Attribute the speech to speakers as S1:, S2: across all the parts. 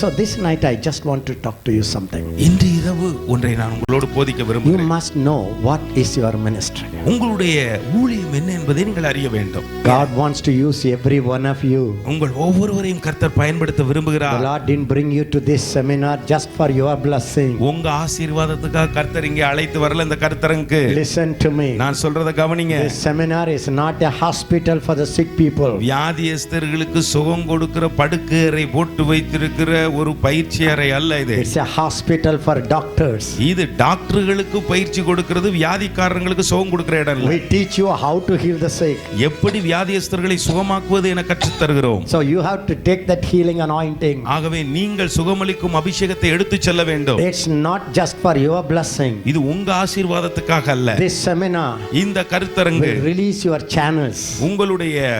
S1: So this night I just want to talk to you something.
S2: இன்று இரவு ஒன்றை நான் உங்களோடு போதிக்க
S1: You
S2: விரும்புகிறேன்.
S1: must know what is your ministry.
S2: உங்களுடைய ஊழியம் என்ன என்பதை நீங்கள் அறிய வேண்டும்.
S1: God wants to use every one of you.
S2: உங்கள் ஒவ்வொருவரையும் கர்த்தர் பயன்படுத்த
S1: The
S2: விரும்புகிறார்.
S1: Lord didn't bring you to this seminar just for your blessing.
S2: உங்க ஆசீர்வாதத்துக்காக கர்த்தர் இங்கே அழைத்து வரல இந்த கர்த்தருக்கு.
S1: Listen to me.
S2: நான் சொல்றத கவனிங்க.
S1: This seminar is not a hospital for the sick people.
S2: வியாதியஸ்தர்களுக்கு சுகம் கொடுக்கிற படுக்கறை போட்டு வைத்திருக்கிற ஒரு பயிற்சி அறை அல்ல இது.
S1: It's a hospital for doctors.
S2: இது டாக்டர்களுக்கு பயிற்சி கொடுக்கிறது, வியாதிக்காரங்களுக்கு சுகம் கொடுக்கிற இடம் இல்ல.
S1: We teach you how to heal the sick.
S2: எப்படி வியாதியஸ்தர்களை சுகமாக்குவது என கற்றுத் தருகிறோம்.
S1: So you have to take that healing anointing.
S2: ஆகவே நீங்கள் சுகமளிக்கும் அபிஷேகத்தை எடுத்து செல்ல வேண்டும்.
S1: It's not just for your blessing.
S2: இது உங்க ஆசீர்வாதத்துக்காக அல்ல.
S1: This seminar
S2: இந்த கருத்தரங்கு
S1: will release your channels.
S2: உங்களுடைய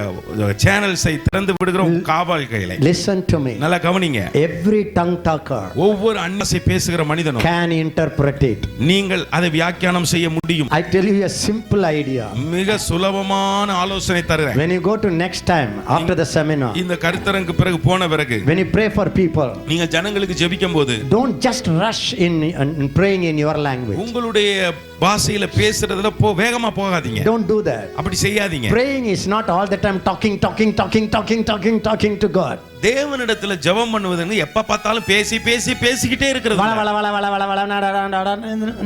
S2: சேனல்ஸை திறந்து விடுகிற காவல்களை.
S1: Listen to me.
S2: நல்லா கவனிங்க.
S1: Every tongue talker
S2: ஒவ்வொரு அந்நிய பேசுகிற மனிதனும்
S1: can interpret it.
S2: நீங்கள் அதை வியாக்கியானம் செய்ய முடியும்.
S1: I tell you a simple idea.
S2: மிக சுலபமான ஆலோசனை தருகிறேன்.
S1: When you go to next time after the seminar,
S2: இந்த கருத்தரங்கு பிறகு போன பிறகு
S1: when you pray for people,
S2: நீங்க ஜனங்களுக்கு ஜெபிக்கும் போது
S1: don't just rush in praying in your language.
S2: உங்களுடைய பாஷையில பேசுறதுல வேகமா போகாதீங்க.
S1: Don't do that.
S2: அப்படி செய்யாதீங்க.
S1: Praying is not all the time talking to God.
S2: தேவனிடத்துல ஜெபம் பண்ணுவது எப்ப பார்த்தாலும் பேசிக்கிட்டே இருக்கிறது.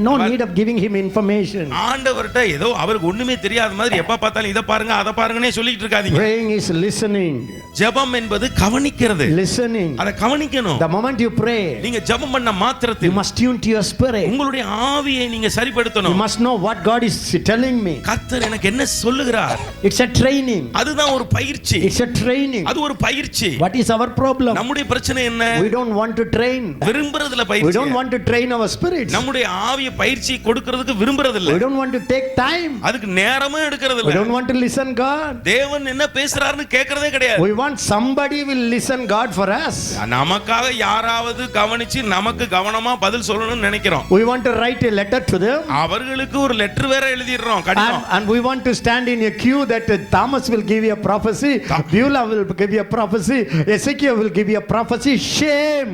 S1: No need of giving him information.
S2: ஆண்டவர்ட்ட ஏதோ அவருக்கு ஒண்ணுமே தெரியாத மாதிரி எப்ப பார்த்தாலும் இத பாருங்க அத பாருங்கனே சொல்லிட்டு இருக்காதீங்க.
S1: Praying is listening.
S2: ஜெபம் என்பது கவனிக்கிறது.
S1: Listening.
S2: அத கவனிக்கணும்.
S1: The moment you pray,
S2: நீங்க ஜெபம் பண்ண மாத்திரத்தில்
S1: you must tune to your spirit.
S2: உங்களுடைய ஆவியை நீங்க சரிப்படுத்தணும்.
S1: You must know what God is telling me.
S2: கர்த்தர் எனக்கு என்ன சொல்லுகிறார்.
S1: It's a training.
S2: அதுதான் ஒரு பயிற்சி.
S1: It's a training.
S2: அது ஒரு பயிற்சி.
S1: What is our problem?
S2: நம்முடைய பிரச்சனை என்ன?
S1: We don't want to train.
S2: விரும்பறதுல பயிற்சி.
S1: We don't want to train our spirits.
S2: நம்முடைய ஆவியை பயிற்சி கொடுக்கிறதுக்கு விரும்பறதில்ல.
S1: We don't want to take time.
S2: அதுக்கு நேரமே எடுக்கிறதில்ல.
S1: We don't want to listen God.
S2: தேவன் என்ன பேசுறாருன்னு கேக்குறதே கிடையாது.
S1: We want somebody will listen God for us.
S2: நமக்காக யாராவது கவனிச்சு நமக்கு கவனமா பதில் சொல்லணும்னு நினைக்கிறோம்.
S1: We want to write a letter to them.
S2: அவர்களுக்கு ஒரு லெட்டர் வேற எழுதிறோம் கடிதம்.
S1: And we want to stand in a queue that Thomas will give you a prophecy, Beulah will give you a prophecy, Ezekiel will give you a prophecy. Shame.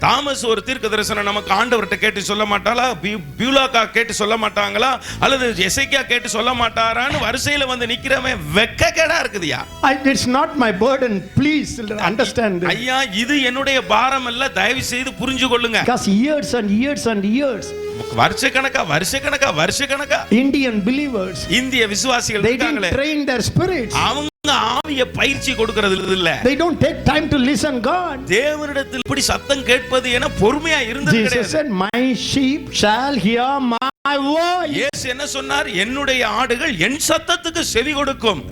S2: Thomas ஒரு தீர்க்க தரிசனம் நமக்கு ஆண்டவர்ட்ட கேட்டு சொல்ல மாட்டாளா, பியூலாக்கா கேட்டு சொல்ல மாட்டாங்களா, அல்லது எசேக்கியா கேட்டு சொல்ல மாட்டாரான்னு வரிசையில வந்து நிக்கிறவன் வெட்கக்கேடா இருக்குதுயா.
S1: It's not my burden, please understand.
S2: ஐயா இது என்னுடைய பாரம் அல்ல, தயவு செய்து புரிஞ்சு கொள்ளுங்க.
S1: Because years and years
S2: வருஷக்கணக்கா
S1: Indian believers,
S2: இந்திய விசுவாசிகள் இருக்காங்களே,
S1: they didn't train their spirits.
S2: அவங்க ஆவியை பயிற்சி கொடுக்கிறது இல்ல.
S1: They don't take time to listen God.
S2: தேவனிடத்தில் இப்படி சத்தம் கேட்பது என பொறுமையா இருந்தது கிடையாது.
S1: Jesus said, my sheep shall hear my voice.
S2: இயேசு என்ன சொன்னார்? என்னுடைய ஆடுகள் என் சத்தத்துக்கு செவி கொடுக்கும்.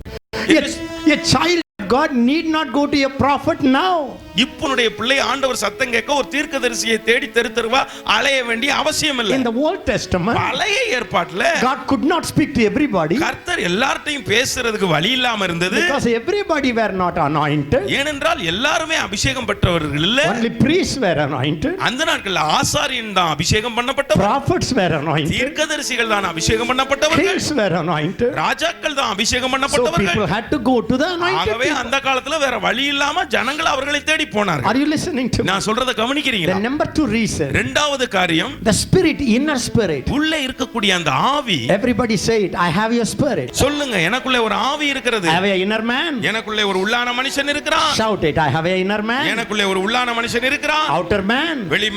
S1: A child God need not go to a prophet now.
S2: இப்பனுடைய பிள்ளை ஆண்டவர் சத்தம் கேட்க ஒரு தீர்க்கதரிசியை தேடி தெருவா அலைய வேண்டிய அவசியம் இல்லை.
S1: In the Old Testament,
S2: பழைய ஏற்பாட்டுல
S1: God could not speak to everybody.
S2: கர்த்தர் எல்லார்ட்டையும் பேசுறதுக்கு வழி இல்லாம இருந்தது.
S1: Because everybody were not anointed.
S2: ஏனென்றால் எல்லாருமே அபிஷேகம் பெற்றவர்கள் இல்ல.
S1: Only priests were anointed.
S2: அந்த நாட்கள்ல ஆசாரியன் தான் அபிஷேகம் பண்ணப்பட்டவர்.
S1: Prophets were anointed.
S2: தீர்க்கதரிசிகள் தான் அபிஷேகம் பண்ணப்பட்டவர்கள்.
S1: Kings were anointed.
S2: ராஜாக்கள் தான் அபிஷேகம்
S1: So
S2: பண்ணப்பட்டவர்கள்.
S1: people had to go to the anointed.
S2: ஆகவே அந்த காலத்துல வேற வழி இல்லாம ஜனங்கள் அவர்களை தேடி போனார்கள்.
S1: Are you listening to me?
S2: நான் சொல்றத கவனிக்கிறீங்களா?
S1: The number 2 reason.
S2: இரண்டாவது காரியம்,
S1: The spirit, inner spirit.
S2: உள்ளே இருக்கக்கூடிய அந்த ஆவி.
S1: Everybody say it. I have your spirit.
S2: சொல்லுங்க, எனக்குள்ள ஒரு ஆவி இருக்கிறது.
S1: I have an inner man.
S2: எனக்குள்ள ஒரு உள்ளான மனுஷன் இருக்கிறான்.
S1: Shout it. I have an inner man.
S2: எனக்குள்ள ஒரு உள்ளான மனுஷன் இருக்கிறான்.
S1: Outer man.
S2: வெளி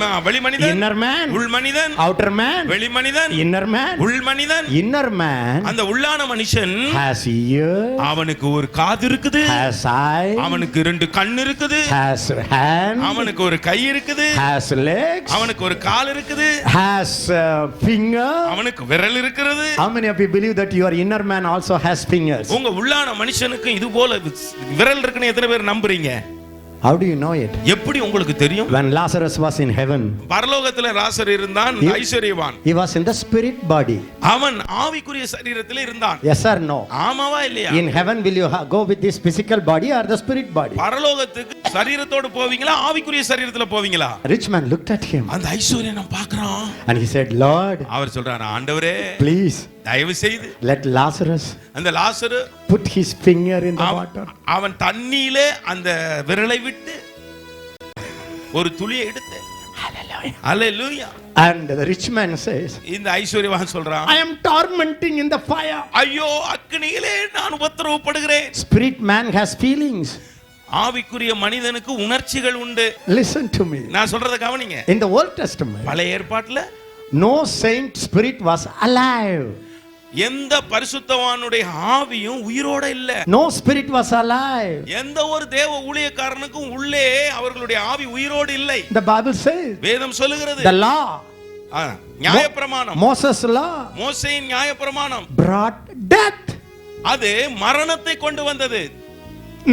S2: மனிதன்.
S1: Inner man.
S2: உள் மனிதன்.
S1: Outer man.
S2: வெளி மனிதன்.
S1: Inner man.
S2: உள் மனிதன்.
S1: Inner man.
S2: அந்த உள்ளான மனுஷன்
S1: Has ears.
S2: அவனுக்கு ஒரு காது இருக்குது.
S1: Has eyes.
S2: அவனுக்கு 2 கண் இருக்குது.
S1: Has hands.
S2: அவனுக்கு ஒரு கை இருக்குது.
S1: Has legs.
S2: அவனுக்கு ஒரு கால் இருக்குது.
S1: Has finger.
S2: அவனுக்கு விரல் இருக்கிறது.
S1: How many of you believe that your inner man also has fingers?
S2: உங்க உள்ளான மனுஷனுக்கு இது போல விரல் இருக்குன்னு எத்தனை பேர் நம்புறீங்க?
S1: How do you know it?
S2: எப்படி உங்களுக்கு தெரியும்?
S1: When Lazarus was in heaven,
S2: பரலோகத்துல லாசர் இருந்தான், ஐஸ்வரியவான்.
S1: he was in the spirit body.
S2: அவன் ஆவிக்குரிய சரீரத்திலே இருந்தான்.
S1: Yes or no?
S2: ஆமாவா இல்லையா?
S1: In heaven will you go with this physical body or the spirit body?
S2: பரலோகத்துக்கு சரீரத்தோடு போவீங்களா, ஆவிக்குரிய சரீரத்துல போவீங்களா?
S1: Rich man looked at him.
S2: அந்த ஐஸ்வரியனை பார்க்கறான்.
S1: And he said, Lord,
S2: அவர் சொல்றாரு, ஆண்டவரே,
S1: please
S2: தயவு செய்து
S1: let Lazarus
S2: அந்த லாசரு
S1: put his finger in the water.
S2: அவன் தண்ணியிலே அந்த விரலை விட்டு ஒரு துளியை எடுத்து.
S1: Hallelujah.
S2: Hallelujah.
S1: And the rich man says,
S2: இந்த ஐஸ்வரியவான் சொல்றான்,
S1: I am tormenting in the fire.
S2: ஐயோ அக்கினியிலே நான் உபத்திரவப்படுகிறேன்.
S1: Spirit man has feelings.
S2: ஆவிக்குரிய மனிதனுக்கு உணர்ச்சிகள் உண்டு.
S1: Listen to me.
S2: நான் சொல்றத கவனிங்க.
S1: In the Old Testament,
S2: பழைய ஏற்பாட்டுல
S1: no saint spirit was alive.
S2: எந்த பரிசுத்தவானுடைய ஆவியும் உயிரோட இல்ல.
S1: No spirit was alive.
S2: எந்த ஒரு தேவ ஊழியக்காரனுக்கும் உள்ளே அவர்களுடைய ஆவி உயிரோடு இல்லை.
S1: The Bible says,
S2: வேதம் சொல்லுகிறது,
S1: the law,
S2: நியாயப்பிரமாணம்,
S1: Moses' law,
S2: மோசேயின் நியாயப்பிரமாணம்
S1: brought death,
S2: அது மரணத்தை கொண்டு வந்தது,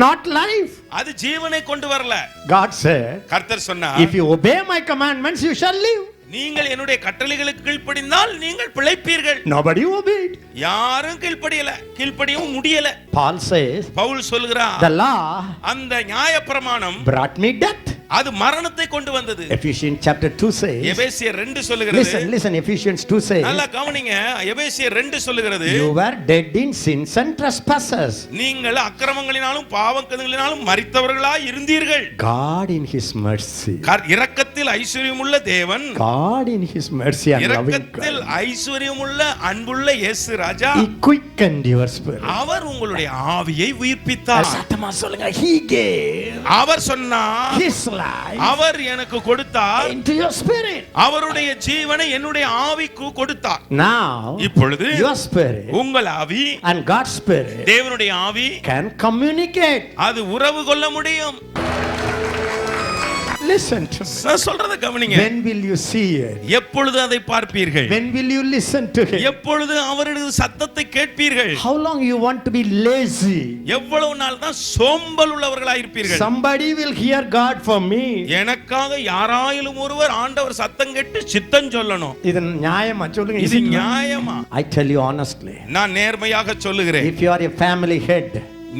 S1: not life.
S2: அது ஜீவனை கொண்டு வரல.
S1: God said,
S2: கர்த்தர் சொன்னார்,
S1: if you obey my commandments you shall live.
S2: நீங்கள் என்னுடைய கட்டளைகளுக்கு கீழ்ப்படிந்தால் நீங்கள் பிழைப்பீர்கள்.
S1: Nobody obeyed.
S2: யாரும் கீழ்ப்படியவும் முடியல.
S1: Paul says,
S2: பவுல் சொல்கிறார்,
S1: the law
S2: அந்த நியாயப்பிரமாணம்
S1: brought me death.
S2: அது மரணத்தை கொண்டு வந்தது.
S1: Ephesians chapter 2 says,
S2: எபேசியர் 2 சொல்லுகிறது,
S1: listen, Ephesians 2 says,
S2: நல்லா கவனிங்க, எபேசியர் 2 சொல்லுகிறது,
S1: you were dead in sins and trespasses.
S2: நீங்கள் அக்கிரமங்களினாலும் பாவங்களினாலும் மரித்தவர்களாய் இருந்தீர்கள்.
S1: God in his mercy,
S2: இரக்கத்தில் ஐஸ்வரியமுள்ள தேவன்,
S1: God in his mercy and loving
S2: இரக்கத்தில்
S1: God,
S2: ஐஸ்வரியமுள்ள அன்புள்ள இயேசு ராஜா,
S1: he quickened your spirit.
S2: அவர் உங்களுடைய ஆவியை உயிர்ப்பித்தார்.
S1: சத்தமா சொல்லுங்க, he gave
S2: அவர் சொன்னார்,
S1: his life
S2: அவர் எனக்கு கொடுத்தார்,
S1: into your spirit.
S2: அவருடைய ஜீவனை என்னுடைய ஆவிக்கு கொடுத்தார்.
S1: Now
S2: இப்பொழுது
S1: your spirit
S2: உங்கள் ஆவி
S1: and God's spirit
S2: தேவனுடைய ஆவி
S1: can communicate.
S2: அது உறவு கொள்ள முடியும்.
S1: Listen to me.
S2: நான் சொல்றத கவனிங்க.
S1: When will you see it?
S2: எப்பொழுது அதை பார்ப்பீர்கள்?
S1: When will you listen to him?
S2: எப்பொழுது அவருடைய சத்தத்தை கேட்பீர்கள்?
S1: How long you want to be lazy?
S2: எவ்வளவு நாள் தான் சோம்பல் உள்ளவர்களாய் இருப்பீர்கள்?
S1: Somebody will hear God for me.
S2: எனக்காக யாராயிலும் ஒருவர் ஆண்டவர் சத்தம் கேட்டு சித்தம் சொல்லணும்.
S1: இது நியாயமா சொல்லுங்க?
S2: இது நியாயமா?
S1: I tell you honestly.
S2: நான் நேர்மையாக சொல்லுகிறேன்.
S1: If you are a family head,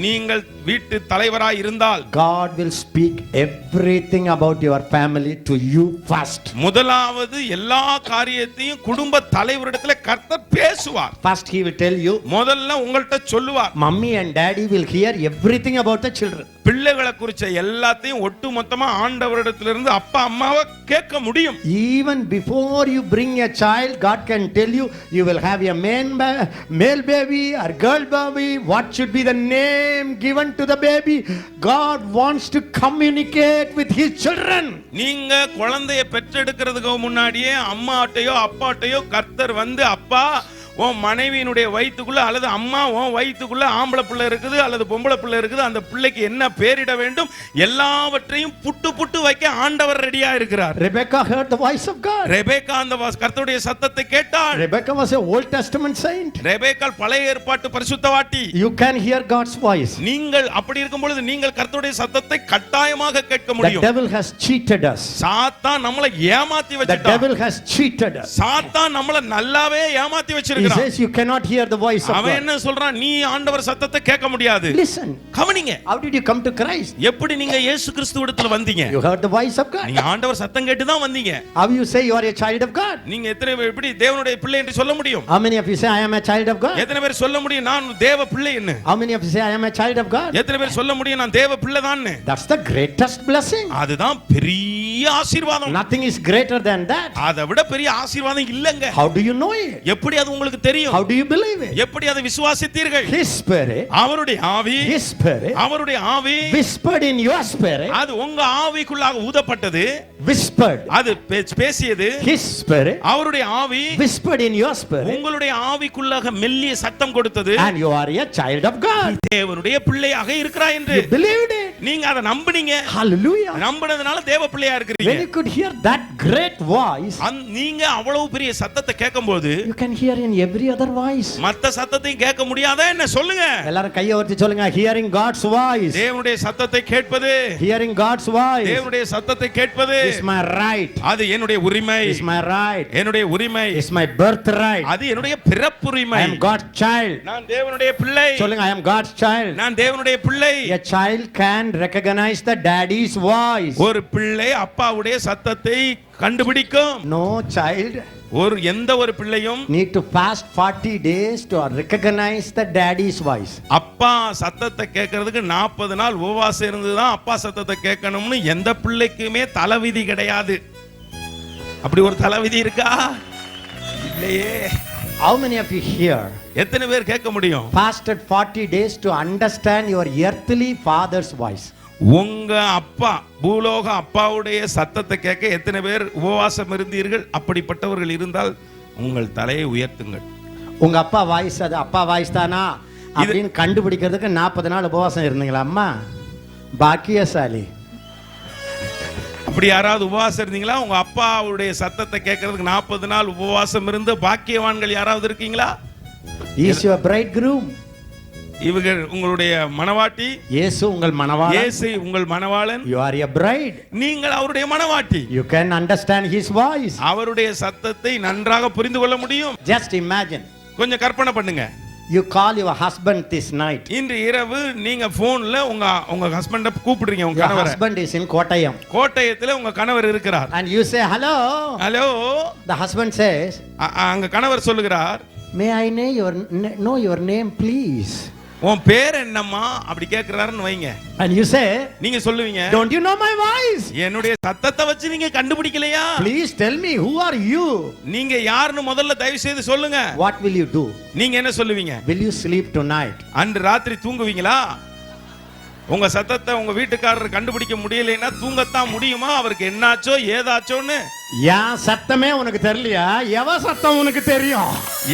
S2: நீங்கள் வீட்டு தலைவராய் இருந்தால்
S1: God will speak everything about your family to you first.
S2: முதலாவது எல்லா காரியத்தையும் குடும்ப தலைவரிடத்துல கர்த்தர் பேசுவார்.
S1: First he will tell you.
S2: முதல்ல உங்கள்ட்ட சொல்லுவார்.
S1: Mummy and daddy will hear everything about the children.
S2: பிள்ளைகளை குறிச்ச எல்லாத்தையும் ஒட்டு மொத்தமா ஆண்டவரிடத்திலிருந்து அப்பா அம்மாவை கேட்க முடியும்.
S1: Even before you bring a child, God can tell you, you will have a male baby or girl baby. What should be the name given to the baby? God wants to communicate with his children.
S2: நீங்க குழந்தையை பெற்றெடுக்கிறதுக்கு முன்னாடியே அம்மாட்டையோ அப்பாட்டையோ கர்த்தர் வந்து, அப்பா உன் மனைவியினுடைய வயிற்றுக்குள்ள அல்லது அம்மா உன் வயிற்றுக்குள்ள ஆம்பளை பிள்ளை இருக்குது அல்லது பொம்பளை பிள்ளை இருக்குது, அந்த பிள்ளைக்கு என்ன பேரிட வேண்டும் எல்லாவற்றையும் புட்டு வைக்க ஆண்டவர் ரெடியா இருக்கிறார்.
S1: Rebecca heard the voice of God.
S2: Rebecca அந்த கர்த்தருடைய சத்தத்தை கேட்டாள்.
S1: Rebecca was an Old Testament saint.
S2: ரெபேக்காள் பழைய ஏற்பாட்டு பரிசுத்தவாட்டி.
S1: You can hear God's voice.
S2: நீங்கள் அப்படி இருக்கும் பொழுது நீங்கள் கர்த்தருடைய சத்தத்தை கட்டாயமாக கேட்க
S1: The
S2: முடியும்.
S1: devil has cheated us.
S2: சாத்தான் நம்மளை ஏமாத்தி
S1: The
S2: வச்சிட்டான்.
S1: devil has cheated us.
S2: சாத்தான் நம்மளை நல்லாவே ஏமாத்தி
S1: He
S2: வச்சிருக்கான்.
S1: says you cannot hear the voice of
S2: அவன்
S1: God.
S2: என்ன சொல்றான், நீ ஆண்டவர் சத்தத்தை கேட்க முடியாது.
S1: Listen.
S2: கவனிங்க,
S1: How did you come to Christ?
S2: எப்படி நீங்க இயேசு கிறிஸ்துவிடத்துல வந்தீங்க?
S1: You heard the voice of God.
S2: நீங்க ஆண்டவர் சத்தம் கேட்டு தான் வந்தீங்க.
S1: How you say you are a child of God?
S2: நீங்க எத்தனை பேர் எப்படி தேவனுடைய பிள்ளை என்று சொல்ல முடியும்?
S1: How many of you say I am a child of God?
S2: எத்தனை பேர் சொல்ல முடியும் நான் தேவ பிள்ளை என்ன?
S1: How many of you say I am a child of God?
S2: எத்தனை பேர் சொல்ல முடியும் நான் தேவ பிள்ளை தான்?
S1: That's the greatest blessing.
S2: அதுதான் பெரிய ஆசீர்வாதம்.
S1: Nothing is greater than that.
S2: அதை விட பெரிய ஆசீர்வாதம் இல்லங்க.
S1: How do you know it?
S2: எப்படி அது உங்களுக்கு தெரியும்?
S1: How do you believe it?
S2: எப்படி அதை விசுவாசித்தீர்கள்?
S1: His spirit,
S2: அவருடைய ஆவி,
S1: his spirit
S2: அவருடைய ஆவி
S1: whispered in your spirit.
S2: அது உங்க ஆவிக்குள்ளாக ஊதப்பட்டது.
S1: Whispered.
S2: அது பேசியது.
S1: His spirit
S2: அவருடைய ஆவி
S1: whispered in your spirit.
S2: உங்களுடைய ஆவிக்குள்ளாக மெல்லிய சத்தம் கொடுத்தது.
S1: And you are a child of God.
S2: தேவனுடைய பிள்ளையாக இருக்கிறாய் என்று.
S1: You believed it.
S2: நீங்க அதை நம்பினீங்க.
S1: Hallelujah.
S2: நம்பினதுனால தேவ பிள்ளையா இருக்கிறீங்க.
S1: When you could hear that great voice,
S2: நீங்க அவ்வளவு பெரிய சத்தத்தை கேட்கும்போது
S1: you can hear in every other voice.
S2: மத்த சத்தத்தையும் கேட்க முடியாதா என்ன? சொல்லுங்க.
S1: எல்லாரும் கையை உயர்த்தி சொல்லுங்க, hearing God's voice.
S2: தேவனுடைய சத்தத்தை கேட்பது,
S1: Hearing God's voice
S2: தேவனுடைய சத்தத்தை கேட்பது
S1: is my right.
S2: அது என்னுடைய உரிமை.
S1: Is my right.
S2: என்னுடைய உரிமை.
S1: Is my birthright.
S2: அது என்னுடைய பிறப்புரிமை.
S1: I am God's child.
S2: நான் தேவனுடைய பிள்ளை.
S1: சொல்லுங்க, I am God's child.
S2: நான் தேவனுடைய பிள்ளை.
S1: A child can recognize the daddy's voice.
S2: ஒரு பிள்ளை அப்பாவுடைய சத்தத்தை கண்டுபிடிக்கும்.
S1: No child
S2: எந்த ஒரு பிள்ளையும்
S1: need to fast 40 days to recognize the daddy's voice.
S2: அப்பா சத்தத்தை கேட்கறதுக்கு 40 நாள் உபவாசம் இருந்துதான் அப்பா சத்தத்தை கேட்கணும்னு எந்த பிள்ளைக்குமே தலைவிதி கிடையாது. அப்படி ஒரு தலைவிதி இருக்கா? இல்லையே.
S1: How many of you here
S2: எத்தனை பேர் கேட்க முடியும்?
S1: fasted 40 days to understand your earthly father's voice?
S2: உங்க அப்பா பூலோக அப்பாவுடைய சத்தத்தை கேட்க எத்தனை பேர் உபவாசம் இருந்தீர்கள்? அப்படிப்பட்டவர்கள் இருந்தால் உங்கள் தலையை உயர்த்துங்கள்.
S1: உங்க அப்பா வாய்ஸ் அது அப்பா வாய்ஸ் தானா அப்படின்னு கண்டுபிடிக்கிறதுக்கு 40 நாள் உபவாசம் இருந்தீங்களா அம்மா? பாக்கியசாலி.
S2: அப்படி யாராவது உபவாசம் இருந்தீங்களா? உங்க அப்பாவுடைய சத்தத்தை கேட்கறதுக்கு 40 நாள் உபவாசம் இருந்து பாக்கியவான்கள் யாராவது இருக்கீங்களா?
S1: Is your bridegroom.
S2: இவர்கள் உங்களுடைய மணவாட்டி.
S1: இயேசு உங்கள் மணவாளன்.
S2: இயேசு உங்கள் மணவாளன்.
S1: You are a bride.
S2: நீங்கள் அவருடைய மணவாட்டி.
S1: You can understand his voice.
S2: அவருடைய சத்தத்தை நன்றாக புரிந்து கொள்ள முடியும்.
S1: Just imagine.
S2: கொஞ்சம் கற்பனை பண்ணுங்க.
S1: You call your husband this night.
S2: இன்று இரவு நீங்க போன்ல உங்க ஹஸ்பண்ட கூப்பிடுறீங்க. உங்க கணவரை.
S1: Your husband is in Kottayam.
S2: கோட்டயத்துல உங்க கணவர் இருக்கிறார்.
S1: And you say hello.
S2: Hello.
S1: The husband says,
S2: அங்க கணவர் சொல்லுகிறார்,
S1: May I know your name please?
S2: உன் பேர் என்னம்மா அப்படி கேக்குறாருன்னு வைங்க.
S1: And you say,
S2: நீங்க சொல்லுவீங்க,
S1: Don't you know my voice?
S2: என்னுடைய சத்தத்தை வச்சு நீங்க கண்டுபிடிக்கலையா?
S1: Please tell me who are you?
S2: நீங்க யாருன்னு முதல்ல தயவு செய்து சொல்லுங்க.
S1: What will you do?
S2: நீங்க என்ன சொல்லுவீங்க?
S1: Will you sleep tonight?
S2: அன்று ராத்திரி தூங்குவீங்களா? உங்க சத்தத்தை உங்க வீட்டுக்காரர் கண்டுபிடிக்க முடியலைன்னா தூங்கத்தான் முடியுமா? அவருக்கு என்னாச்சோ ஏதாச்சோன்னு.
S1: ஏன் சத்தமே உனக்கு தெரியலையா? எவ சத்தம் உனக்கு தெரியும்?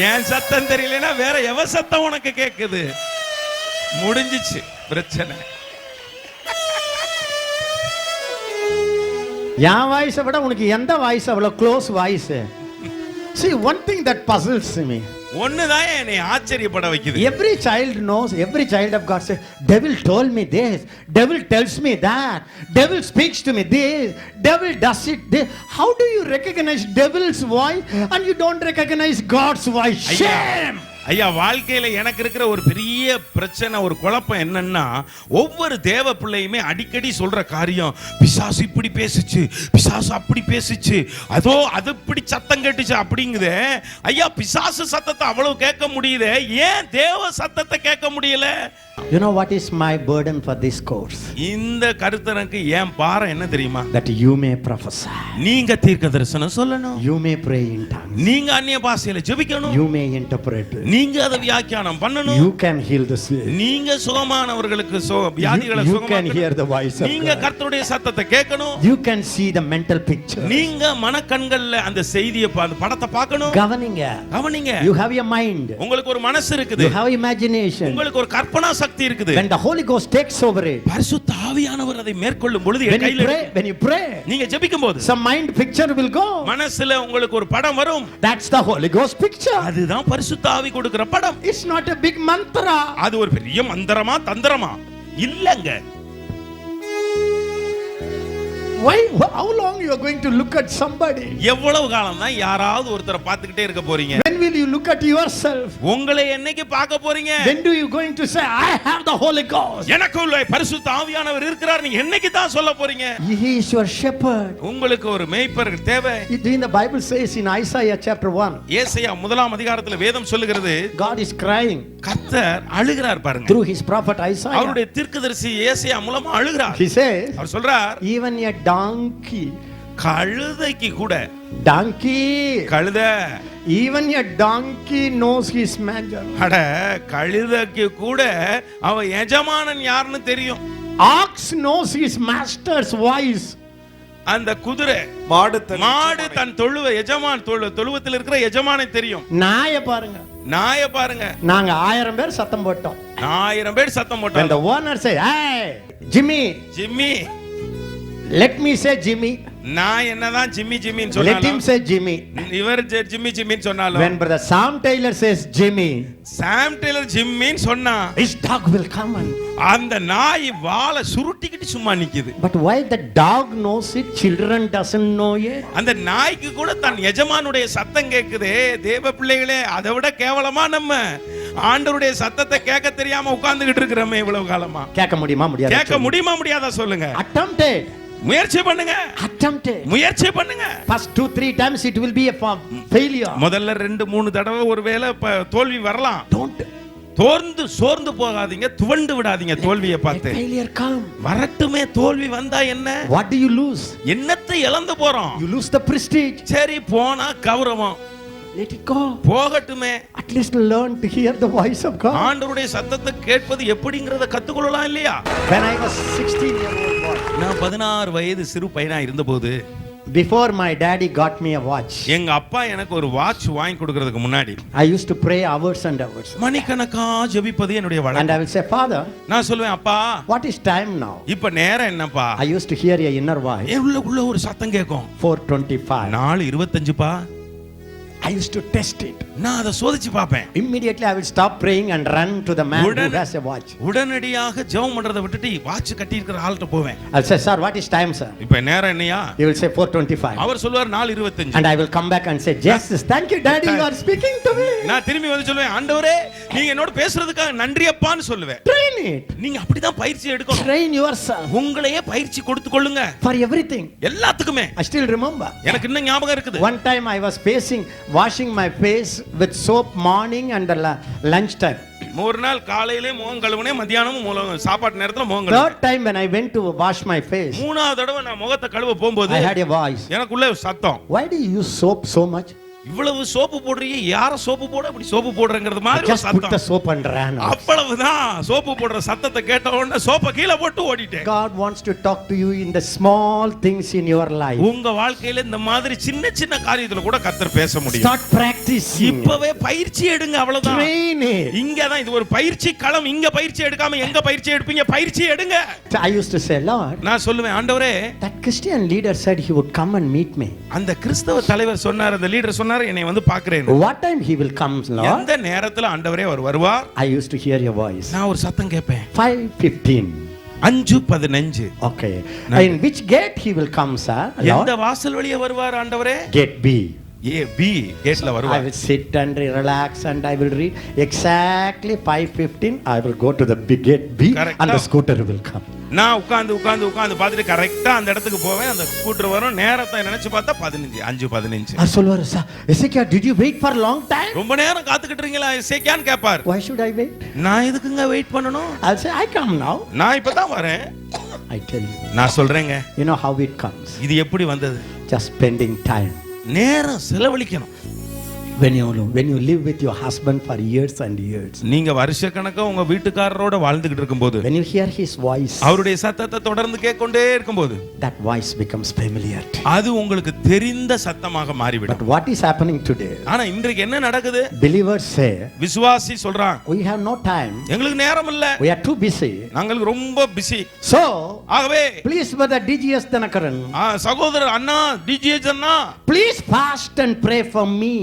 S2: ஏன் சத்தம் தெரியலனா வேற எவ சத்தம் உனக்கு கேக்குது? முடிஞ்சிச்சு பிரச்சனை.
S1: என் வாய்ஸை விட உனக்கு எந்த வாய்ஸ் அவ்வளவு close voice? See, one thing that puzzles me.
S2: ஒண்ணுதான் என்னை ஆச்சரியப்பட வைக்குது.
S1: Every child knows, every child of God says, devil told me this, devil tells me that, devil speaks to me this, devil does it this. How do you recognize devil's voice and you don't recognize God's voice? Shame!
S2: ஐயா, வாழ்க்கையில எனக்கு இருக்கிற ஒரு பெரிய பிரச்சனை, ஒரு குழப்பம் என்னன்னா, ஒவ்வொரு தேவ பிள்ளையுமே அடிக்கடி சொல்ற காரியம், பிசாசு இப்படி பேசுச்சு, பிசாசு அப்படி பேசுச்சு, அதோ அது இப்படி சத்தம் கேட்டுச்சு அப்படிங்குது. ஐயா, பிசாசு சத்தத்தை அவ்வளவு கேட்க முடியுது, ஏன் தேவ சத்தத்தை கேட்க முடியல?
S1: You know what is my burden for this course?
S2: இந்த கருத்தனுக்கு ஏன் பாரம் என்ன தெரியுமா?
S1: That you may prophesy.
S2: நீங்க தீர்க்க தரிசனம் சொல்லணும்.
S1: You may pray in tongues.
S2: நீங்க அந்நிய பாஷையில ஜெபிக்கணும்.
S1: You may interpret.
S2: நீங்க அதை வியாக்கியானம் பண்ணணும்.
S1: You can heal the sick.
S2: நீங்க சுகமானவர்களுக்கு வியாதிகளை
S1: சுகமாக்கணும். You can hear the voice of God.
S2: நீங்க கர்த்தருடைய சத்தத்தை கேட்கணும்.
S1: You can see the mental picture.
S2: நீங்க மனக்கண்கள்ல அந்த செய்தியை அந்த படத்தை பார்க்கணும். கவனிங்க.
S1: You have your mind.
S2: உங்களுக்கு ஒரு மனசு இருக்குது.
S1: You have imagination.
S2: உங்களுக்கு ஒரு கற்பனா சக்தி இருக்குது.
S1: When the Holy Ghost takes over it.
S2: பரிசுத்த ஆவியானவர் அதை மேற்கொள்ளும் பொழுது
S1: when you pray
S2: நீங்க ஜெபிக்கும்போது
S1: some mind picture will go.
S2: மனசுல உங்களுக்கு ஒரு படம் வரும்.
S1: That's the Holy Ghost picture.
S2: அதுதான் பரிசுத்த ஆவி கொடுக்கிற படம்.
S1: It's not a big mantra.
S2: அது ஒரு பெரிய மந்திரமா தந்திரமா இல்லங்க.
S1: How long you are going to look at somebody?
S2: எவ்வளவு காலம் தான் யாராவது ஒருத்தரை பார்த்துக்கிட்டே இருக்க போறீங்க?
S1: When will you look at yourself?
S2: உங்களை என்னைக்கு பார்க்க போறீங்க?
S1: When do you going to say I have the Holy Ghost?
S2: எனக்குள்ள பரிசுத்த ஆவியானவர் இருக்கிறார் நீங்க என்னைக்கு தான் சொல்ல போறீங்க?
S1: He is your shepherd.
S2: உங்களுக்கு ஒரு மேய்ப்பர் தேவை.
S1: The Bible says in Isaiah chapter 1.
S2: ஏசாயா 1ஆம் அதிகாரத்துல வேதம் சொல்லுகிறது,
S1: God is crying.
S2: கர்த்தர் அழுகிறார் பாருங்க.
S1: Through his prophet Isaiah.
S2: அவருடைய தீர்க்கதரிசி ஏசாயா மூலமா அழுகிறார்.
S1: He says,
S2: அவர் சொல்றார்,
S1: even a donkey,
S2: கழுதைக்கு கூட,
S1: donkey,
S2: கழுத,
S1: even a donkey knows his master.
S2: அட கழுதைக்கு கூட அவ எஜமானன் யாருன்னு தெரியும்.
S1: Ox knows his master's voice.
S2: அந்த குதிரை மாடு தன் தொழுவத்தில் இருக்கிற எஜமானை தெரியும்.
S1: நாயை பாருங்க நாங்க 1000 பேர் சத்தம் போட்டோம்.
S2: 1000 பேர் சத்தம் போட்டோம்.
S1: When the owner say, hey Jimmy, let me say Jimmy.
S2: நான் என்னதான் ஜிம்மின்னு சொன்னாலும்,
S1: let him say Jimmy.
S2: இவர் ஜிம்மின்னு சொன்னாலும்,
S1: when brother Sam Taylor says Jimmy,
S2: ஜிம்மின்னு சொன்னா,
S1: his dog will come and
S2: அந்த நாய் வாளை சுருட்டிக்கிட்டு சும்மா நிக்குது.
S1: But why the dog knows it, children doesn't know it?
S2: அந்த நாய்க்கு கூட தன் எஜமானுடைய சத்தம் கேக்குதே. தேவ பிள்ளைகளே, அதை விட கேவலமா நம்ம ஆண்டவருடைய சத்தத்தை கேட்க தெரியாம உட்கார்ந்துகிட்டு இருக்கிறோமே இவ்வளவு காலமா.
S1: கேட்க முடியுமா முடியாது?
S2: கேட்க முடியுமா முடியாதா சொல்லுங்க.
S1: Attempted.
S2: முயற்சி பண்ணுங்க.
S1: Attempted.
S2: முயற்சி பண்ணுங்க.
S1: First 2-3 times it will be a failure.
S2: முதல்ல 2-3 தடவை ஒருவேளை தோல்வி வரலாம்.
S1: Don't
S2: சோர்ந்து போகாதீங்க, துவண்டு விடாதீங்க தோல்வியை பார்த்து.
S1: failure come.
S2: வரட்டுமே, தோல்வி வந்தா என்ன?
S1: What do you lose?
S2: என்னத்தை இழந்து போறோம்?
S1: You lose the prestige.
S2: சரி போனா கௌரவம்.
S1: Let it go.
S2: போகட்டுமே.
S1: At least learn to hear the voice of God.
S2: ஆண்டவருடைய சத்தத்தை கேட்பது எப்படிங்கறத கத்துக்கொள்ளலாம் இல்லையா?
S1: When I was 16 years old,
S2: நான் 16 வயது சிறு பையனா இருந்தபோது,
S1: before my daddy got me a watch,
S2: எங்க அப்பா எனக்கு ஒரு வாட்ச் வாங்கி கொடுக்கிறதுக்கு முன்னாடி
S1: I used to pray hours and hours.
S2: மணிக்கணக்கா ஜெபிப்பது என்னுடைய
S1: And
S2: வழக்கம்.
S1: I will say, Father,
S2: நான் சொல்வேன், அப்பா
S1: what is time now?
S2: இப்ப நேரம் என்னப்பா?
S1: I used to hear a inner voice.
S2: உள்ள ஒரு சத்தம் கேட்கும்.
S1: 4:25.
S2: 4:25பா.
S1: I used to test it.
S2: நான் அதை சோதிச்சு பார்ப்பேன்.
S1: Immediately I will stop praying and run to the man who has a watch.
S2: உடனடியாக ஜெபம் பண்றதை விட்டுட்டு வாட்ச் கட்டி இருக்கிற ஆள்கிட்ட போவேன்.
S1: I'll say, sir, what is time, sir?
S2: இப்ப நேரம் என்னையா?
S1: He will say 4:25.
S2: அவர் சொல்வார் 4:25.
S1: And I will come back and say, Jesus, thank you, daddy, you are speaking to me.
S2: நான் திரும்பி வந்து சொல்லுவேன், ஆண்டவரே நீங்க என்னோட பேசுறதுக்காக நன்றி அப்பான்னு சொல்லுவேன்.
S1: Train it.
S2: நீங்க அப்படிதான் பயிற்சி எடுக்கணும்.
S1: Train yourself.
S2: உங்களையே பயிற்சி கொடுத்து கொள்ளுங்க.
S1: For everything.
S2: எல்லாத்துக்குமே.
S1: I still remember.
S2: எனக்கு இன்னும் ஞாபகம் இருக்குது.
S1: One time I was washing my face with soap morning and lunch time.
S2: ஒரு நாள் காலையிலே முகம் கழுவுனேன், மத்தியானமும் சாப்பாட்டு நேரத்துல முகம் கழுவுனேன்.
S1: Third time when I went to wash my face,
S2: மூணாவது தடவை நான் முகத்தை கழுவ போகும்போது
S1: I had a voice.
S2: எனக்குள்ள சத்தம்.
S1: Why do you use soap so much?
S2: இவ்வளவு சோப்பு போடுறீங்க, யார சோப்பு போட இப்படி சோப்பு போடுறங்கிறது மாதிரி ஒரு
S1: Just put the
S2: சத்தம்.
S1: soap and ran out.
S2: அவ்வளவுதான். சோப்பு போடுற சத்தத்தை கேட்ட உடனே சோப்பை கீழே போட்டு ஓடிட்டேன்.
S1: God wants to talk to you in the small things in your life.
S2: உங்க வாழ்க்கையில இந்த மாதிரி சின்ன சின்ன காரியத்துல கூட கர்த்தர் பேச முடியும்.
S1: Start practicing.
S2: இப்பவே பயிற்சி எடுங்க, அவ்வளவுதான்.
S1: Train it.
S2: இங்க தான் இது ஒரு பயிற்சி களம். இங்க பயிற்சி எடுக்காம எங்க பயிற்சி எடுப்பீங்க? பயிற்சி எடுங்க.
S1: I used to say, Lord,
S2: நான் சொல்லுவேன், ஆண்டவரே,
S1: that Christian leader said he would come and meet me.
S2: அந்த கிறிஸ்தவ தலைவர் சொன்னார், அந்த லீடர் சொன்னார், என்னை வந்து பார்க்கிறேன்.
S1: What time he will come, Lord?
S2: எந்த நேரத்துல ஆண்டவரே அவர் வருவார்?
S1: I used to hear your voice.
S2: நான் ஒரு சத்தம் கேட்பேன்.
S1: 5:15.
S2: 5:15.
S1: Okay. In which gate he will come, sir?
S2: எந்த
S1: Lord?
S2: வாசல் வழியா வருவார் ஆண்டவரே?
S1: Gate B.
S2: பி கேட்ல
S1: I
S2: வருவார்.
S1: will sit and relax and I will read. Exactly 5:15 I will go to the big gate B
S2: Correct.
S1: and the scooter will come.
S2: நான் உட்கார்ந்து பார்த்துட்டு கரெக்டா அந்த இடத்துக்கு போவேன். அந்த ஸ்கூட்டர் வரும். நேரத்தை நினைச்சு பார்த்தா 5:15.
S1: சொல்லுவாரு, sir, Ezekiel, did you wait for a long time?
S2: ரொம்ப நேரம் காத்துக்கிட்டு இருக்கீங்களா எசேக்கியான்னு கேட்பார்.
S1: Why should I wait?
S2: நான் எதுக்குங்க வெயிட் பண்ணணும்?
S1: I'll say, I come now.
S2: நான் இப்பதான் வரேன்.
S1: I tell you.
S2: நான் சொல்றேங்க.
S1: You know how it comes?
S2: இது எப்படி வந்தது?
S1: Just spending time.
S2: நேரம் செலவழிக்கணும்.
S1: When you live with your husband for years and years.
S2: நீங்க வருஷக்கணக்கா உங்க வீட்டுக்காரரோட வாழ்ந்துகிட்டு இருக்கும்போது,
S1: When you hear his voice,
S2: அவருடைய சத்தத்தை தொடர்ந்து கேட்கொண்டே இருக்கும்போது,
S1: that voice becomes familiar.
S2: அது உங்களுக்கு தெரிந்த சத்தமாக மாறிவிடும்.
S1: But what is happening today?
S2: ஆனா இன்றைக்கு என்ன நடக்குது?
S1: Believers say,
S2: விசுவாசி சொல்றான்,
S1: we have no time.
S2: எங்களுக்கு நேரம் இல்ல.
S1: We are too busy.
S2: நாங்கள் ரொம்ப பிஸி.
S1: So,
S2: ஆகவே
S1: please, brother DGS Dhanakaran,
S2: சகோதரர் அண்ணா, டிஜிஎச் அண்ணா,
S1: please fast and pray for me.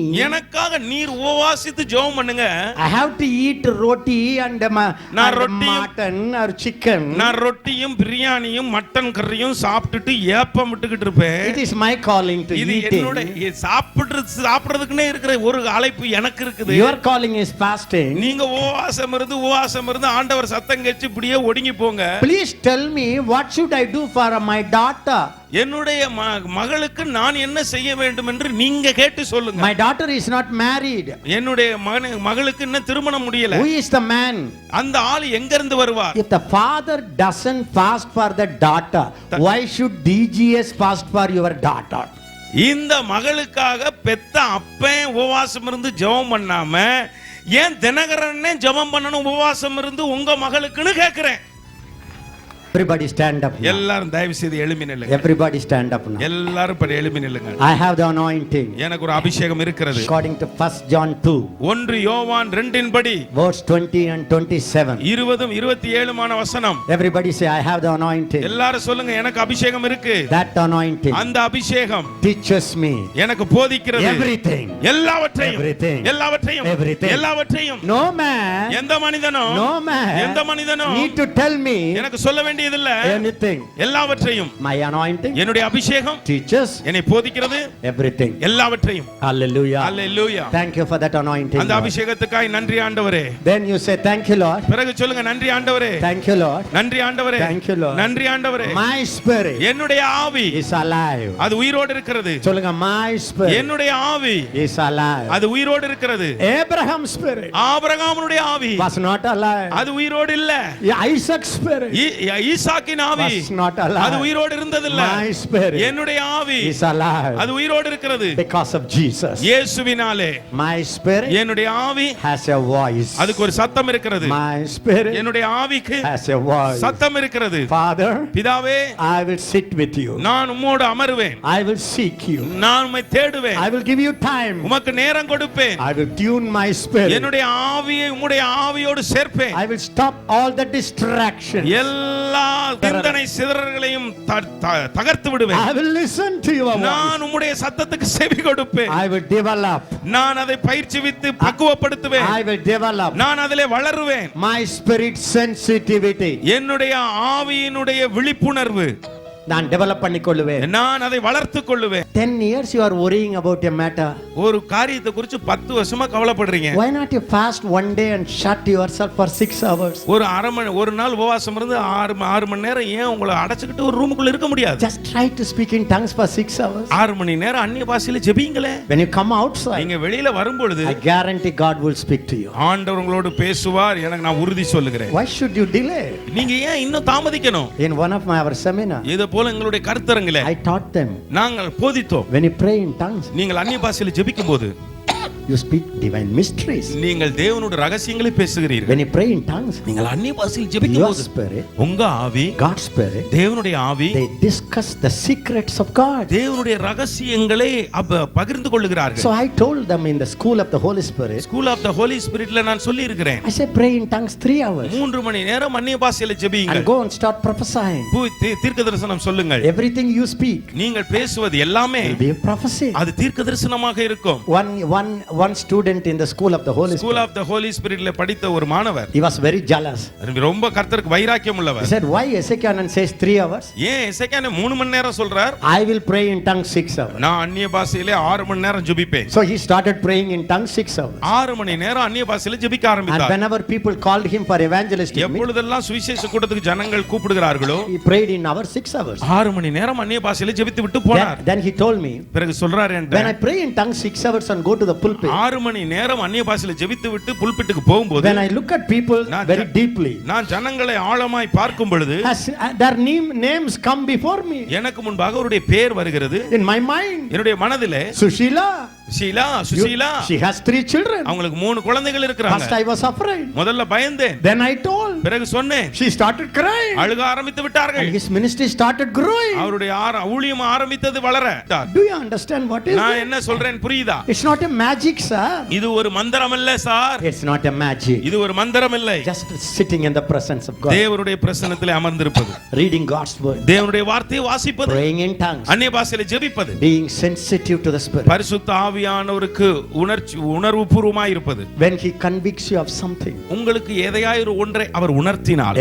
S2: எனக்காக நீர் உபவாசித்து ஜெபம் பண்ணுங்க.
S1: I have to eat roti and mutton or chicken.
S2: நான் ரொட்டியும் பிரியாணியும் மட்டன் கறியும் சாப்பிட்டுட்டு ஏப்பம் விட்டுக்கிட்டு இருப்பேன்.
S1: It is my calling to
S2: இது
S1: eat.
S2: என்னோட சாப்பிடுறதுக்குன்னே இருக்கிற ஒரு அழைப்பு எனக்கு இருக்குது.
S1: Your calling is fasting.
S2: நீங்க உபவாசம் இருந்து ஆண்டவர் சத்தம் கேட்டு இப்படியே ஒடுங்கி போங்க.
S1: Please tell me, what should I do for my daughter?
S2: என்னுடைய மகளுக்கு நான் என்ன செய்ய வேண்டும் என்று நீங்க கேட்டு சொல்லுங்க.
S1: My daughter is not married.
S2: என்னுடைய மகளுக்கு இன்னும் திருமணம் முடியல.
S1: Who is the man?
S2: அந்த ஆள் எங்க இருந்து வருவார்?
S1: If the father doesn't fast for the daughter, why should DGS fast for your daughter?
S2: இந்த மகளுக்காக பெத்த அப்பன் உபவாசம் இருந்து ஜெபம் பண்ணாம ஏன் தினகரனே ஜெபம் பண்ணணும் உபவாசம் இருந்து உங்க மகளுக்குன்னு கேக்குறேன்.
S1: Everybody stand up now.
S2: எல்லாரும் தயவு செய்து எழும்பி நில்லுங்க.
S1: Everybody stand up now.
S2: எல்லாரும் படி எழும்பி நில்லுங்க.
S1: I have the anointing.
S2: எனக்கு ஒரு அபிஷேகம் இருக்கிறது.
S1: According to 1 John 2.
S2: 1 யோவான் 2 படி
S1: verse 20 and 27.
S2: 20 27 வசனம்.
S1: Everybody say, I have the anointing.
S2: எல்லாரும் சொல்லுங்க, எனக்கு அபிஷேகம் இருக்கு.
S1: That anointing.
S2: அந்த அபிஷேகம்
S1: teaches me.
S2: எனக்கு போதிக்கிறது.
S1: Everything.
S2: எல்லாவற்றையும்.
S1: Everything.
S2: எல்லாவற்றையும்.
S1: Everything.
S2: எல்லாவற்றையும்.
S1: No man.
S2: எந்த மனிதனோ.
S1: No man.
S2: எந்த மனிதனோ.
S1: need to tell me.
S2: எனக்கு சொல்ல வேண்டிய வேண்டியதில்ல.
S1: anything.
S2: எல்லாவற்றையும்.
S1: My anointing,
S2: என்னுடைய அபிஷேகம்
S1: teaches,
S2: என்னை போதிக்கிறது.
S1: everything.
S2: எல்லாவற்றையும்.
S1: Hallelujah.
S2: Hallelujah.
S1: Thank you for that anointing.
S2: அந்த அபிஷேகத்துக்காய் நன்றி ஆண்டவரே.
S1: Then you say thank you Lord.
S2: பிறகு சொல்லுங்க நன்றி ஆண்டவரே.
S1: Thank you Lord.
S2: நன்றி ஆண்டவரே.
S1: Thank you Lord.
S2: நன்றி ஆண்டவரே.
S1: My spirit
S2: என்னுடைய ஆவி
S1: is alive.
S2: அது உயிரோடு இருக்கிறது.
S1: சொல்லுங்க my spirit
S2: என்னுடைய ஆவி
S1: is alive.
S2: அது உயிரோடு இருக்கிறது.
S1: Abraham's spirit
S2: ஆபிரகாமுடைய ஆவி
S1: was not alive.
S2: அது உயிரோடு இல்ல.
S1: Isaac's spirit
S2: ஈசாக்கின் ஆவி
S1: was not alive.
S2: அது உயிரோடு இருந்ததில்ல.
S1: My spirit
S2: என்னுடைய ஆவி
S1: is alive.
S2: அது உயிரோடு இருக்கிறது
S1: because of Jesus.
S2: இயேசுவினாலே.
S1: My spirit
S2: என்னுடைய ஆவி
S1: has a voice.
S2: அதுக்கு ஒரு சத்தம் இருக்கிறது.
S1: My spirit
S2: என்னுடைய ஆவிக்கு
S1: has a voice.
S2: சத்தம் இருக்கிறது.
S1: Father,
S2: பிதாவே,
S1: I will sit with you.
S2: நான் உம்மோடு அமருவேன்.
S1: I will seek you.
S2: நான் உம்மை தேடுவேன்.
S1: I will give you time.
S2: உமக்கு நேரம் கொடுப்பேன்.
S1: I will tune my spirit.
S2: என்னுடைய ஆவியை உம்முடைய ஆவியோடு சேர்ப்பேன்.
S1: I will stop all the distractions.
S2: எல்லா சிந்தனை சிதறல்களையும் தகர்த்து விடுவேன்.
S1: I will listen to your voice.
S2: நான் உம்முடைய சத்தத்துக்கு செவி கொடுப்பேன்.
S1: I will develop.
S2: நான் அதை பயிற்சிவித்து பக்குவப்படுத்துவேன்.
S1: I will develop.
S2: நான் அதிலே வளருவேன்.
S1: My spirit sensitivity.
S2: என்னுடைய ஆவியினுடைய விழிப்புணர்வு
S1: நான் டெவலப் பண்ணிக்கொள்ளுவேன்.
S2: நான் அதை வளர்த்துக் கொள்ளுவேன்.
S1: 10 years you are worrying about a matter.
S2: ஒரு காரியத்தை குறித்து 10 வருஷமா கவலைப்படுறீங்க.
S1: Why not you fast one day and shut yourself for 6 hours?
S2: ஒரு நாள் உபவாசம் இருந்து 6 மணி நேரம் ஏன் உங்களை அடைச்சிட்டு ஒரு ரூமுக்குள்ள இருக்க முடியாது?
S1: Just try to speak in tongues for 6 hours.
S2: 6 மணி நேரம் அந்நிய பாஷையில ஜெபிங்களே.
S1: When you come outside,
S2: நீங்க வெளியில வரும்பொழுது
S1: I guarantee God will speak to you.
S2: ஆண்டவர் உங்களோடு பேசுவார். எனக்கு நான் உறுதி சொல்லுகிறேன்.
S1: Why should you delay?
S2: நீங்க ஏன் இன்னும் தாமதிக்கணும்?
S1: In one of our seminar,
S2: இத போல எங்களுடைய கருத்தரங்கிலே
S1: I taught them.
S2: நாங்கள் போதித்தோம்.
S1: When you pray in tongues,
S2: நீங்கள் அந்நிய பாஷையில ஜெபிக்கும்போது
S1: you speak divine mysteries.
S2: நீங்கள் தேவனுடைய ரகசியங்களை பேசுகிறீர்கள்.
S1: When you pray in tongues,
S2: நீங்கள் அந்நிய பாஷையில்
S1: your
S2: ஜெபிக்கும்போது
S1: spirit,
S2: உங்க ஆவி,
S1: God's spirit,
S2: தேவனுடைய ஆவி,
S1: they discuss the secrets of God.
S2: தேவனுடைய ரகசியங்களை பகிர்ந்து கொள்ளுகிறார்கள்.
S1: So I told them in the school of the Holy Spirit,
S2: school of the holy ஸ்பிரிட்ல நான் சொல்லி இருக்கிறேன்.
S1: I said pray in tongues 3 hours.
S2: 3 மணி நேரம் அந்நிய பாஷையில ஜெபியுங்கள்.
S1: And go and start prophesying.
S2: தீர்க்கதரிசனம் சொல்லுங்கள்.
S1: Everything you speak,
S2: நீங்கள் பேசுவது எல்லாமே
S1: will be a prophecy.
S2: அது தீர்க்கதரிசனமாக இருக்கும்.
S1: One student in the school of the Holy
S2: school
S1: Spirit,
S2: of the holy ஸ்பிரிட்ல படித்த ஒரு மாணவர்,
S1: he was very jealous.
S2: ரொம்ப கர்த்தருக்கு வைராக்கியம்
S1: He
S2: உள்ளவர்.
S1: said, why Ezekiel says 3 hours?
S2: ஏன் எசேக்கியா 3 மணி நேரம் சொல்றார்?
S1: I will pray in tongues 6 hours.
S2: நான் அந்நிய பாஷையிலே 6 மணி நேரம் ஜெபிப்பேன்.
S1: So he started praying in tongues 6 hours.
S2: 6 மணி நேரம் அந்நிய பாஷையில ஜெபிக்க
S1: And
S2: ஆரம்பித்தார்.
S1: whenever people called him for evangelistic meeting,
S2: எப்பொழுதெல்லாம் சுவிசேஷ கூட்டத்துக்கு ஜனங்கள் கூப்பிடுகிறார்களோ
S1: he prayed in our 6 hours.
S2: 6 மணி நேரம் அந்நிய பாஷையில ஜெபித்து விட்டு போனார்.
S1: Then he told me,
S2: பிறகு சொல்றாரு
S1: when
S2: என்கிட்ட,
S1: I pray in tongues 6 hours and go to the pulpit,
S2: 6 மணி நேரம் அந்நிய பாஷையில ஜெபித்து விட்டு புல்பிட்டுக்கு போகும்போது
S1: when I look at people very deeply,
S2: நான் ஜனங்களை ஆழமாய் பார்க்கும் பொழுது
S1: their names come before me.
S2: எனக்கு முன்பாக அவருடைய பேர் வருகிறது.
S1: In my mind,
S2: என்னுடைய மனதிலே
S1: Sushila,
S2: Susheela,
S1: she has 3 children.
S2: அவங்களுக்கு 3 குழந்தைகள் இருக்காங்க.
S1: First I was afraid.
S2: முதல்ல பயந்தேன்.
S1: Then I told.
S2: பிறகு சொன்னேன்.
S1: She started crying.
S2: அழுக ஆரம்பித்து விட்டார்கள்.
S1: And his ministry started growing.
S2: அவருடைய ஊழியம் ஆரம்பித்தது வளர.
S1: Do you understand what is
S2: நான்
S1: it?
S2: என்ன சொல்றேன் புரியுதா?
S1: It's not a magic, sir.
S2: இது ஒரு மந்திரம் இல்ல sir.
S1: It's not a magic.
S2: இது ஒரு மந்திரம் இல்லை.
S1: Just sitting in the presence of God.
S2: தேவனுடைய பிரசன்னத்திலே அமர்ந்திருப்பது.
S1: Reading God's word.
S2: தேவனுடைய வார்த்தையை வாசிப்பது.
S1: Praying in tongues.
S2: அந்நிய பாஷையில ஜெபிப்பது.
S1: Being sensitive to the Spirit.
S2: பரிசுத்த ஆவியானவருக்கு உணர்வுபூர்வமாய் இருப்பது.
S1: When he convicts you of something,
S2: உங்களுக்கு எதையாயிரு ஒன்றை அவர் உணர்த்தினார்.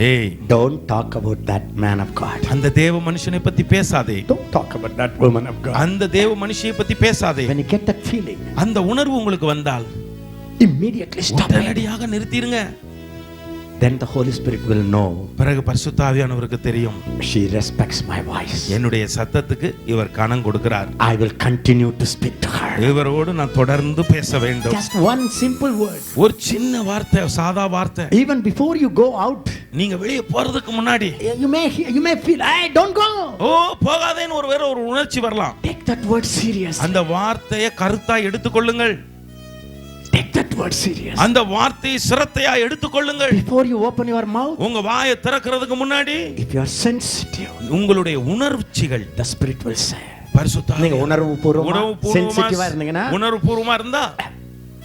S2: ஏய்,
S1: don't talk about that man of God.
S2: அந்த தேவ மனுஷனை பத்தி பேசாதே.
S1: Don't talk about that woman of God.
S2: அந்த தேவ மனுஷியை பத்தி பேசாதே.
S1: When you get that feeling,
S2: அந்த உணர்வு உங்களுக்கு வந்தால்
S1: immediately stop.
S2: உடனடியாக நிறுத்திடுங்க.
S1: Then the Holy Spirit will know.
S2: பிறகு பரிசுத்த ஆவியானவருக்கு தெரியும்.
S1: She respects my voice.
S2: என்னுடைய சத்தத்துக்கு இவர் கனம் கொடுக்கிறார்.
S1: I will continue to speak to her.
S2: இவரோடு நான் தொடர்ந்து பேச வேண்டும்.
S1: Just one simple word.
S2: ஒரு சின்ன வார்த்தை, சாதா வார்த்தை.
S1: Even before you go out,
S2: நீங்க வெளியே போறதுக்கு முன்னாடி
S1: you may feel, "Hey, don't go."
S2: ஓ போகாதேன்னு ஒரு உணர்ச்சி வரலாம்.
S1: Take that word serious.
S2: அந்த வார்த்தையை கருத்தா எடுத்துக்கொள்ளுங்கள்.
S1: Take that word serious.
S2: அந்த வார்த்தையை சிரத்தையா எடுத்துக்கொள்ளுங்கள்.
S1: Before you open your mouth,
S2: உங்க வாயை திறக்கிறதுக்கு முன்னாடி,
S1: if you are sensitive,
S2: உங்களுடைய உணர்ச்சிகள்,
S1: the Spirit will say.
S2: பரிசுத்த
S1: நீங்க உணர்வுபூர்வமா சென்சிட்டிவா இருந்தீங்கன்னா,
S2: உணர்வுபூர்வமா இருந்தா,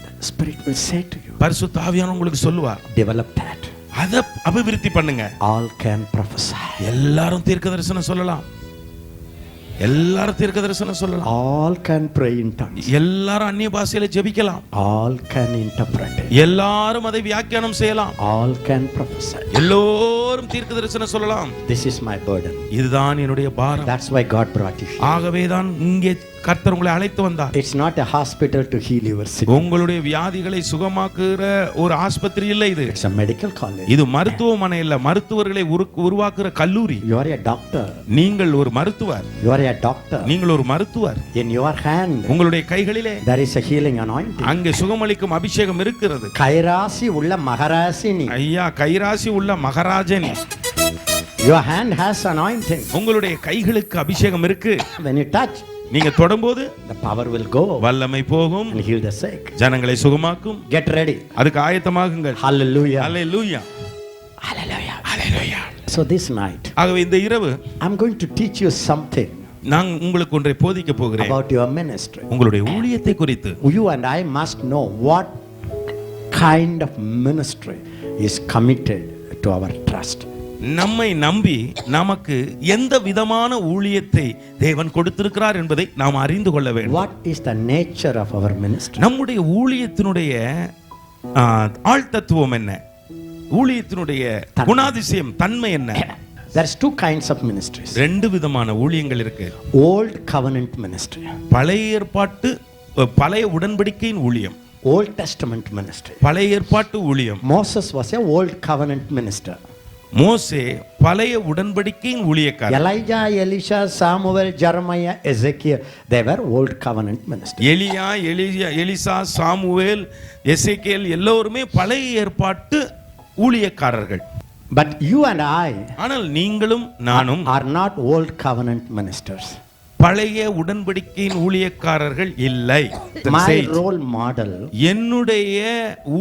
S1: the Spirit will say to you.
S2: பரிசுத்த ஆவியானவர் உங்களுக்கு சொல்லுவார்.
S1: Develop that.
S2: அத அபிவிருத்தி பண்ணுங்க.
S1: All can prophesy.
S2: எல்லாரும் தீர்க்கதரிசனம் சொல்லலாம். எல்லாரும் தீர்க்க தரிசனம் சொல்லலாம்.
S1: All can pray in tongues.
S2: எல்லாரும் அந்நிய பாஷையில ஜெபிக்கலாம்.
S1: All can interpret.
S2: எல்லாரும் அதை வியாக்கியானம் செய்யலாம்.
S1: All can prophesy.
S2: எல்லோரும் தீர்க்க தரிசனம் சொல்லலாம்.
S1: This is my burden.
S2: இதுதான் என்னுடைய பாரம்.
S1: That's why God brought you here.
S2: ஆகவே தான் இங்கே கர்த்தர் உங்களை அழைத்து வந்தார்.
S1: It's not a hospital to heal your sick.
S2: உங்களுடைய வியாதிகளை சுகமாக்குற ஒரு ஆஸ்பத்திரி இல்ல இது.
S1: It's a medical college.
S2: இது மருத்துவமனை இல்ல, மருத்துவர்களை உருவாக்குற கல்லூரி.
S1: You are a doctor.
S2: நீங்கள் ஒரு மருத்துவர்.
S1: You are a doctor.
S2: நீங்கள் ஒரு மருத்துவர்.
S1: In your hand,
S2: உங்களுடைய கைகளிலே
S1: there is a healing anointing.
S2: அங்கே சுகமளிக்கும் அபிஷேகம் இருக்கிறது.
S1: கைராசி உள்ள மகாராசினி.
S2: ஐயா, கைராசி உள்ள மகாராஜனி.
S1: Your hand has anointing.
S2: உங்களுடைய கைகளுக்கு அபிஷேகம் இருக்கு.
S1: When you touch,
S2: நீங்க தொடும்போது
S1: the power will go.
S2: வல்லமை போகும்.
S1: And heal the sick.
S2: ஜனங்களை சுகமாக்கும்.
S1: Get ready.
S2: அதுக்கு ஆயத்தமாகுங்கள்.
S1: Hallelujah.
S2: Hallelujah.
S1: Hallelujah.
S2: Hallelujah.
S1: So this night,
S2: ஆகவே இந்த இரவு
S1: I'm going to teach you something
S2: நான் உங்களுக்கு ஒன்றை போதிக்க போகிறேன்.
S1: about your ministry.
S2: உங்களுடைய ஊழியத்தை குறித்து.
S1: You and I must know what kind of ministry is committed to our trust.
S2: நம்மை நம்பி நமக்கு எந்த விதமான ஊழியத்தை தேவன் கொடுத்திருக்கிறார் என்பதை நாம் அறிந்து கொள்ள வேண்டும்.
S1: What is the nature of our ministry?
S2: நம்முடைய ஊழியத்தினுடைய ஆழ்தத்துவம் என்ன? ஊழியத்தினுடைய குணாதிசயம் தன்மை என்ன?
S1: There's two kinds of ministries.
S2: ரெண்டு விதமான ஊழியங்கள் இருக்கு.
S1: Old covenant ministry.
S2: பழைய ஏற்பாட்டு பழைய உடன்படிக்கையின் ஊழியம்.
S1: Old Testament ministry.
S2: பழைய ஏற்பாட்டு ஊழியம்.
S1: Moses was a old covenant minister.
S2: மோசே பழைய உடன்படிக்கையின் ஊழியக்காரர்.
S1: Elijah, Elisha, Samuel, Jeremiah, Ezekiel, they were old covenant ministers.
S2: Elisha, Samuel, Ezekiel எல்லோருமே பழைய ஏற்பாட்டு ஊழியக்காரர்கள்.
S1: But you and I
S2: ஆனால் நீங்களும் நானும்
S1: are not old covenant ministers.
S2: பழைய உடன்படிக்கையின் ஊழியக்காரர்கள் இல்லை.
S1: My role model
S2: என்னுடைய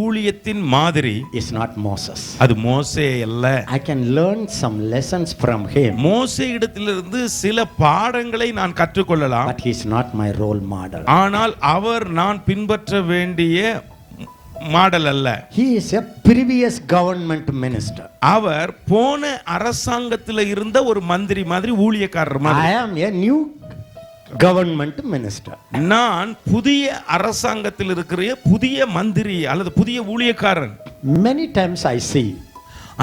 S2: ஊழியத்தின் மாதிரி
S1: is not Moses.
S2: அது மோசே அல்ல.
S1: I can learn some lessons from him.
S2: மோசே இடத்திலிருந்து சில பாடங்களை நான் கற்றுக்கொள்ளலாம்.
S1: But he is not my role model.
S2: ஆனால் அவர் நான் பின்பற்ற வேண்டிய மாடல் அல்ல.
S1: He is a previous government minister.
S2: அவர் போன அரசாங்கத்தில் இருந்த ஒரு மந்திரி மாதிரி ஊழியக்காரர் மாதிரி.
S1: I am a new government minister.
S2: நான் புதிய அரசாங்கத்தில் இருக்கிற புதிய மந்திரி அல்லது புதிய ஊழியக்காரன்.
S1: Many times I see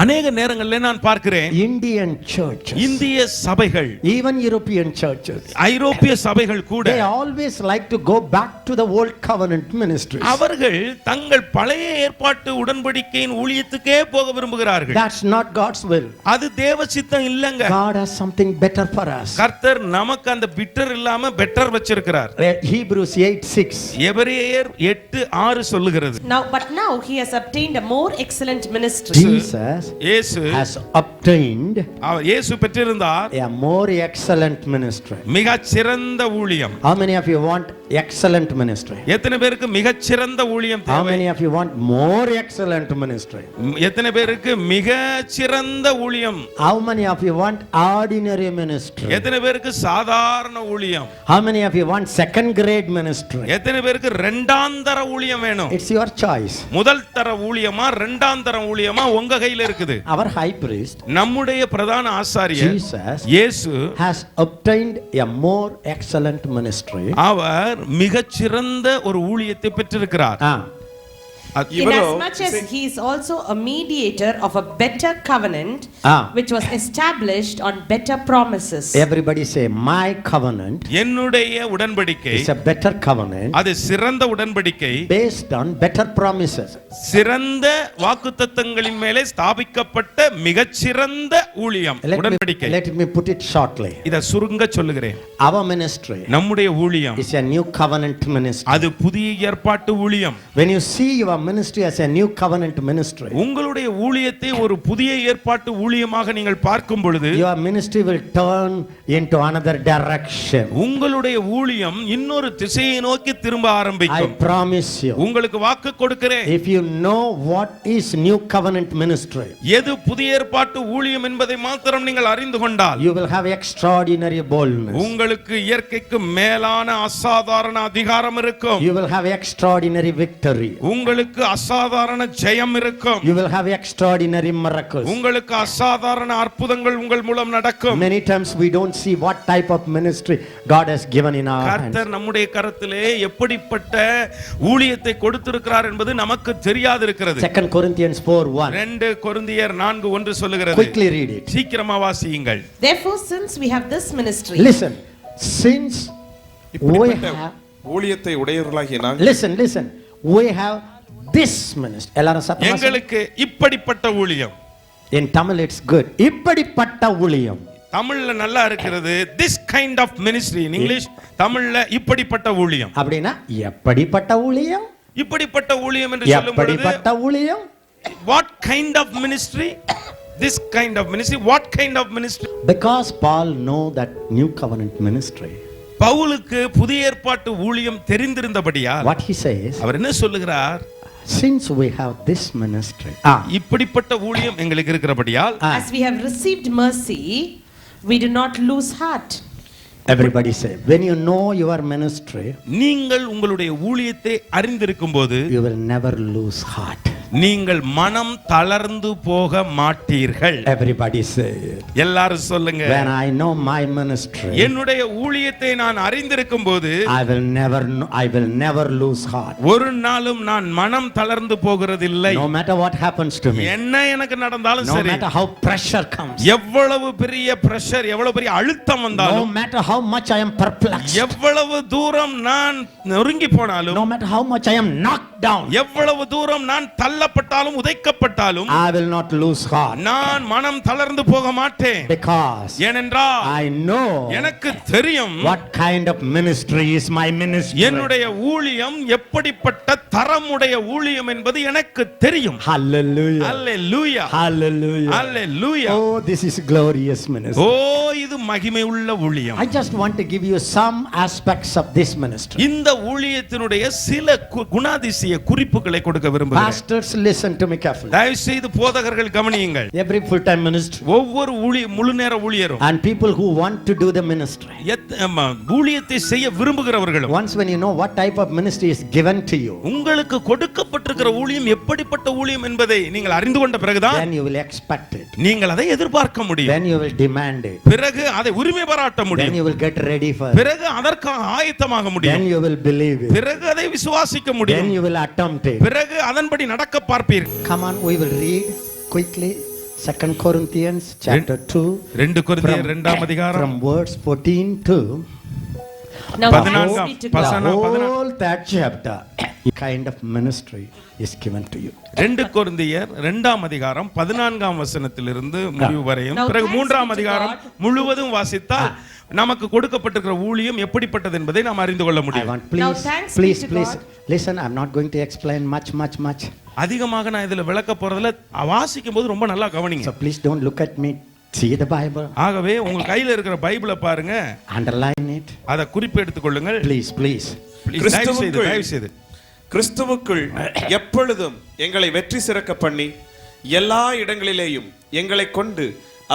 S2: அநேக நேரங்களில் நான் பார்க்கிறேன்
S1: Indian churches,
S2: இந்திய சபைகள்,
S1: even European churches,
S2: ஐரோப்பிய சபைகள் கூட
S1: they always like to go back to the old covenant ministries.
S2: அவர்கள் தங்கள் பழைய ஏற்பாட்டு உடன்படிக்கையின் ஊழியத்துக்கே போக விரும்புகிறார்கள்.
S1: That's not God's will.
S2: அது தேவ சித்தம் இல்லங்க.
S1: God has something better for us.
S2: கர்த்தர் நமக்கு அந்த பிட்டர் இல்லாம பெட்டர் வச்சிருக்கிறார்.
S1: Hebrews 8:6.
S2: எபிரேயர் 8:6 சொல்லுகிறது.
S3: But now he has obtained a more excellent ministry.
S1: Jesus
S2: இயேசு
S1: has obtained
S2: இயேசு பெற்றிருந்தார்
S1: a more excellent ministry.
S2: மிகச் சிறந்த ஊழியம்.
S1: How many of you want excellent ministry?
S2: எத்தனை பேருக்கு மிகச் சிறந்த ஊழியம்
S1: How
S2: தேவை?
S1: many of you want more excellent ministry?
S2: எத்தனை பேருக்கு மிகச் சிறந்த ஊழியம்?
S1: How many of you want ordinary ministry?
S2: எத்தனை பேருக்கு சாதாரண ஊழியம்?
S1: How many of you want second grade ministry?
S2: எத்தனை பேருக்கு இரண்டாம் தர ஊழியம் வேணும்?
S1: It's your choice.
S2: முதல் தர ஊழியமா இரண்டாம் தர ஊழியமா உங்க கையில இருக்குது.
S1: Our high priest,
S2: நம்முடைய பிரதான ஆசாரியர்
S1: Jesus,
S2: இயேசு
S1: has obtained a more excellent ministry.
S2: அவர் மிகச் சிறந்த ஒரு ஊழியத்தை பெற்றிருக்கிறார்.
S3: Inasmuch as he is also a mediator of a better covenant, which was established on better promises.
S1: Everybody say, my covenant
S2: என்னுடைய உடன்படிக்கை
S1: is a better covenant
S2: அது சிறந்த உடன்படிக்கை
S1: based on better promises.
S2: சிறந்த வாக்குத்தத்தங்களின் மேலே ஸ்தாபிக்கப்பட்ட மிகச்சிறந்த ஊழியம் உடன்படிக்கை.
S1: Let me put it shortly.
S2: இத சுருங்க சொல்லுகிறேன்.
S1: Our ministry
S2: நம்முடைய ஊழியம்
S1: is a new covenant ministry.
S2: அது புதிய ஏற்பாட்டு ஊழியம்.
S1: When you see your ministry as a new covenant ministry,
S2: உங்களுடைய ஊழியத்தை ஒரு புதிய ஏற்பாட்டு ஊழியமாக நீங்கள் பார்க்கும் பொழுது
S1: your ministry will turn into another direction.
S2: உங்களுடைய ஊழியம் இன்னொரு திசையை நோக்கி திரும்ப ஆரம்பிக்கும்.
S1: I promise you.
S2: உங்களுக்கு வாக்கு கொடுக்கிறேன்.
S1: If you know what is new covenant ministry,
S2: எது புதிய ஏற்பாட்டு ஊழியம் என்பதை மாத்திரம் நீங்கள் அறிந்து கொண்டால்
S1: you will have extraordinary boldness.
S2: உங்களுக்கு இயற்கைக்கு மேலான அசாதாரண அதிகாரம் இருக்கும்.
S1: You will have extraordinary victory.
S2: உங்களுக்கு உங்களுக்கு அசாதாரண ஜெயம் இருக்கும்.
S1: You will have extraordinary miracles.
S2: உங்களுக்கு அசாதாரண அற்புதங்கள் உங்கள் மூலம் நடக்கும்.
S1: Many times we don't see what type of ministry God has given in our hands.
S2: கர்த்தர் நம்முடைய கரத்திலே எப்படிப்பட்ட ஊழியத்தை கொடுத்திருக்கிறார் என்பது நமக்கு தெரியாது இருக்கிறது.
S1: 2 Corinthians 4:1.
S2: 2 கொரிந்தியர் 4:1 சொல்லுகிறது.
S1: Quickly read it.
S2: சீக்கிரமா வாசியுங்கள்.
S3: Therefore, since we have this ministry.
S1: Listen. Since we have
S4: ஊழியத்தை உடையவர்களாகிய நாங்கள்.
S1: Listen. We have this ministry. எல்லாரும் சத்தமா
S2: எங்களுக்கு இப்படிப்பட்ட ஊழியம்.
S1: In Tamil it's good. இப்படிப்பட்ட ஊழியம்.
S2: தமிழ்ல நல்லா இருக்கிறது. This kind of ministry. In English தமிழ்ல இப்படிப்பட்ட ஊழியம்.
S1: அப்படினா எப்படிப்பட்ட ஊழியம்?
S2: இப்படிப்பட்ட ஊழியம் என்று சொல்லும் பொழுது
S1: எப்படிப்பட்ட ஊழியம்?
S2: What kind of ministry? This kind of ministry. What kind of ministry?
S1: Because Paul know that new covenant ministry.
S2: பவுலுக்கு புதிய ஏற்பாட்டு ஊழியம் தெரிந்திருந்தபடியால்
S1: What he says?
S2: அவர் என்ன சொல்லுகிறார்?
S1: Since we have this ministry.
S2: இப்படிப்பட்ட ஊழியம் எங்களுக்கு இருக்கிறபடியால்
S3: As we have received mercy, we do not lose heart.
S1: Everybody say, when you know your ministry,
S2: நீங்கள் உங்களுடைய ஊழியத்தை அறிந்திருக்கும்போது
S1: you will never lose heart.
S2: நீங்கள் மனம் தளர்ந்து போக மாட்டீர்கள்.
S1: Everybody say,
S2: எல்லாரும் சொல்லுங்க.
S1: when I know my ministry,
S2: என்னுடைய ஊழியத்தை நான் அறிந்திருக்கும்போது
S1: I will never lose heart.
S2: ஒரு நாளும் நான் மனம் தளர்ந்து போகிறதில்லை.
S1: No matter what happens to me,
S2: என்ன எனக்கு நடந்தாலும்
S1: no
S2: சரி,
S1: matter how pressure comes,
S2: எவ்வளவு பெரிய பிரஷர், எவ்வளவு பெரிய அழுத்தம்
S1: no
S2: வந்தாலும்,
S1: matter how much I am perplexed,
S2: எவ்வளவு தூரம் நான் நொறுங்கி போனாலும்,
S1: no matter how much I am knocked down,
S2: எவ்வளவு தூரம் நான் தள்ளப்பட்டாலும் உதைக்கப்பட்டாலும்,
S1: I will not lose heart.
S2: நான் மனம் தளர்ந்து போக மாட்டேன்.
S1: Because
S2: ஏனென்றால்
S1: I know
S2: எனக்கு தெரியும்
S1: what kind of ministry is my ministry.
S2: என்னுடைய ஊழியம் எப்படிப்பட்ட தரமுடைய ஊழியம் என்பது எனக்கு தெரியும்.
S1: Hallelujah.
S2: Hallelujah.
S1: Hallelujah.
S2: Hallelujah.
S1: Oh, this is glorious ministry.
S2: ஓ, இது மகிமை உள்ள ஊழியம்.
S1: I just want to give you some aspects of this ministry.
S2: இந்த ஊழியத்தினுடைய சில குணாதிசய குறிப்புகளை கொடுக்க விரும்புகிறேன்.
S1: Pastors, listen to me carefully.
S2: தயவு செய்து போதகர்கள் கவனியுங்கள்.
S1: Every full-time ministry
S2: ஒவ்வொரு முழு நேர ஊழியரும்
S1: and people who want to do the ministry,
S2: ஊழியத்தை செய்ய விரும்புகிறவர்களும்,
S1: once when you know what type of ministry is given to you,
S2: உங்களுக்கு கொடுக்கப்பட்டிருக்கிற ஊழியம் எப்படிப்பட்ட ஊழியம் என்பதை நீங்கள் அறிந்து கொண்ட பிறகுதான்
S1: then you will expect it,
S2: நீங்கள் அதை எதிர்பார்க்க முடியும்.
S1: then you will demand it,
S2: பிறகு அதை உரிமை பாராட்ட
S1: then
S2: முடியும்.
S1: you will get ready for it,
S2: பிறகு அதற்காக ஆயத்தமாக
S1: then
S2: முடியும்.
S1: you will believe it,
S2: பிறகு அதை விசுவாசிக்க
S1: then
S2: முடியும்.
S1: you will attempt it.
S2: பிறகு அதன்படி நடக்க பார்ப்பீர்கள்.
S1: Come on, we will read quickly 2 Corinthians chapter 2
S2: 2 கொரிந்தியர் 2ஆம் அதிகாரம்
S1: from verse 14 to
S3: Now,
S1: the
S3: thanks be to God.
S1: whole that chapter. Kind of ministry is given to you.
S2: 2 கொரிந்தியர் 2ஆம் அதிகாரம் 14ஆம் வசனத்திலிருந்து முடிவு வரையும்,
S3: Now,
S2: பிறகு
S3: thanks be
S2: 3ஆம்
S3: to
S2: அதிகாரம்
S3: God.
S2: முழுவதும் வாசித்தால் நமக்கு கொடுக்கப்பட்டிருக்கிற ஊழியம் எப்படிப்பட்டது என்பதை நாம் அறிந்து கொள்ள
S1: I
S2: முடியும்.
S1: want
S3: Now, thanks be
S1: please
S3: to God.
S1: listen, I'm not going to explain much.
S2: அதிகமாக நான் இதுல விளக்க போறதுல வாசிக்கும் போது ரொம்ப நல்லா கவனிங்க.
S1: So please don't look at me. See the Bible.
S2: ஆகவே உங்க கையில இருக்கிற பைபிளை பாருங்க,
S1: Underline it.
S2: அத குறிப்பு எடுத்துக்கொள்ளுங்கள்.
S1: Please.
S2: தயவு செய்து
S4: கிறிஸ்துவுக்குள் எப்பொழுதும் எங்களை வெற்றி சிறக்க பண்ணி எல்லா இடங்களிலேயும் எங்களை கொண்டு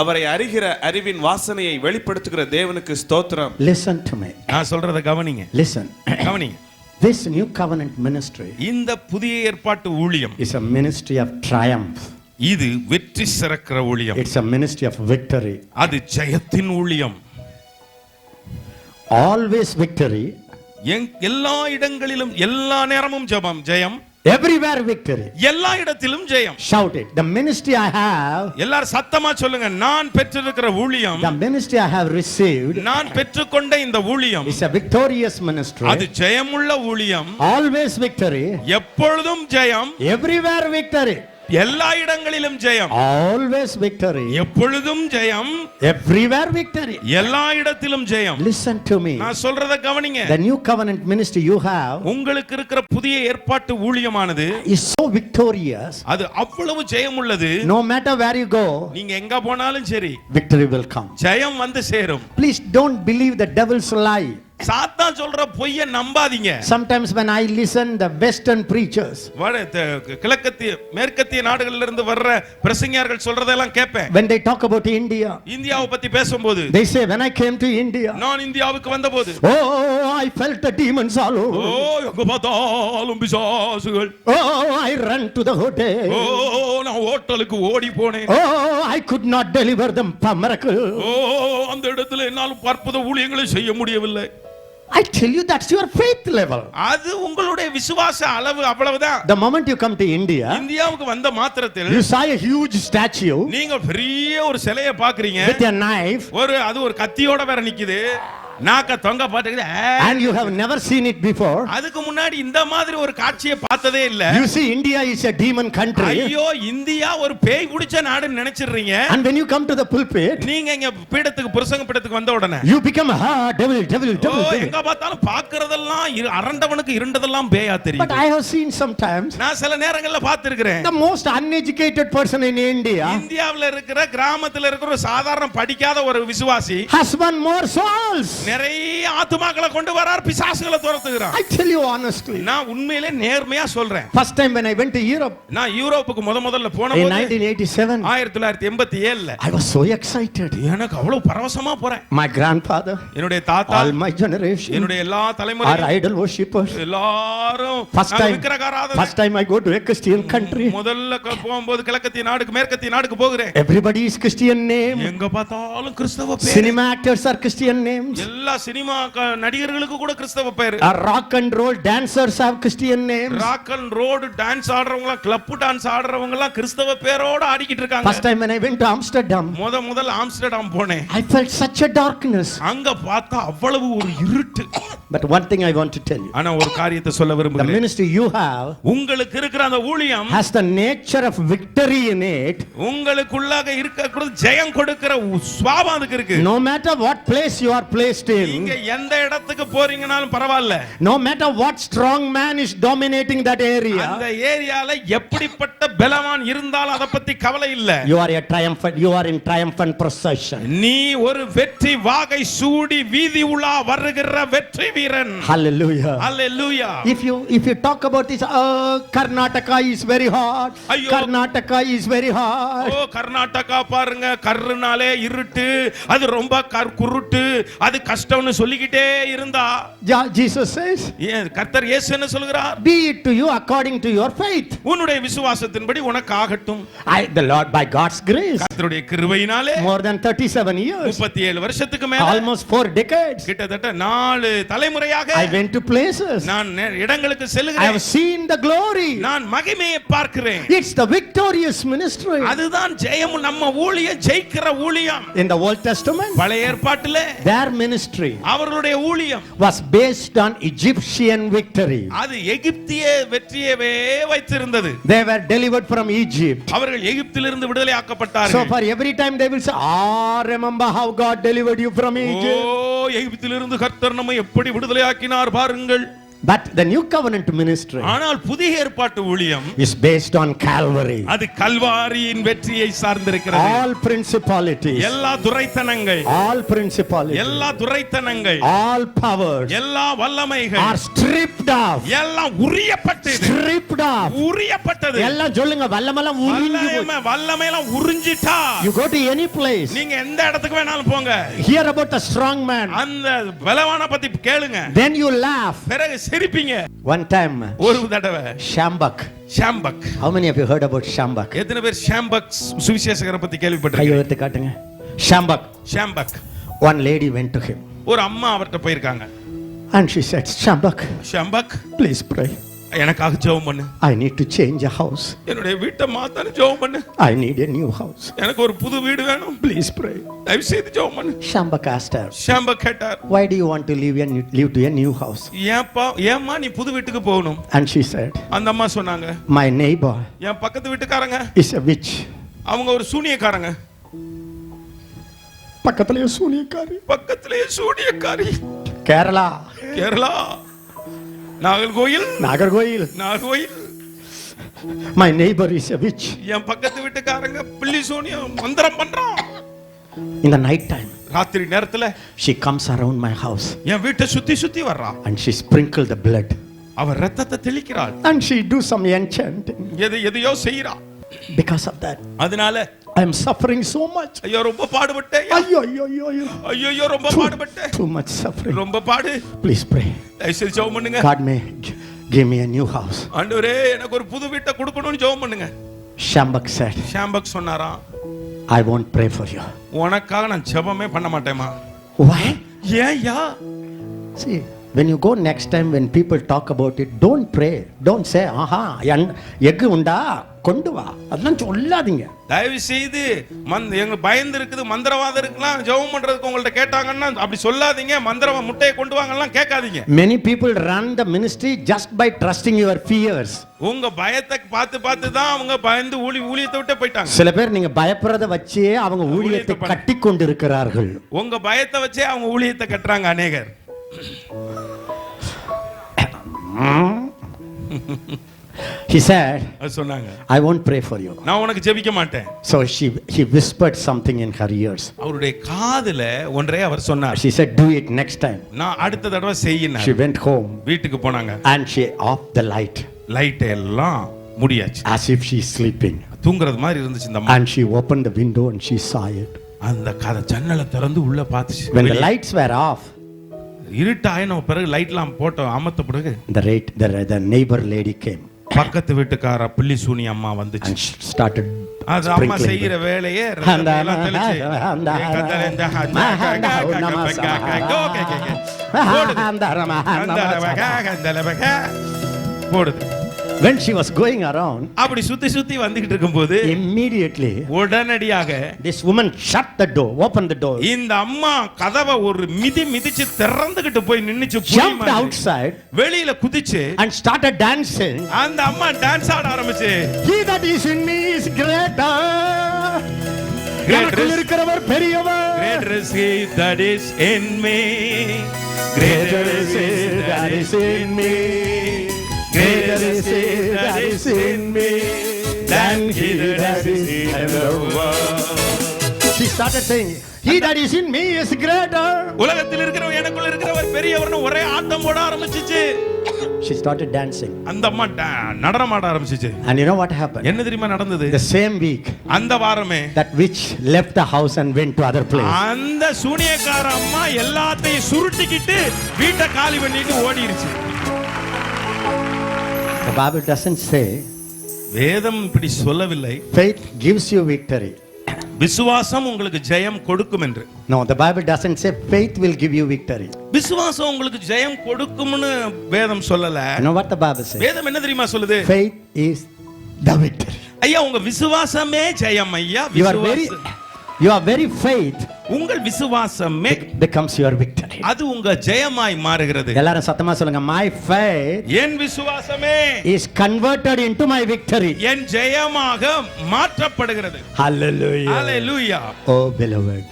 S4: அவரை அறிகிற அறிவின் வாசனையை வெளிப்படுத்துகிற தேவனுக்கு ஸ்தோத்திரம்.
S1: Listen to me.
S2: நான் சொல்றத கவனிங்க.
S1: Listen.
S2: கவனிங்க.
S1: This new covenant ministry
S2: இந்த புதிய ஏற்பாட்டு ஊழியம்
S1: is a ministry of triumph.
S2: இது வெற்றி சிறக்கிற ஊழியம்.
S1: It's a ministry of victory.
S2: அது ஜெயத்தின் ஊழியம்.
S1: Always victory.
S2: எல்லா இடங்களிலும் எல்லா நேரமும் ஜெயம்.
S1: Everywhere victory.
S2: எல்லா இடத்திலும் ஜெயம்.
S1: Shout it. The ministry I have.
S2: எல்லாரும் சத்தமா சொல்லுங்க. நான் பெற்றிருக்கிற ஊழியம்,
S1: The ministry I have received
S2: நான் பெற்றுக்கொண்ட இந்த ஊழியம்
S1: is a victorious ministry.
S2: அது ஜெயமுள்ள ஊழியம்.
S1: Always victory.
S2: எப்பொழுதும் ஜெயம்.
S1: Everywhere victory.
S2: எல்லா இடங்களிலும் ஜெயம்.
S1: Always victory.
S2: எப்பொழுதும் ஜெயம்.
S1: Everywhere victory.
S2: எல்லா இடத்திலும் ஜெயம்.
S1: Listen to me.
S2: நான் சொல்றத கவனிங்க.
S1: The new covenant ministry you have
S2: உங்களுக்கு இருக்கிற புதிய ஏற்பாட்டு ஊழியமானது
S1: is so victorious.
S2: அது அவ்வளவு ஜெயம் உள்ளது.
S1: No matter where you go,
S2: நீங்க எங்க போனாலும் சரி,
S1: victory will come.
S2: ஜெயம் வந்து சேரும்.
S1: Please don't believe the devil's lie.
S2: சாத்தான் சொல்ற பொய்யை நம்பாதீங்க.
S1: Sometimes when I listen the western preachers,
S2: கிழக்கத்திய மேற்கத்திய நாடுகளில் இருந்து வர்ற பிரசங்கியார்கள் சொல்றதெல்லாம் கேட்பேன்.
S1: when they talk about India,
S2: இந்தியாவை பத்தி பேசும்போது
S1: they say when I came to India,
S2: நான் இந்தியாவுக்கு வந்தபோது,
S1: oh I felt the demons all over.
S2: எங்க பார்த்தாலும் பிசாசுகள்.
S1: Oh I ran to the hotel.
S2: நான் ஹோட்டலுக்கு ஓடி போனேன்.
S1: Oh I could not deliver them miracle.
S2: அந்த இடத்துல என்னால அற்புத ஊழியங்களை செய்ய முடியவில்லை.
S1: I tell you that's your faith level.
S2: அது உங்களுடைய விசுவாச அளவு, அவ்வளவுதான்.
S1: The moment you come to India,
S2: இந்தியாவுக்கு வந்த மாத்திரத்தில்
S1: you saw a huge statue,
S2: நீங்க பெரிய ஒரு சிலையை பாக்குறீங்க,
S1: with a knife,
S2: அது ஒரு கத்தியோட வேற நிக்குது, நாக்க தொங்க பாட்டுக்குது,
S1: and you have never seen it before.
S2: அதுக்கு முன்னாடி இந்த மாதிரி ஒரு காட்சியை பார்த்ததே இல்ல.
S1: You see India is a demon country.
S2: ஐயோ இந்தியா ஒரு பேய் பிடிச்ச நாடுன்னு நினைச்சிடுறீங்க.
S1: And when you come to the pulpit,
S2: நீங்க இங்க பீடத்துக்கு பிரசங்க பீடத்துக்கு வந்த உடனே
S1: you become devil.
S2: எங்க பார்த்தாலும் பார்க்கிறதெல்லாம் அரண்டவனுக்கு இருண்டதெல்லாம் பேயா தெரியும்.
S1: But I have seen sometimes,
S2: நான் சில நேரங்கள்ல பார்த்திருக்கிறேன்,
S1: the most uneducated person in India,
S2: இந்தியாவுல இருக்கிற கிராமத்துல இருக்கிற ஒரு சாதாரண படிக்காத ஒரு விசுவாசி
S1: has won more souls.
S2: நிறைய ஆத்துமாக்களை கொண்டு வரார், பிசாசுகளை துரத்துகிறார்.
S1: I tell you honestly,
S2: நான் உண்மையிலே நேர்மையா சொல்றேன்.
S1: first time when I went to Europe,
S2: நான் யூரோப்புக்கு முதல்ல போன
S1: in
S2: போது
S1: 1987,
S2: 1987ல
S1: I was so excited.
S2: எனக்கு அவ்வளவு பரவசமா போறேன்.
S1: My grandfather,
S2: என்னுடைய தாத்தா,
S1: all my generation,
S2: என்னுடைய எல்லா
S1: are
S2: தலைமுறையும்
S1: idol worshippers.
S2: எல்லாரும்
S1: first time I go to a Christian country,
S2: முதல்ல போகும்போது கிழக்கத்திய நாடுக்கு மேற்கத்திய நாடுக்கு போகிறேன்.
S1: everybody is Christian name,
S2: எங்க பார்த்தாலும் கிறிஸ்தவ பேர்.
S1: cinema actors are Christian names,
S2: எல்லா சினிமா நடிகர்களுக்கு கூட கிறிஸ்தவ பேர்.
S1: rock and roll dancers have Christian names.
S2: Rock and road dance ஆடுறவங்க, கிளப் டான்ஸ் ஆடுறவங்க எல்லாம் கிறிஸ்தவ பேரோட ஆடிக்கிட்டு இருக்காங்க.
S1: First time when I went to Amsterdam,
S2: முதல்ல ஆம்ஸ்டர்டாம் போனேன்.
S1: I felt such a darkness.
S2: அங்க பார்த்தா அவ்வளவு ஒரு இருட்டு.
S1: But one thing I want to tell you,
S2: ஆனா ஒரு காரியத்தை சொல்ல
S1: the
S2: விரும்புகிறேன்.
S1: ministry you have
S2: உங்களுக்கு இருக்கிற அந்த ஊழியம்
S1: has the nature of victory in it.
S2: உங்களுக்குள்ளாக இருக்கக்கூடிய ஜெயம் கொடுக்கிற சுபாவம் அதுக்கு இருக்கு.
S1: No matter what place you are placed
S2: நீங்க
S1: in,
S2: எந்த இடத்துக்கு போறீங்கனாலும் பரவாயில்ல,
S1: no matter what strong man is dominating that
S2: அந்த
S1: area,
S2: ஏரியால எப்படிப்பட்ட பலவான் இருந்தாலும் அத பத்தி கவலை இல்ல.
S1: you are in triumphant procession.
S2: நீ ஒரு வெற்றி வாகை சூடி வீதி உலா வருகிற வெற்றி வீரன்.
S1: Hallelujah.
S2: Hallelujah.
S1: If you talk about this, Karnataka is very hard.
S2: ஐயோ.
S1: Karnataka is very hard.
S2: Karnataka பாருங்க, கருனாலே இருட்டு, அது ரொம்ப குருட்டு, அது கஷ்டம்னு சொல்லிக்கிட்டே இருந்தா,
S1: Jesus says,
S2: கர்த்தர் இயேசு என்ன சொல்கிறார்?
S1: be it to you according to your faith.
S2: உன்னுடைய விசுவாசத்தின்படி உனக்கு ஆகட்டும்.
S1: The Lord by God's grace,
S2: கர்த்தருடைய கிருபையினாலே
S1: more than 37 years,
S2: 37 வருஷத்துக்கு மேல,
S1: almost 4 decades,
S2: கிட்டத்தட்ட 4 தலைமுறையாக
S1: I went to places,
S2: நான் இடங்களுக்கு
S1: I have
S2: செல்லுகிறேன்,
S1: seen the glory.
S2: நான் மகிமையை பார்க்கிறேன்.
S1: It's the victorious ministry.
S2: அதுதான் ஜெயம், நம்ம ஊழியம் ஜெயிக்கிற ஊழியம்.
S1: In the Old Testament,
S2: பழைய ஏற்பாட்டிலே
S1: their ministry
S2: அவர்களுடைய ஊழியம்
S1: was based on Egyptian victory.
S2: அது எகிப்திய வெற்றியவே வைத்திருந்தது.
S1: They were delivered from Egypt.
S2: அவர்கள் எகிப்திலிருந்து விடுதலை
S1: So
S2: ஆக்கப்பட்டார்கள்.
S1: for every time they will say, remember how God delivered you from Egypt.
S2: எகிப்திலிருந்து கர்த்தர் நம்மை எப்படி விடுதலை ஆக்கினார் பாருங்கள்.
S1: But the new covenant ministry
S2: ஆனால் புதிய ஏற்பாட்டு ஊழியம்
S1: is based on Calvary.
S2: அது கல்வாரியின் வெற்றியை சார்ந்திருக்கிறது.
S1: All principalities,
S2: எல்லா துரைத்தனங்கள்,
S1: all principalities,
S2: எல்லா துரைத்தனங்கள்,
S1: all powers
S2: எல்லா வல்லமைகள்
S1: are stripped off.
S2: எல்லாம் உரியப்பட்டது.
S1: Stripped off.
S2: உரியப்பட்டது.
S1: எல்லாம் சொல்லுங்க, வல்லமெல்லாம் உறிஞ்சு போச்சு.
S2: வல்லமையெல்லாம் உறிஞ்சிட்டா.
S1: You go to any place,
S2: நீங்க எந்த இடத்துக்கு வேணாலும் போங்க,
S1: hear about a strong man,
S2: அந்த பலவான பத்தி கேளுங்க,
S1: then you laugh.
S2: பிறகு சிரிப்பீங்க.
S1: One time,
S2: ஒரு தடவை
S1: Shambak.
S2: ஷாம்பக்.
S1: How many of you heard about Shambak?
S2: எத்தனை பேர் ஷாம்பக் சுவிசேஷகரை பத்தி
S1: கையை
S2: கேள்விப்பட்டிருக்கீங்க?
S1: எடுத்து காட்டுங்க. Shambak.
S2: ஷாம்பக்.
S1: One lady went to him
S2: ஒரு அம்மா அவர்ட்ட போயிருக்காங்க.
S1: and she said, Shambak,
S2: ஷாம்பக்,
S1: please pray.
S2: எனக்காக ஜெபம் பண்ணு.
S1: I need to change a house.
S2: என்னுடைய வீட்டை மாத்தணும், ஜெபம் பண்ணு.
S1: I need a new house.
S2: எனக்கு ஒரு புது வீடு வேணும்.
S1: Please pray.
S2: தயவு செய்து ஜெபம் பண்ணு.
S1: Shambak asked her,
S2: ஷாம்பக் கேட்டார்,
S1: why do you want to live to a new house?
S2: ஏம்மா நீ புது வீட்டுக்கு போகணும்?
S1: And she said,
S2: அந்த அம்மா சொன்னாங்க,
S1: my neighbor
S2: என் பக்கத்து வீட்டுக்காரங்க
S1: is a witch.
S2: அவங்க ஒரு சூனியக்காரங்க.
S1: பக்கத்துலயே சூனியக்காரி.
S2: பக்கத்திலேயே சூனியக்காரி.
S1: Kerala.
S2: Kerala. Nagercoil. Nagercoil.
S1: My neighbor is a witch.
S2: என் பக்கத்து வீட்டுக்காரங்க பில்லி சூனியம் மந்திரம் பண்றான்.
S1: In the night time,
S2: ராத்திரி நேரத்துல
S1: she comes around my house
S2: என் வீட்டை சுத்தி சுத்தி வர்றா.
S1: and she sprinkle the blood
S2: அவ ரத்தத்தை தெளிக்கிறாள்.
S1: and she do some enchanting.
S2: எதையோ செய்றா.
S1: Because of that
S2: அதனால
S1: I am suffering so much.
S2: ஐயோ ரொம்ப பாடுபட்டேன். ஐயோ ரொம்ப பாடுபட்டேன்.
S1: Too much suffering.
S2: ரொம்ப பாடு.
S1: Please pray.
S2: தயவுசெய்து ஜெபம் பண்ணுங்க.
S1: God may give me a new house.
S2: ஆண்டவரே எனக்கு ஒரு புது வீட்டை கொடுக்கணும்னு ஜெபம் பண்ணுங்க.
S1: Shambak said,
S2: ஷாம்பக் சொன்னாராம்,
S1: I won't pray for you.
S2: உனக்காக நான் ஜெபமே பண்ண மாட்டேமா.
S1: Why?
S2: ஏன்யா?
S1: See, when you go next time when people talk about it, don't pray. Don't say, aha, egg உண்டா கொண்டு வா, அதெல்லாம் சொல்லாதீங்க.
S2: தயவு செய்து எங்க பயந்து இருக்குது, மந்திரவாதம் இருக்கலாம், ஜெபம் பண்றதுக்கு உங்கள்ட்ட கேட்டாங்கன்னா அப்படி சொல்லாதீங்க. மந்திரவ முட்டையை கொண்டு வாங்கலாம் கேட்காதீங்க.
S1: Many people run the ministry just by trusting your fears.
S2: உங்க பயத்தை பார்த்து தான் அவங்க பயந்து ஊழியத்தை விட்டு போயிட்டாங்க.
S1: சில பேர் நீங்க பயப்படுறத வச்சே அவங்க ஊழியத்தை கட்டி கொண்டிருக்கிறார்கள்.
S2: உங்க பயத்தை வச்சே அவங்க ஊழியத்தை கட்டுறாங்க அநேகர்.
S1: He said,
S2: சொன்னாங்க,
S1: I won't pray for you.
S2: நான் உனக்கு ஜெபிக்க மாட்டேன்.
S1: So he whispered something in her ears.
S2: அவருடைய காதுல ஒன்றே அவர் சொன்னார்.
S1: She said, do it next time.
S2: நான் அடுத்த தடவை செய்யினார்.
S1: She went home.
S2: வீட்டுக்கு போனாங்க.
S1: And she off the light.
S2: Light எல்லாம் முடியாச்சு.
S1: As if she's sleeping.
S2: தூங்குறது மாதிரி இருந்துச்சு இந்த அம்மா.
S1: And she opened the window and she saw it.
S2: அந்த கதை ஜன்னலை திறந்து உள்ள பார்த்துச்சு.
S1: When the lights were off,
S2: இருட்டாயின பிறகு லைட்லாம் போட்டோம் அமத்த பிறகு
S1: the neighbor lady came.
S2: பக்கத்து வீட்டுக்கார பிள்ளி சூனி அம்மா வந்துச்சு.
S1: And started
S2: அது அம்மா செய்யற வேலையே ரத்தம் தெளிச்சு போடுது.
S1: When she was going around,
S2: அப்படி சுத்தி வந்துகிட்டு இருக்கும்போது
S1: immediately
S2: உடனடியாக
S1: this woman shut the door, opened the door,
S2: இந்த அம்மா கதவை ஒரு மிதிச்சு திறந்துகிட்டு போய் நின்னுச்சு.
S1: jumped outside,
S2: வெளியில குதிச்சு
S1: and started dancing.
S2: அந்த அம்மா டான்ஸ் ஆட ஆரம்பிச்சு.
S1: He that is in me is greater. எனக்குள் இருக்கிறவர் பெரியவர்.
S2: Greater is he that is in me.
S1: Greater is he that is in me. Greater is he that is in me than he that is in the world. She started saying, he that is in me is greater.
S2: உலகத்தில் இருக்கிறவர் எனக்குள்ள இருக்கிறவர் பெரியவர்னு ஒரே ஆட்டம் போட ஆரம்பிச்சிச்சு.
S1: She started dancing.
S2: அந்த அம்மா நடனம் ஆட ஆரம்பிச்சிச்சு.
S1: And you know what happened?
S2: என்ன தெரியுமா நடந்தது?
S1: The same week,
S2: அந்த வாரமே,
S1: that witch left the house and went to other place.
S2: அந்த சூனியக்கார அம்மா எல்லாத்தையும் சுருட்டிக்கிட்டு வீட்டை காலி பண்ணிட்டு ஓடிருச்சு.
S1: The Bible doesn't say
S2: வேதம் இப்படி சொல்லவில்லை
S1: faith gives you victory.
S2: விசுவாசம் உங்களுக்கு ஜெயம் கொடுக்கும் என்று.
S1: No, the Bible doesn't say faith will give you victory.
S2: விசுவாசம் உங்களுக்கு ஜெயம் கொடுக்கும்னு வேதம் சொல்லல.
S1: You know what the Bible says?
S2: வேதம் என்ன தெரியுமா சொல்லுது?
S1: Faith is the victory.
S2: ஐயா உங்க விசுவாசமே ஜெயம் ஐயா.
S1: Your very faith
S2: உங்கள் விசுவாசமே
S1: becomes your victory.
S2: அது உங்க ஜெயமாய் மாறுகிறது.
S1: எல்லாரும் சத்தமா சொல்லுங்க, my faith
S2: என் விசுவாசமே
S1: is converted into my victory.
S2: என் ஜெயமாக மாற்றப்படுகிறது.
S1: Hallelujah.
S2: Hallelujah.
S1: Oh beloved.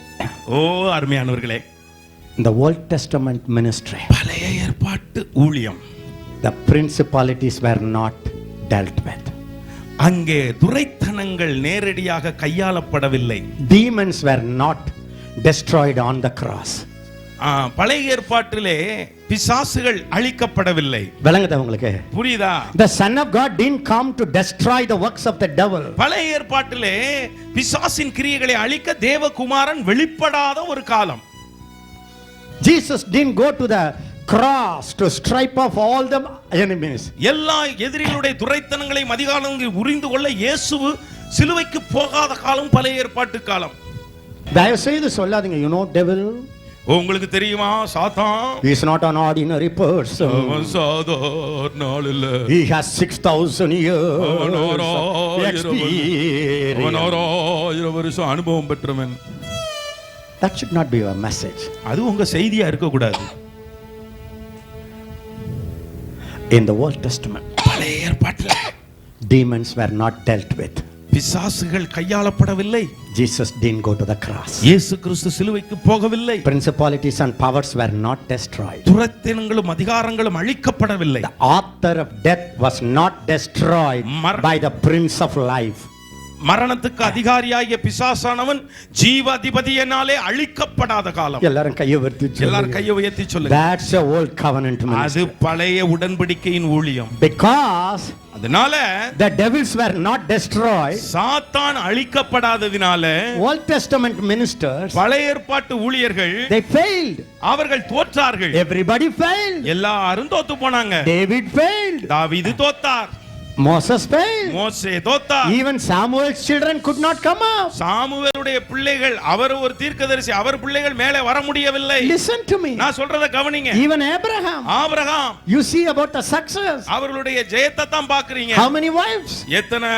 S2: ஓ அருமையானவர்களே,
S1: in the Old Testament ministry,
S2: பழைய ஏற்பாட்டு ஊழியம்,
S1: the principalities were not dealt with.
S2: அங்கே துரைத்தனங்கள் நேரடியாக கையாளப்படவில்லை.
S1: Demons were not destroyed on the cross.
S2: பழைய ஏற்பாட்டிலே பிசாசுகள் அழிக்கப்படவில்லை.
S1: விளங்குதா உங்களுக்கு?
S2: புரியுதா?
S1: The Son of God didn't come to destroy the works of the devil.
S2: பழைய ஏற்பாட்டிலே பிசாசின் கிரியைகளை அழிக்க தேவகுமாரன் வெளிப்படாத ஒரு காலம்.
S1: Jesus didn't go to the cross to stripe off all the enemies.
S2: எல்லா எதிரிகளுடைய துரைத்தனங்களையும் அதிகாரங்களையும் உரிந்து கொள்ள இயேசு சிலுவைக்கு போகாத காலம் பழைய ஏற்பாட்டு காலம்.
S1: தயவு செய்து சொல்லாதீங்க, you know devil.
S2: உங்களுக்கு தெரியுமா சாத்தான்?
S1: He is not an ordinary person.
S2: சாதாரண ஆள் இல்ல.
S1: He has 6,000 years experience.
S2: அனுபவம் பெற்றவன்.
S1: That should not be your message.
S2: அது உங்க செய்தியா இருக்க கூடாது.
S1: In the Old Testament,
S2: பழைய ஏற்பாட்டில்
S1: demons were not dealt with.
S2: பிசாசுகள் கையாளப்படவில்லை.
S1: Jesus didn't go to the cross.
S2: இயேசு கிறிஸ்து சிலுவைக்கு போகவில்லை.
S1: Principalities and powers were not destroyed.
S2: துரைத்தனங்களும் அதிகாரங்களும் அழிக்கப்படவில்லை.
S1: The author of death was not destroyed by the prince of life.
S2: மரணத்துக்கு அதிகாரியாகிய பிசாசானவன் ஜீவ அதிபதியினாலே அழிக்கப்படாத காலம்.
S1: எல்லாரும் கையை
S2: உயர்த்தி சொல்லுங்க.
S1: That's a old covenant ministry.
S2: அது பழைய உடன்படிக்கையின் ஊழியம்.
S1: Because
S2: அதனால
S1: the devils were not destroyed.
S2: சாத்தான் அழிக்கப்படாததினால
S1: Old Testament ministers,
S2: பழைய ஏற்பாட்டு ஊழியர்கள்,
S1: they failed.
S2: அவர்கள் தோற்றார்கள்.
S1: Everybody failed.
S2: எல்லாரும் தோத்து போனாங்க.
S1: David failed.
S2: தாவீது தோத்தார்.
S1: Moses failed.
S2: மோசே தோத்தார்.
S1: Even Samuel's children could not come up.
S2: சாமுவேலுடைய பிள்ளைகள், அவர் ஒரு தீர்க்கதரிசி, அவர் பிள்ளைகள் மேலே வர முடியவில்லை.
S1: Listen to me.
S2: நான் சொல்றத கவனிங்க.
S1: Even Abraham.
S2: Abraham.
S1: You see about the success.
S2: அவர்களுடைய ஜெயத்தை தான் பார்க்கறீங்க.
S1: How many wives?
S2: எத்தனை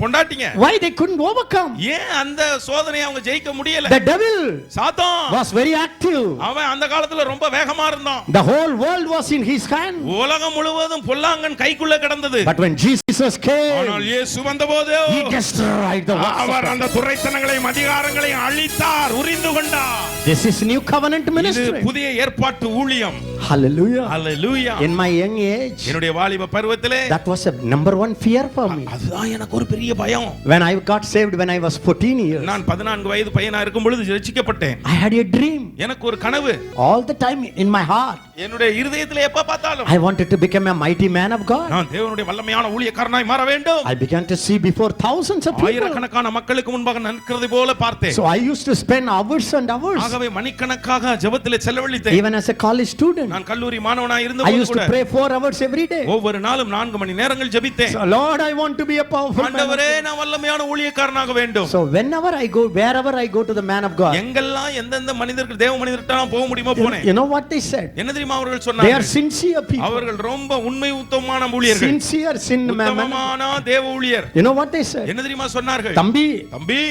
S2: பொண்டாட்டிங்க?
S1: Why they couldn't overcome?
S2: ஏன் அந்த சோதனையை அவங்க ஜெயிக்க முடியல?
S1: The devil
S2: சாத்தான்
S1: was very active.
S2: அவன் அந்த காலத்துல ரொம்ப வேகமா இருந்தான்.
S1: The whole world was in his hand.
S2: உலகம் முழுவதும் பொல்லாங்கன் கைக்குள்ள கிடந்தது.
S1: But when Jesus came,
S2: ஆனால் இயேசு வந்தபோது
S1: he destroyed the works.
S2: அவர் அந்த துரைத்தனங்களையும் அதிகாரங்களையும் அழித்தார், உரிந்து கொண்டார்.
S1: This is new covenant ministry.
S2: இது புதிய ஏற்பாட்டு ஊழியம்.
S1: Hallelujah.
S2: Hallelujah.
S1: In my young age,
S2: என்னுடைய வாலிப பருவத்திலே
S1: that was a number one fear for me.
S2: அதுதான் எனக்கு ஒரு பெரிய பயம்.
S1: When I got saved when I was 14 years,
S2: நான் 14 வயது பையனா இருக்கும் பொழுது ரட்சிக்கப்பட்டேன்.
S1: I had a dream.
S2: எனக்கு ஒரு கனவு
S1: All the time in my heart.
S2: என்னுடைய இருதயத்திலே எப்ப பார்த்தாலும்
S1: I wanted to become a mighty man of God.
S2: நான் தேவனுடைய வல்லமையான ஊழியக்காரனாய் மாற வேண்டும்.
S1: I began to see before thousands of people.
S2: ஆயிரக்கணக்கான மக்களுக்கு முன்பாக நிற்கிறது போல பார்த்தேன்.
S1: So I used to spend hours and hours.
S2: ஆகவே மணிக்கணக்காக ஜெபத்திலே செலவழித்தேன்.
S1: Even as a college student,
S2: நான் கல்லூரி மாணவனாய் இருந்த
S1: I
S2: போது
S1: used to pray 4 hours every day.
S2: ஒவ்வொரு நாளும் 4 மணி நேரங்கள் ஜெபித்தேன்.
S1: So Lord, I want to be a powerful man.
S2: ஆண்டவரே, நான் வல்லமையான ஊழியக்காரனாக வேண்டும்.
S1: So whenever I go, wherever I go to the man of God,
S2: எங்கெல்லாம் எந்தெந்த மனிதர்கள் தேவ மனிதர்கிட்ட நான் போக முடியுமோ போனேன்.
S1: you know what they said?
S2: என்ன தெரியுமா அவர்கள்
S1: They
S2: சொன்னார்கள்?
S1: are sincere people.
S2: அவர்கள் ரொம்ப உண்மை உத்தமமான ஊழியர்கள்.
S1: Sincere sin man.
S2: உத்தமமான தேவ ஊழியர்.
S1: You know what they said?
S2: என்ன தெரியுமா சொன்னார்கள்?
S1: தம்பி,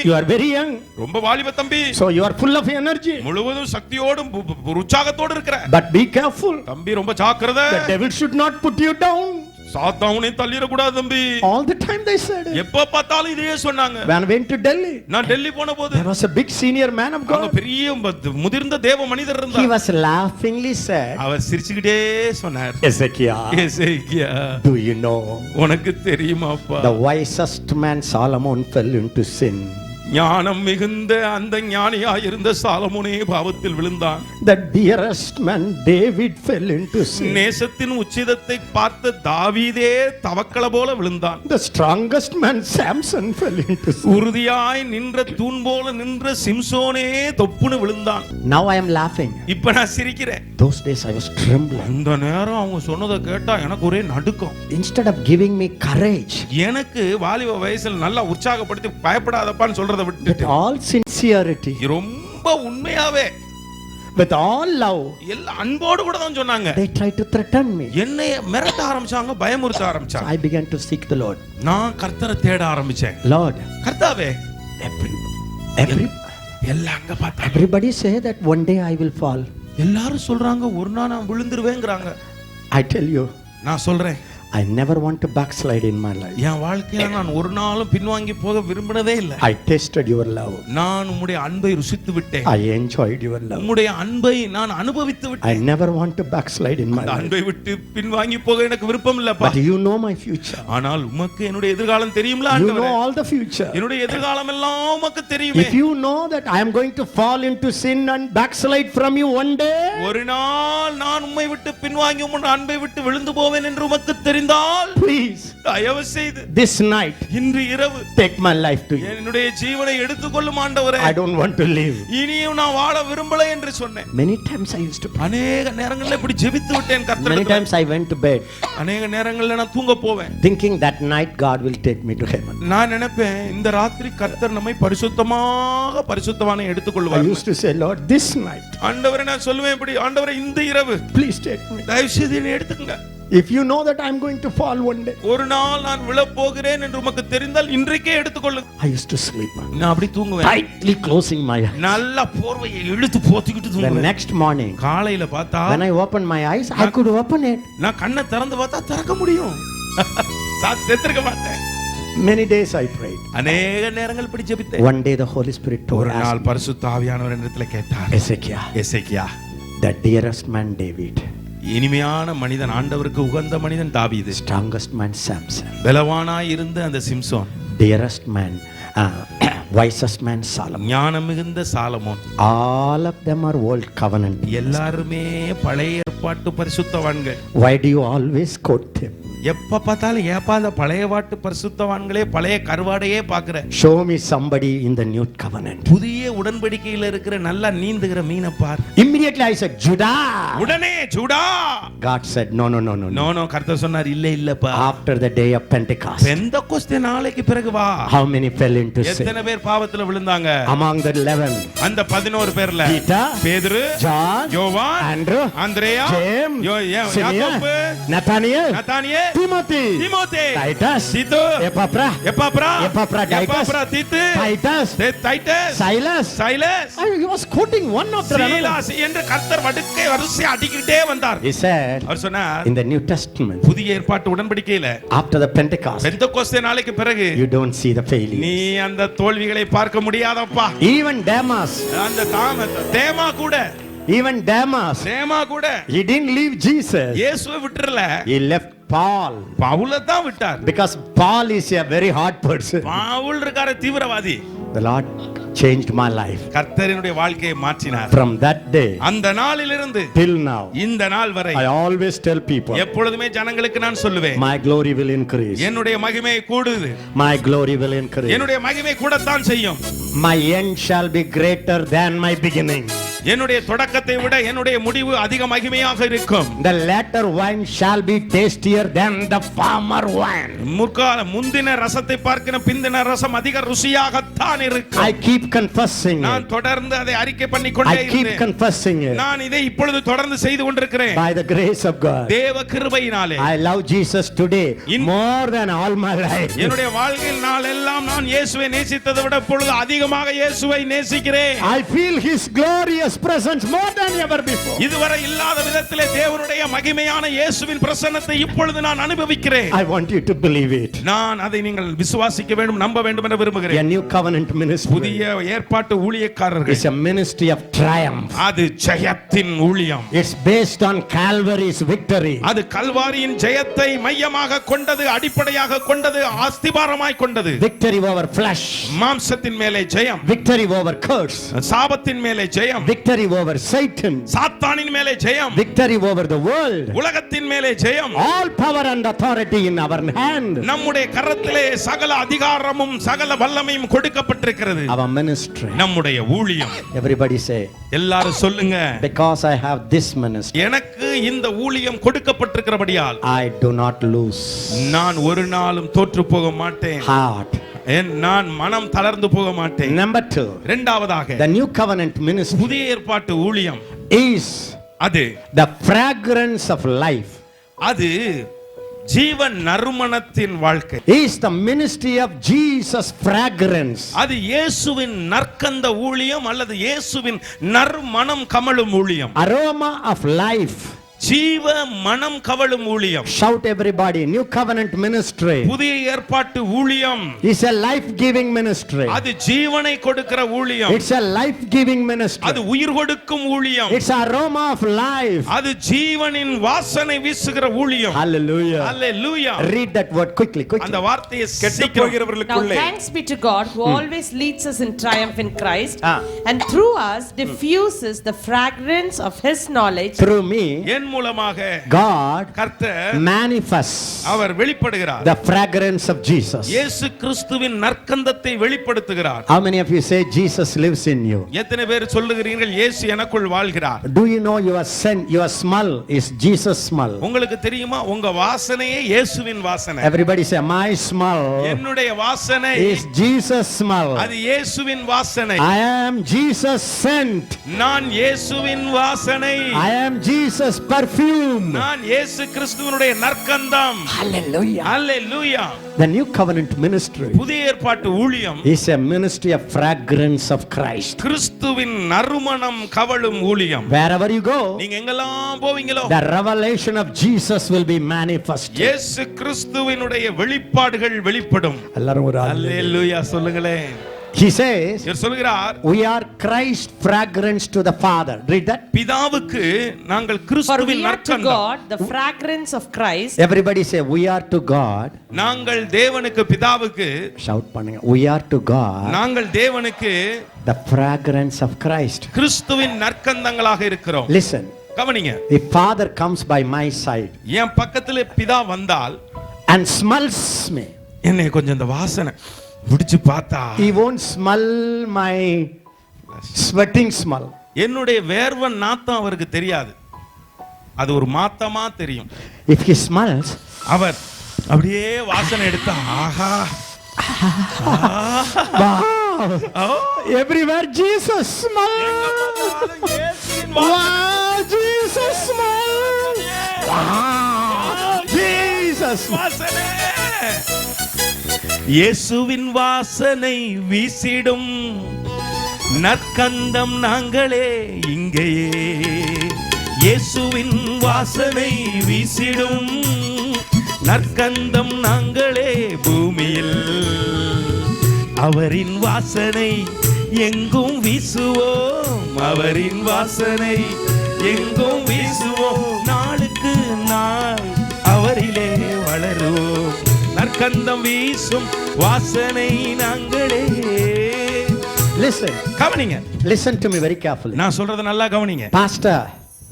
S1: you are very young.
S2: ரொம்ப வாலிப தம்பி.
S1: So you are full of energy.
S2: முழுவதும் சக்தியோடும் உற்சாகத்தோடு இருக்கிற.
S1: But be careful.
S2: தம்பி ரொம்ப ஜாக்கிரதை.
S1: The devil should not put you down.
S2: சாத்தானை தள்ளிர கூடாது தம்பி.
S1: All the time they said.
S2: எப்ப பார்த்தாலும் இதையே சொன்னாங்க.
S1: When I went to Delhi,
S2: நான் டெல்லி போன போது
S1: there was a big senior man of God.
S2: பெரிய முதிர்ந்த தேவ மனிதர் இருந்தார்.
S1: He was laughingly said,
S2: அவர் சிரிச்சுக்கிட்டே சொன்னார்,
S1: எசேக்கியா, do you know,
S2: உனக்கு தெரியுமாப்பா,
S1: the wisest man Solomon fell into sin.
S2: ஞானம் மிகுந்த அந்த ஞானியாய் இருந்த சாலமோனே பாவத்தில் விழுந்தான்.
S1: The dearest man David fell into sin.
S2: நேசத்தின் உச்சிதத்தை பார்த்த தாவீதே தவக்கல போல விழுந்தான்.
S1: The strongest man Samson fell into sin.
S2: உறுதியாய் நின்ற தூண் போல நின்ற சிம்சோனே தொப்புன்னு விழுந்தான்.
S1: Now I am laughing.
S2: இப்ப நான் சிரிக்கிறேன்.
S1: Those days I was trembling.
S2: அந்த நேரம் அவங்க சொன்னதை கேட்டா எனக்கு ஒரே நடுக்கம்.
S1: Instead of giving me courage,
S2: எனக்கு வாலிப வயசுல நல்லா உற்சாகப்படுத்தி பயப்படாதப்பான்னு சொல்றத விட்டு,
S1: with all sincerity,
S2: ரொம்ப உண்மையாவே,
S1: with all love,
S2: எல்லா அன்போடு கூட தான் சொன்னாங்க.
S1: they tried to threaten me.
S2: என்னை மிரட்ட ஆரம்பிச்சாங்க, பயமுறுத்த ஆரம்பிச்சாங்க.
S1: I began to seek the Lord.
S2: நான் கர்த்தரை தேட ஆரம்பிச்சேன்.
S1: Lord,
S2: கர்த்தாவே,
S1: எல்லாம் அங்க பார்த்தா everybody say that one day I will fall.
S2: எல்லாரும் சொல்றாங்க ஒரு நாள் நான் விழுந்துருவேங்கறாங்க.
S1: I tell you,
S2: நான் சொல்றேன்,
S1: I never want to backslide in my life.
S2: என் வாழ்க்கையில நான் ஒரு நாளும் பின்வாங்கி போக விரும்பினதே இல்லை.
S1: I tasted your love.
S2: நான் உம்முடைய அன்பை ருசித்து விட்டேன்.
S1: I enjoyed your love.
S2: உம்முடைய அன்பை நான் அனுபவித்து விட்டேன்.
S1: I never want to backslide in my life.
S2: அன்பை விட்டு பின்வாங்கி போக எனக்கு விருப்பம் இல்லப்பா.
S1: But you know my future.
S2: ஆனால் உமக்கு என்னுடைய எதிர்காலம் தெரியும்ல ஆண்டவரே.
S1: You know all the future.
S2: என்னுடைய எதிர்காலம் எல்லாம் உமக்கு தெரியுமே.
S1: If you know that I am going to fall into sin and backslide from you one day,
S2: ஒரு நாள் நான் உம்மை விட்டு பின்வாங்கி உம்முடைய அன்பை விட்டு விழுந்து போவேன் என்று உமக்கு தெரிந்தால்,
S1: please,
S2: தயவு செய்து
S1: this night,
S2: இன்று இரவு,
S1: take my life to you.
S2: என்னுடைய ஜீவனை எடுத்துக்கொள்ளும் ஆண்டவரே.
S1: I don't want to live.
S2: இனியும் நான் வாழ விரும்பல என்று சொன்னேன்.
S1: Many times I used to pray.
S2: அநேக நேரங்களில் இப்படி ஜெபித்து விட்டேன் கர்த்தரிடத்தில்.
S1: Many times I went to bed
S2: அநேக நேரங்களில் நான் தூங்க போவேன்,
S1: thinking that night God will take me to heaven.
S2: நான் நினைப்பேன் இந்த ராத்திரி கர்த்தர் நம்மை பரிசுத்தமாக பரிசுத்தவானை எடுத்துக்கொள்வார்.
S1: I used to say, Lord, this night,
S2: ஆண்டவரே, நான் சொல்லுவேன் இப்படி, ஆண்டவரே இந்த இரவு
S1: please take me.
S2: தயவு செய்து என்னை எடுத்துக்கங்க.
S1: If you know that I am going to fall one day,
S2: ஒரு நாள் நான் விழப் போகிறேன் என்று உமக்கு தெரிந்தால் இன்றைக்கே எடுத்துக்கொள்ளுங்க.
S1: I used to sleep,
S2: நான் அப்படி தூங்குவேன்,
S1: tightly closing my eyes.
S2: நல்ல போர்வையை இழுத்து போத்திக்கிட்டு
S1: The
S2: தூங்குவேன்.
S1: next morning,
S2: காலையில பார்த்தா
S1: when I opened my eyes, I could open it.
S2: நான் கண்ணை திறந்து பார்த்தா திறக்க முடியும். செத்திருக்க மாட்டேன்.
S1: Many days I prayed.
S2: அநேக நேரங்கள் இப்படி ஜெபித்தேன்.
S1: One day the Holy Spirit told
S2: ஒரு
S1: us,
S2: நாள் பரிசுத்த ஆவியானவர் என்னிடத்துல கேட்டார், எசேக்கியா,
S1: the dearest man David,
S2: இனிமையான மனிதன், ஆண்டவருக்கு உகந்த மனிதன் தாவீது,
S1: strongest man Samson,
S2: பலவானாய் இருந்த அந்த Samson,
S1: dearest man wisest man Solomon.
S2: ஞானம் மிகுந்த Solomon.
S1: All of them are old covenant.
S2: எல்லாருமே பழைய ஏற்பாட்டு பரிசுத்தவான்கள்.
S1: Why do you always quote them?
S2: எப்ப பார்த்தாலும் ஏப்பா அந்த பழைய வாட்டு பரிசுத்தவான்களே பழைய கருவாடையே பாக்குற?
S1: Show me somebody in the new covenant.
S2: புதிய உடன்படிக்கையில இருக்கிற நல்லா நீந்துகிற மீனை பார்.
S1: Immediately I said, Judah.
S2: உடனே Judah.
S1: God said, no.
S2: No கர்த்தர் சொன்னார் இல்ல இல்லப்பா.
S1: After the day of Pentecost.
S2: பெந்தெகோஸ்தே நாளைக்கு பிறகு வா.
S1: How many fell into sin?
S2: எத்தனை பேர் பாவத்துல விழுந்தாங்க?
S1: Among the 11.
S2: அந்த 11 பேர்ல
S1: Peter,
S2: பேதுரு,
S1: John,
S2: யோவான்,
S1: Andrew,
S2: அந்திரேயா,
S1: James,
S2: யாக்கோபு,
S1: Nathaniel,
S2: Timothy,
S1: Titus,
S2: Tito,
S1: Epaphroditus,
S2: Titus, Silas,
S1: he was quoting one after another.
S2: என்று கர்த்தர் வடுக்கை வரிசை அடிக்கிட்டே வந்தார்.
S1: He said,
S2: அவர் சொன்னார்,
S1: in the New Testament,
S2: புதிய ஏற்பாட்டு உடன்படிக்கையில
S1: after the Pentecost,
S2: பெந்தெகோஸ்தே நாளைக்கு பிறகு
S1: you don't see the failure.
S2: நீ அந்த தோல்விகளை பார்க்க முடியாதப்பா.
S1: Even Demas,
S2: அந்த தேமா கூட,
S1: even Demas,
S2: கூட,
S1: he didn't leave Jesus.
S2: இயேசுவை விட்டுறல.
S1: He left Paul.
S2: பவுலை தான் விட்டார்.
S1: Because Paul is a very hard person.
S2: Pavul இருக்காரு தீவிரவாதி.
S1: The Lord changed my life.
S2: கர்த்தரினுடைய வாழ்க்கையை மாற்றினார்.
S1: From that day,
S2: அந்த நாளிலிருந்து
S1: till now,
S2: இந்த நாள் வரை
S1: I always tell people,
S2: எப்பொழுதுமே ஜனங்களுக்கு நான் சொல்லுவேன்,
S1: my glory will increase.
S2: என்னுடைய மகிமை கூடுது.
S1: My glory will increase.
S2: என்னுடைய மகிமை கூடத்தான் செய்யும்.
S1: My end shall be greater than my beginning.
S2: என்னுடைய தொடக்கத்தை விட என்னுடைய முடிவு அதிக மகிமையாக இருக்கும்.
S1: The latter wine shall be tastier than the former wine.
S2: முந்தின ரசத்தை பார்க்கிற பிந்தின ரசம் அதிக ருசியாகத்தான் இருக்கும்.
S1: I keep confessing it.
S2: நான் தொடர்ந்து அதை அறிக்கை பண்ணிக்கொண்டே
S1: I keep confessing it.
S2: நான் இதை இப்பொழுது தொடர்ந்து செய்து கொண்டிருக்கிறேன்.
S1: By the grace of God.
S2: தேவ கிருபையினாலே.
S1: I love Jesus today more than all my life.
S2: என்னுடைய வாழ்க்கையில் நாளெல்லாம் நான் இயேசுவை நேசித்ததை விட இப்பொழுது அதிகமாக இயேசுவை நேசிக்கிறேன்.
S1: I feel his glorious presence more than ever before.
S2: இதுவரை இல்லாத விதத்திலே தேவனுடைய மகிமையான இயேசுவின் பிரசன்னத்தை இப்பொழுது நான் அனுபவிக்கிறேன்.
S1: I want you to believe it.
S2: நான் அதை நீங்கள் விசுவாசிக்க வேண்டும், நம்ப வேண்டும் என விரும்புகிறேன்.
S1: A new covenant ministry.
S2: புதிய ஏற்பாட்டு ஊழியக்காரர்கள்.
S1: It's a ministry of triumph.
S2: அது ஜெயத்தின் ஊழியம்.
S1: It's based on Calvary's victory.
S2: அது கல்வாரியின் ஜெயத்தை மையமாக கொண்டது, அடிப்படையாக கொண்டது, அஸ்திபாரமாய் கொண்டது.
S1: Victory over flesh.
S2: மாம்சத்தின் மேலே ஜெயம்.
S1: Victory over curse.
S2: சாபத்தின் மேலே ஜெயம்.
S1: Victory over Satan.
S2: சாத்தானின் மேலே ஜெயம்.
S1: Victory over the world.
S2: உலகத்தின் மேலே ஜெயம்.
S1: All power and authority in our hand.
S2: நம்முடைய கரத்திலே சகல அதிகாரமும் சகல வல்லமையும் கொடுக்கப்பட்டிருக்கிறது.
S1: Our ministry.
S2: நம்முடைய ஊழியம்.
S1: Everybody say.
S2: எல்லாரும் சொல்லுங்க.
S1: Because I have this ministry.
S2: எனக்கு இந்த ஊழியம் கொடுக்கப்பட்டிருக்கிறபடியால்
S1: I do not lose.
S2: நான் ஒரு நாளும் தோற்று போக மாட்டேன்.
S1: Heart.
S2: நான் மனம் தளர்ந்து போக மாட்டேன்.
S1: Number 2.
S2: இரண்டாவதாக
S1: the new covenant ministry
S2: புதிய ஏற்பாட்டு ஊழியம்
S1: is
S2: அது
S1: the fragrance of life.
S2: அது ஜீவன் நறுமணத்தின் வாழ்க்கை.
S1: is the ministry of Jesus fragrance.
S2: அது இயேசுவின் நற்கந்த ஊழியம் அல்லது இயேசுவின் நறுமணம் கமழும் ஊழியம்.
S1: aroma of life.
S2: ஜீவ மனம் கவழும் ஊழியம்.
S1: Shout everybody. New covenant ministry
S2: புதிய ஏற்பாட்டு ஊழியம்
S1: is a life giving ministry.
S2: அது ஜீவனை கொடுக்கிற ஊழியம்.
S1: It's a life giving ministry.
S2: அது உயிர் கொடுக்கும் ஊழியம்.
S1: It's aroma of life.
S2: அது ஜீவனின் வாசனை வீசுகிற ஊழியம்.
S1: Hallelujah.
S2: Hallelujah.
S1: Read that word quickly.
S2: அந்த வார்த்தையை
S3: கெட்டுப் போகிறவர்களுக்குள்ளே. Now thanks be to God who always leads us in triumph in Christ and through us diffuses the fragrance of his knowledge.
S1: Through me
S2: மூலமாக
S1: God
S2: கர்த்தர்
S1: manifests
S2: our வெளிப்படுகிறார்.
S1: the fragrance of Jesus.
S2: இயேசு கிறிஸ்துவின் நற்கந்தத்தை வெளிப்படுத்துகிறார்.
S1: How many of you say Jesus lives in you?
S2: எத்தனை பேர் சொல்லுகிறீர்கள் இயேசு எனக்குள் வாழ்கிறார்?
S1: Do you know your scent, your smell is Jesus smell?
S2: உங்களுக்கு தெரியுமா உங்க வாசனையே இயேசுவின் வாசனை.
S1: Everybody say my smell
S2: என்னுடைய வாசனை
S1: is Jesus smell.
S2: அது இயேசுவின் வாசனை.
S1: I am Jesus scent.
S2: நான் இயேசுவின் வாசனை.
S1: I am Jesus perfume.
S2: நான் இயேசு கிறிஸ்துவினுடைய நற்கந்தம்.
S1: Hallelujah.
S2: Hallelujah.
S1: The new covenant ministry
S2: புதிய ஏற்பாட்டு ஊழியம்
S1: is a ministry of fragrance of Christ.
S2: கிறிஸ்துவின் நறுமணம் கவழும் ஊழியம்.
S1: Wherever you go,
S2: நீங்க எங்கெல்லாம் போவீங்களோ
S1: the revelation of Jesus will be manifest.
S2: இயேசு கிறிஸ்துவினுடைய வெளிப்பாடுகள் வெளிப்படும்.
S1: எல்லாரும் ஒரு
S2: ஹalleluya சொல்லுங்களே.
S1: He says,
S2: இவர் சொல்கிறார்,
S1: we are Christ fragrance to the Father. Read that.
S2: பிதாவுக்கு நாங்கள்
S3: For we
S2: கிறிஸ்துவின்
S3: are to
S2: நற்கந்தம்.
S3: God the fragrance of Christ.
S1: Everybody say, we are to God.
S2: நாங்கள் தேவனுக்கு பிதாவுக்கு,
S1: Shout பண்ணுங்க. We are to God
S2: நாங்கள் தேவனுக்கு
S1: the fragrance of Christ.
S2: கிறிஸ்துவின் நற்கந்தங்களாக இருக்கிறோம்.
S1: Listen,
S2: கவனிங்க,
S1: if Father comes by my side
S2: என் பக்கத்துல பிதா வந்தால்
S1: and smells me,
S2: என்னை கொஞ்சம் இந்த வாசனை பிடிச்சு பார்த்தா,
S1: he won't smell my sweating smell.
S2: என்னுடைய வேர்வை நாத்தம் அவருக்கு தெரியாது, அது ஒரு மாத்தமா தெரியும்.
S1: If he smells,
S2: அவர் அப்படியே வாசனை எடுத்தா, ஆஹா,
S1: wow, everywhere Jesus smells. Wow, Jesus smells. Wow, Jesus.
S2: வாசனை, இயேசுவின் வாசனை வீசிடும் நற்கந்தம் நாங்களே இங்கேயே. இயேசுவின் வாசனை வீசிடும் நற்கந்தம் நாங்களே பூமியில். அவரின் வாசனை எங்கும் வீசுவோம், அவரின் வாசனை எங்கும் வீசுவோம். நாளுக்கு நாள் அவரிலே வளருவோம். நற்கந்தம் வீசும் வாசனை நாங்களே.
S1: Listen,
S2: கவனிங்க,
S1: listen to me very carefully.
S2: நான் சொல்றத நல்லா கவனிங்க.
S1: Pastor,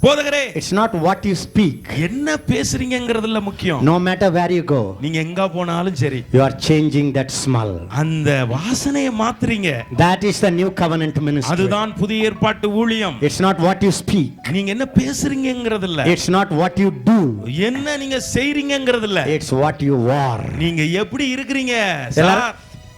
S2: போதகரே,
S1: it's not what you speak.
S2: என்ன பேசுறீங்கங்கிறதுல முக்கியம்.
S1: No matter where you go,
S2: நீங்க எங்க போனாலும் சரி,
S1: you are changing that smell.
S2: அந்த வாசனையை மாத்துறீங்க.
S1: That is the new covenant ministry.
S2: அதுதான் புதிய ஏற்பாட்டு ஊழியம்.
S1: It's not what you speak.
S2: நீங்க என்ன பேசுறீங்கங்கிறதுல,
S1: It's not what you do.
S2: என்ன நீங்க செய்றீங்கங்கிறதுல,
S1: It's what you are.
S2: நீங்க எப்படி இருக்கிறீங்க.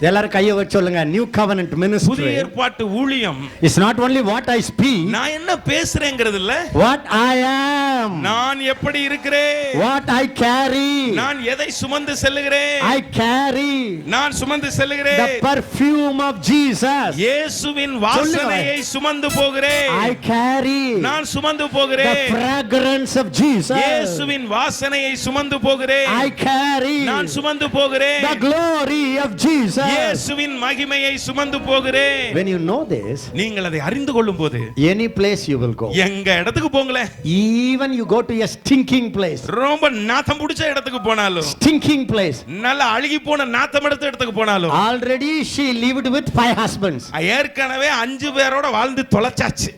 S1: எல்லாரும் கையை வச்சு சொல்லுங்க, நியூ கவர்னன்ட்
S2: புதிய
S1: மினிஸ்ட்ரி
S2: ஏற்பாட்டு ஊழியம்
S1: is not only what I speak,
S2: நான் என்ன பேசுறேங்கிறதுல,
S1: what I am,
S2: நான் எப்படி இருக்கிறேன்,
S1: what I carry,
S2: நான் எதை சுமந்து செல்லுகிறேன்,
S1: I carry
S2: நான் சுமந்து செல்லுகிறேன்,
S1: the perfume of Jesus,
S2: இயேசுவின் வாசனையை சுமந்து போகிறேன்,
S1: I carry
S2: நான் சுமந்து
S1: the
S2: போகிறேன்,
S1: fragrance of Jesus,
S2: இயேசுவின் வாசனையை சுமந்து போகிறேன்,
S1: I carry
S2: நான் சுமந்து போகிறேன்,
S1: the glory of Jesus.
S2: இயேசுவின் மகிமையை சுமந்து போகிறேன்.
S1: When you know this,
S2: நீங்கள் அதை அறிந்து கொள்ளும் போது
S1: any place you will go,
S2: எங்க இடத்துக்கு போங்களே,
S1: even you go to a stinking place,
S2: ரொம்ப நாத்தம் பிடிச்ச இடத்துக்கு போனாலும்,
S1: stinking place,
S2: நல்ல அழுகி போன நாத்தம் எடுத்த இடத்துக்கு போனாலும்,
S1: already she lived with 5 husbands
S2: ஏற்கனவே 5 பேரோட வாழ்ந்து தொலைச்சாச்சு,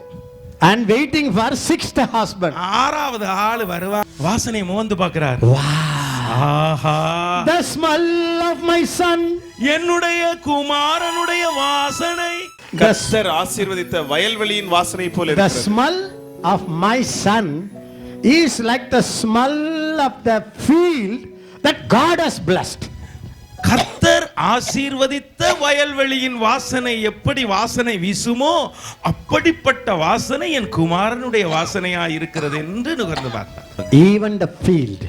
S1: and waiting for 6th husband.
S2: 6வது ஆளு வருவா, வாசனை மோந்து பார்க்கிறார். ஆஹா,
S1: The smell of my son,
S2: என்னுடைய குமாரனுடைய வாசனை.
S4: கர்த்தர் ஆசீர்வதித்த வயல்வெளியின் வாசனை போல
S1: the
S4: இருக்கிறது.
S1: smell of my son is like the smell of the field that God has blessed.
S2: கர்த்தர் ஆசீர்வதித்த வயல்வெளியின் வாசனை எப்படி வாசனை வீசுமோ அப்படிப்பட்ட வாசனை என் குமாரனுடைய வாசனையா இருக்கிறது என்று நுகர்ந்து பார்த்தார்.
S1: Even the field,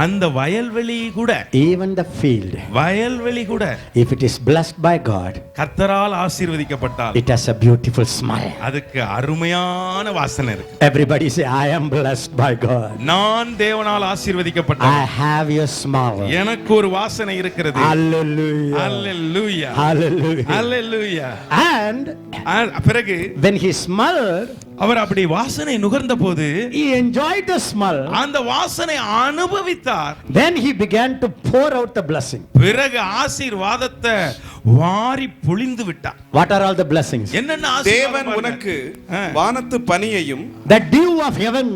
S2: அந்த வயல்வெளி கூட,
S1: even the field,
S2: வயல்வெளி கூட
S1: if it is blessed by God,
S2: கர்த்தரால் ஆசீர்வதிக்கப்பட்டால்
S1: it has a beautiful smell.
S2: அதுக்கு அருமையான வாசனை இருக்கு.
S1: Everybody say, I am blessed by God,
S2: நான் தேவனால் ஆசீர்வதிக்கப்பட்டேன்,
S1: I have your smell.
S2: எனக்கு ஒரு வாசனை இருக்கிறது.
S1: Hallelujah,
S2: hallelujah,
S1: hallelujah.
S2: Hallelujah.
S1: And
S2: பிறகு
S1: when he smelled,
S2: அவர் அப்படி வாசனை நுகர்ந்த போது
S1: he enjoyed the smell.
S2: அந்த வாசனை அனுபவித்தார்.
S1: Then he began to pour out the blessing.
S2: பிறகு ஆசீர்வாதத்தை வாரி பொழிந்து விட்டார்.
S1: What are all the blessings?
S2: என்னென்ன
S4: தேவன்
S2: ஆசீர்வாதம்
S4: உனக்கு
S2: பாருங்க.
S4: வானத்து பனியையும்
S1: The dew of heaven,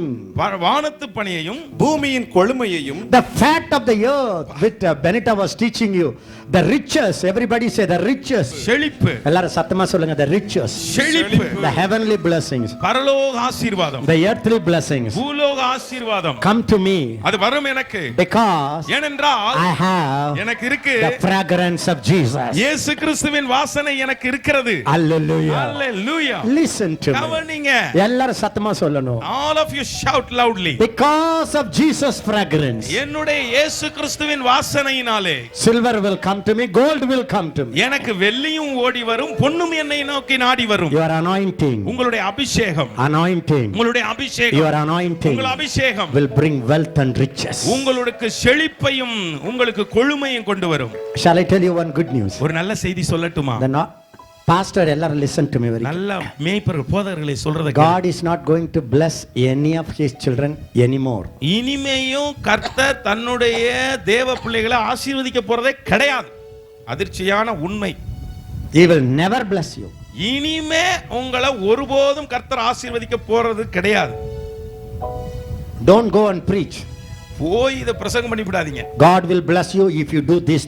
S2: வானத்து பணியையும்
S4: பூமியின் கொழுமையையும்
S1: the fat of the earth, which Benita was teaching you, the riches. Everybody say the riches.
S2: செழிப்பு,
S1: எல்லாரும் சத்தமா சொல்லுங்க, the riches,
S2: செழிப்பு,
S1: the heavenly blessings,
S2: பரலோக ஆசீர்வாதம்,
S1: the earthly blessings
S2: பூலோக ஆசீர்வாதம்
S1: come to me
S2: அது வரும் எனக்கு.
S1: because
S2: ஏனென்றால்
S1: I have
S2: எனக்கு இருக்கு
S1: the fragrance of Jesus.
S2: இயேசு கிறிஸ்துவின் வாசனை எனக்கு இருக்கிறது.
S1: Hallelujah.
S2: Hallelujah.
S1: Listen to me.
S2: கவனிங்க.
S1: எல்லாரும் சத்தமா சொல்லணும்.
S2: All of you shout loudly.
S1: Because of Jesus' fragrance,
S2: என்னுடைய இயேசு கிறிஸ்துவின் வாசனையினாலே
S1: silver will come to me, gold will come to me.
S2: எனக்கு வெள்ளியும் ஓடி வரும், பொன்னும் என்னை நோக்கி நாடி வரும்.
S1: Your anointing,
S2: உங்களுடைய அபிஷேகம்,
S1: anointing,
S2: உங்களுடைய அபிஷேகம்,
S1: your anointing
S2: உங்கள் அபிஷேகம்
S1: will bring wealth and riches.
S2: உங்களுக்கு செழிப்பையும் உங்களுக்கு கொழுமையும் கொண்டு வரும்.
S1: Shall I tell you one good news?
S2: ஒரு நல்ல செய்தி சொல்லட்டுமா?
S1: Pastor, எல்லாரும் listen to me very carefully.
S2: நல்ல மேய்ப்பர்கள் போதகர்களை சொல்றத
S1: God is not going to bless any of his children anymore.
S2: இனிமேயும் கர்த்தர் தன்னுடைய தேவ பிள்ளைகளை ஆசீர்வதிக்க போறதே கிடையாது. அதிர்ச்சியான உண்மை.
S1: He will never bless you.
S2: இனிமே உங்களை ஒருபோதும் கர்த்தர் ஆசீர்வதிக்க போறது கிடையாது.
S1: Don't go and preach.
S2: போய் இத பிரசங்கம் பண்ணி விடாதீங்க.
S1: God will bless you if you do this.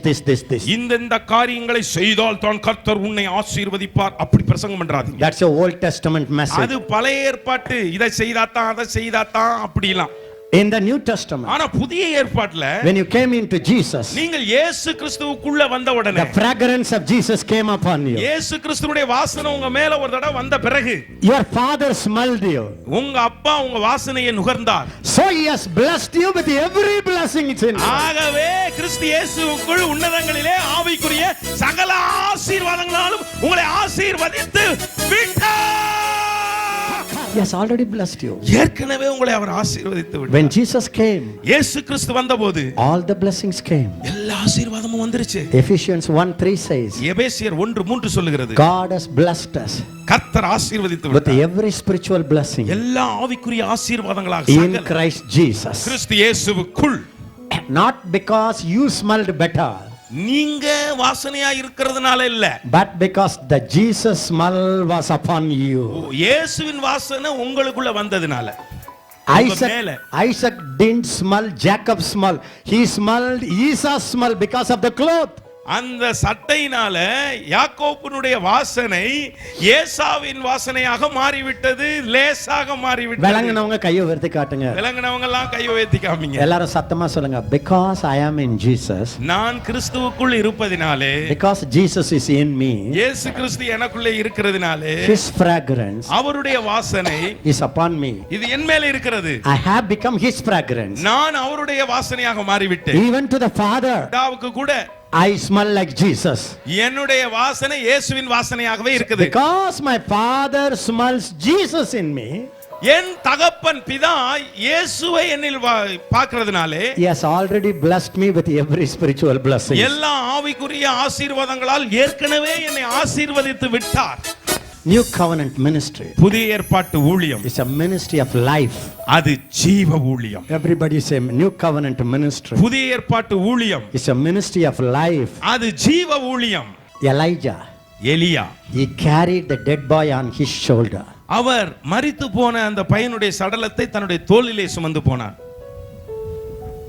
S2: இந்த காரியங்களை செய்தால் தான் கர்த்தர் உன்னை ஆசீர்வதிப்பார். அப்படி பிரசங்கம் பண்றாதீங்க.
S1: That's a Old Testament message.
S2: அது பழைய ஏற்பாட்டு. இதை செய்தாதான் அதை செய்தாதான் அப்படிலாம்.
S1: In the New Testament,
S2: ஆனா புதிய ஏற்பாட்டுல
S1: when you came into Jesus,
S2: நீங்கள் இயேசு கிறிஸ்துவுக்குள்ள வந்த உடனே
S1: the fragrance of Jesus came upon you.
S2: இயேசு கிறிஸ்துவுடைய வாசனை உங்க மேல ஒரு தடவை வந்த பிறகு
S1: Your father smelled you.
S2: உங்க அப்பா உங்க வாசனையை நுகர்ந்தார்.
S1: So he has blessed you with every blessing in you.
S2: ஆகவே கிறிஸ்து இயேசுவுக்குள் உன்னதங்களிலே ஆவிக்குரிய சகல ஆசீர்வாதங்களாலும் உங்களை ஆசீர்வதித்து விட்டார்.
S1: He has already blessed you.
S2: ஏற்கனவே உங்களை அவர் ஆசீர்வதித்து விட்டார்.
S1: When Jesus came,
S2: இயேசு கிறிஸ்து வந்தபோது
S1: all the blessings came.
S2: எல்லா ஆசீர்வாதமும் வந்துருச்சு.
S1: Ephesians 1:3 says,
S2: எபேசியர் 1:3 சொல்லுகிறது,
S1: God has blessed us
S2: கர்த்தர் ஆசீர்வதித்து
S1: with
S2: விட்டார்.
S1: every spiritual blessing
S2: எல்லா ஆவிக்குரிய ஆசீர்வாதங்களாக
S1: in Christ Jesus.
S2: கிறிஸ்து இயேசுவுக்குள்.
S1: Not because you smelled better,
S2: நீங்க வாசனையா இருக்கிறதுனால இல்ல,
S1: but because the Jesus smell was upon you.
S2: இயேசுவின் வாசனை உங்களுக்குள்ள வந்ததுனால.
S1: Isaac didn't smell Jacob's smell. He smelled Esau's smell because of the cloth.
S2: அந்த சட்டையினால யாக்கோபுனுடைய வாசனை ஏசாவின் வாசனையாக மாறிவிட்டது, லேசாக மாறிவிட்டது.
S1: விளங்குனவங்க கையை உயர்த்தி காட்டுங்க.
S2: விளங்குனவங்க எல்லாம் கையை உயர்த்தி காமிங்க.
S1: எல்லாரும் சத்தமா சொல்லுங்க. Because I am in Jesus.
S2: நான் கிறிஸ்துவுக்குள் இருப்பதினாலே.
S1: Because Jesus is in me.
S2: இயேசு கிறிஸ்து எனக்குள்ளே இருக்கிறதினாலே.
S1: His fragrance.
S2: அவருடைய வாசனை
S1: is upon me.
S2: இது என் மேல இருக்கிறது.
S1: I have become his fragrance.
S2: நான் அவருடைய வாசனையாக மாறிவிட்டேன்.
S1: Even to the Father.
S2: பிதாவுக்கு கூட
S1: I smell like Jesus.
S2: என்னுடைய வாசனை இயேசுவின் வாசனையாகவே இருக்குது.
S1: Because my Father smells Jesus in me.
S2: என் தகப்பன் பிதா இயேசுவை என்னில் பார்க்கிறதுனாலே.
S1: He has already blessed me with every spiritual blessing.
S2: எல்லா ஆவிக்குரிய ஆசீர்வாதங்களால் ஏற்கனவே என்னை ஆசீர்வதித்து விட்டார்.
S1: New covenant ministry.
S2: புதிய ஏற்பாட்டு ஊழியம்.
S1: It's a ministry of life.
S2: அது ஜீவ ஊழியம்.
S1: Everybody say new covenant ministry.
S2: புதிய ஏற்பாட்டு ஊழியம்.
S1: It's a ministry of life.
S2: அது ஜீவ ஊழியம்.
S1: Elijah.
S2: எலியா.
S1: He carried the dead boy on his shoulder.
S2: அவர் மரித்து போன அந்த பையனுடைய சடலத்தை தன்னுடைய தோளிலே சுமந்து போனார்.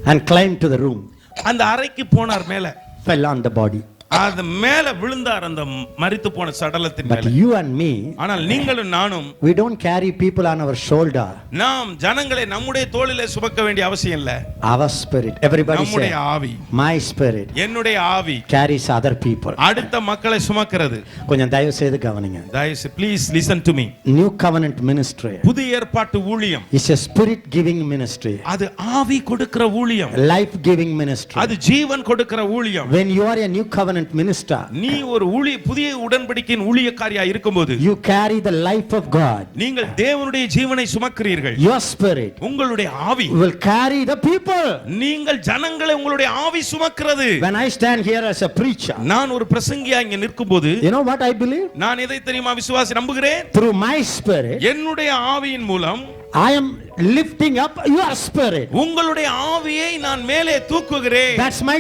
S1: And climbed to the room.
S2: அந்த அறைக்கு போனார், மேலே
S1: fell on the body.
S2: அது மேல விழுந்தார் அந்த மரித்து போன சடலத்தின் மேல.
S1: But you and me,
S2: ஆனால் நீங்களும் நானும்,
S1: we don't carry people on our shoulder.
S2: நாம் ஜனங்களை நம்முடைய தோளிலே சுமக்க வேண்டிய அவசியம் இல்ல.
S1: Our spirit, everybody say,
S2: நம்முடைய ஆவி,
S1: my spirit,
S2: என்னுடைய ஆவி
S1: carries other people.
S2: அடுத்த மக்களை சுமக்கிறது.
S1: கொஞ்சம் தயவு செய்து கவனிங்க.
S2: தயவு please listen to me.
S1: New covenant ministry
S2: புதிய ஏற்பாட்டு ஊழியம்
S1: is a spirit giving ministry.
S2: அது ஆவி கொடுக்கிற ஊழியம்.
S1: Life giving ministry.
S2: அது ஜீவன் கொடுக்கிற ஊழியம்.
S1: When you are a new covenant minister,
S2: நீ ஒரு புதிய உடன்படிக்கையின் ஊழியக்காரியா இருக்கும்போது,
S1: you carry the life of God.
S2: நீங்கள் தேவனுடைய ஜீவனை சுமக்கிறீர்கள்.
S1: Your spirit,
S2: உங்களுடைய ஆவி,
S1: will carry the people.
S2: நீங்கள் ஜனங்களை உங்களுடைய ஆவி சுமக்கிறது.
S1: When I stand here as a preacher,
S2: நான் ஒரு பிரசங்கியா இங்க நிற்கும்போது,
S1: you know what I believe?
S2: நான் எதை தெரியுமா விசுவாசி நம்புகிறேன்?
S1: Through my spirit,
S2: என்னுடைய ஆவியின் மூலம்
S1: I am lifting up your spirit.
S2: உங்களுடைய ஆவியை நான் மேலே தூக்குகிறேன்.
S1: That's my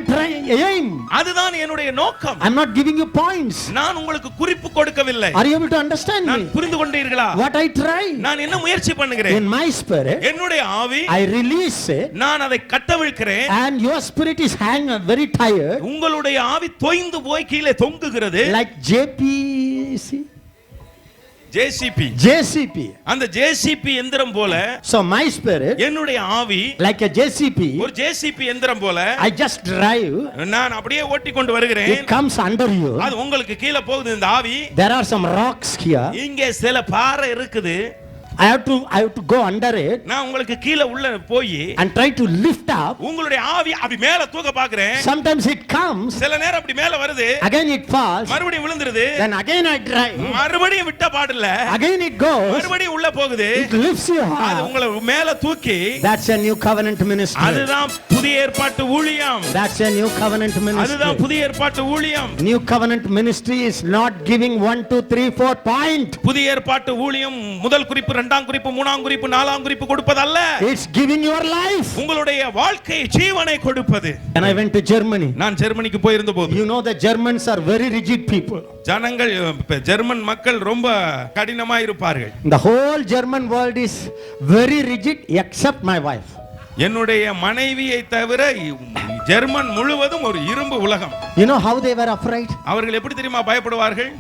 S1: aim.
S2: அதுதான் என்னுடைய நோக்கம்.
S1: I'm not giving you points.
S2: நான் உங்களுக்கு குறிப்பு கொடுக்கவில்லை.
S1: Are you able to understand
S2: நான்
S1: me?
S2: புரிந்து கொண்டீர்களா?
S1: What I try?
S2: நான் என்ன முயற்சி பண்ணுகிறேன்?
S1: In my spirit,
S2: என்னுடைய ஆவி,
S1: I release it.
S2: நான் அதை கட்டவிழ்க்கிறேன்.
S1: And your spirit is hanging very tired.
S2: உங்களுடைய ஆவி தொய்ந்து போய் கீழே தொங்குகிறது.
S1: Like JPC. JCP.
S2: அந்த JCP எந்திரம் போல.
S1: So my spirit,
S2: என்னுடைய ஆவி,
S1: like a JCP,
S2: ஒரு JCP எந்திரம் போல.
S1: I just drive.
S2: நான் அப்படியே ஓட்டி கொண்டு வருகிறேன்.
S1: It comes under you.
S2: அது உங்களுக்கு கீழே போகுது இந்த ஆவி.
S1: There are some rocks here.
S2: இங்கே சில பாறை இருக்குது.
S1: I have to go under it
S2: நான் உங்களுக்கு கீழ உள்ள போய்
S1: and try to lift up.
S2: உங்களுடைய ஆவி அப்படி மேல தூக்க பார்க்கிறேன்.
S1: Sometimes it comes,
S2: சில நேரம் அப்படி மேல வருது,
S1: again it falls,
S2: மறுபடியும் விழுந்துருது,
S1: then again I try,
S2: மறுபடியும் விட்ட பாடல்ல
S1: again it goes,
S2: மறுபடியும் உள்ள போகுது,
S1: it lifts you
S2: அது
S1: up.
S2: உங்களை மேல தூக்கி,
S1: That's a new covenant ministry.
S2: அதுதான் புதிய ஏற்பாட்டு ஊழியம்.
S1: That's a new covenant ministry.
S2: அதுதான் புதிய ஏற்பாட்டு ஊழியம்.
S1: New covenant ministry is not giving 1 2 3 4 point.
S2: புதிய ஏற்பாட்டு ஊழியம் முதல் குறிப்பு, இரண்டாம் குறிப்பு, மூணாம் குறிப்பு, நாலாம் குறிப்பு கொடுப்பதல்ல.
S1: It's giving your life.
S2: உங்களுடைய வாழ்க்கை ஜீவனை கொடுப்பது.
S1: And I went to Germany.
S2: நான் ஜெர்மனிக்கு போயிருந்த போது,
S1: You know the Germans are very rigid people.
S2: ஜனங்கள் ஜெர்மன் மக்கள் ரொம்ப கடினமா இருப்பார்கள்.
S1: The whole German world is very rigid except my wife.
S2: என்னுடைய மனைவியை தவிர ஜெர்மன் முழுவதும் ஒரு இரும்பு உலகம்.
S1: You know how they were afraid?
S2: அவர்கள் எப்படி தெரியுமா பயப்படுவார்கள்?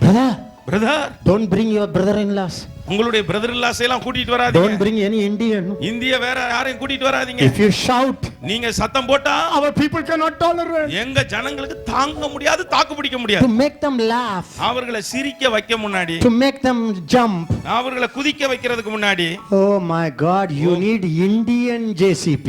S1: Brother, don't bring your brother-in-laws.
S2: உங்களுடைய பிரதர் இல்லாஸ் எல்லாம் கூட்டிட்டு வராதீங்க.
S1: Don't bring any Indian.
S2: இந்திய வேற யாரையும் கூட்டிட்டு வராதீங்க.
S1: If you shout,
S2: நீங்க சத்தம் போட்டா
S1: our people cannot tolerate.
S2: எங்க ஜனங்களுக்கு தாங்க முடியாது, தாக்கு பிடிக்க முடியாது.
S1: To make them laugh,
S2: அவர்களை சிரிக்க வைக்க முன்னாடி,
S1: to make them jump,
S2: அவர்களை குதிக்க வைக்கிறதுக்கு முன்னாடி,
S1: oh my God, you need Indian JCP.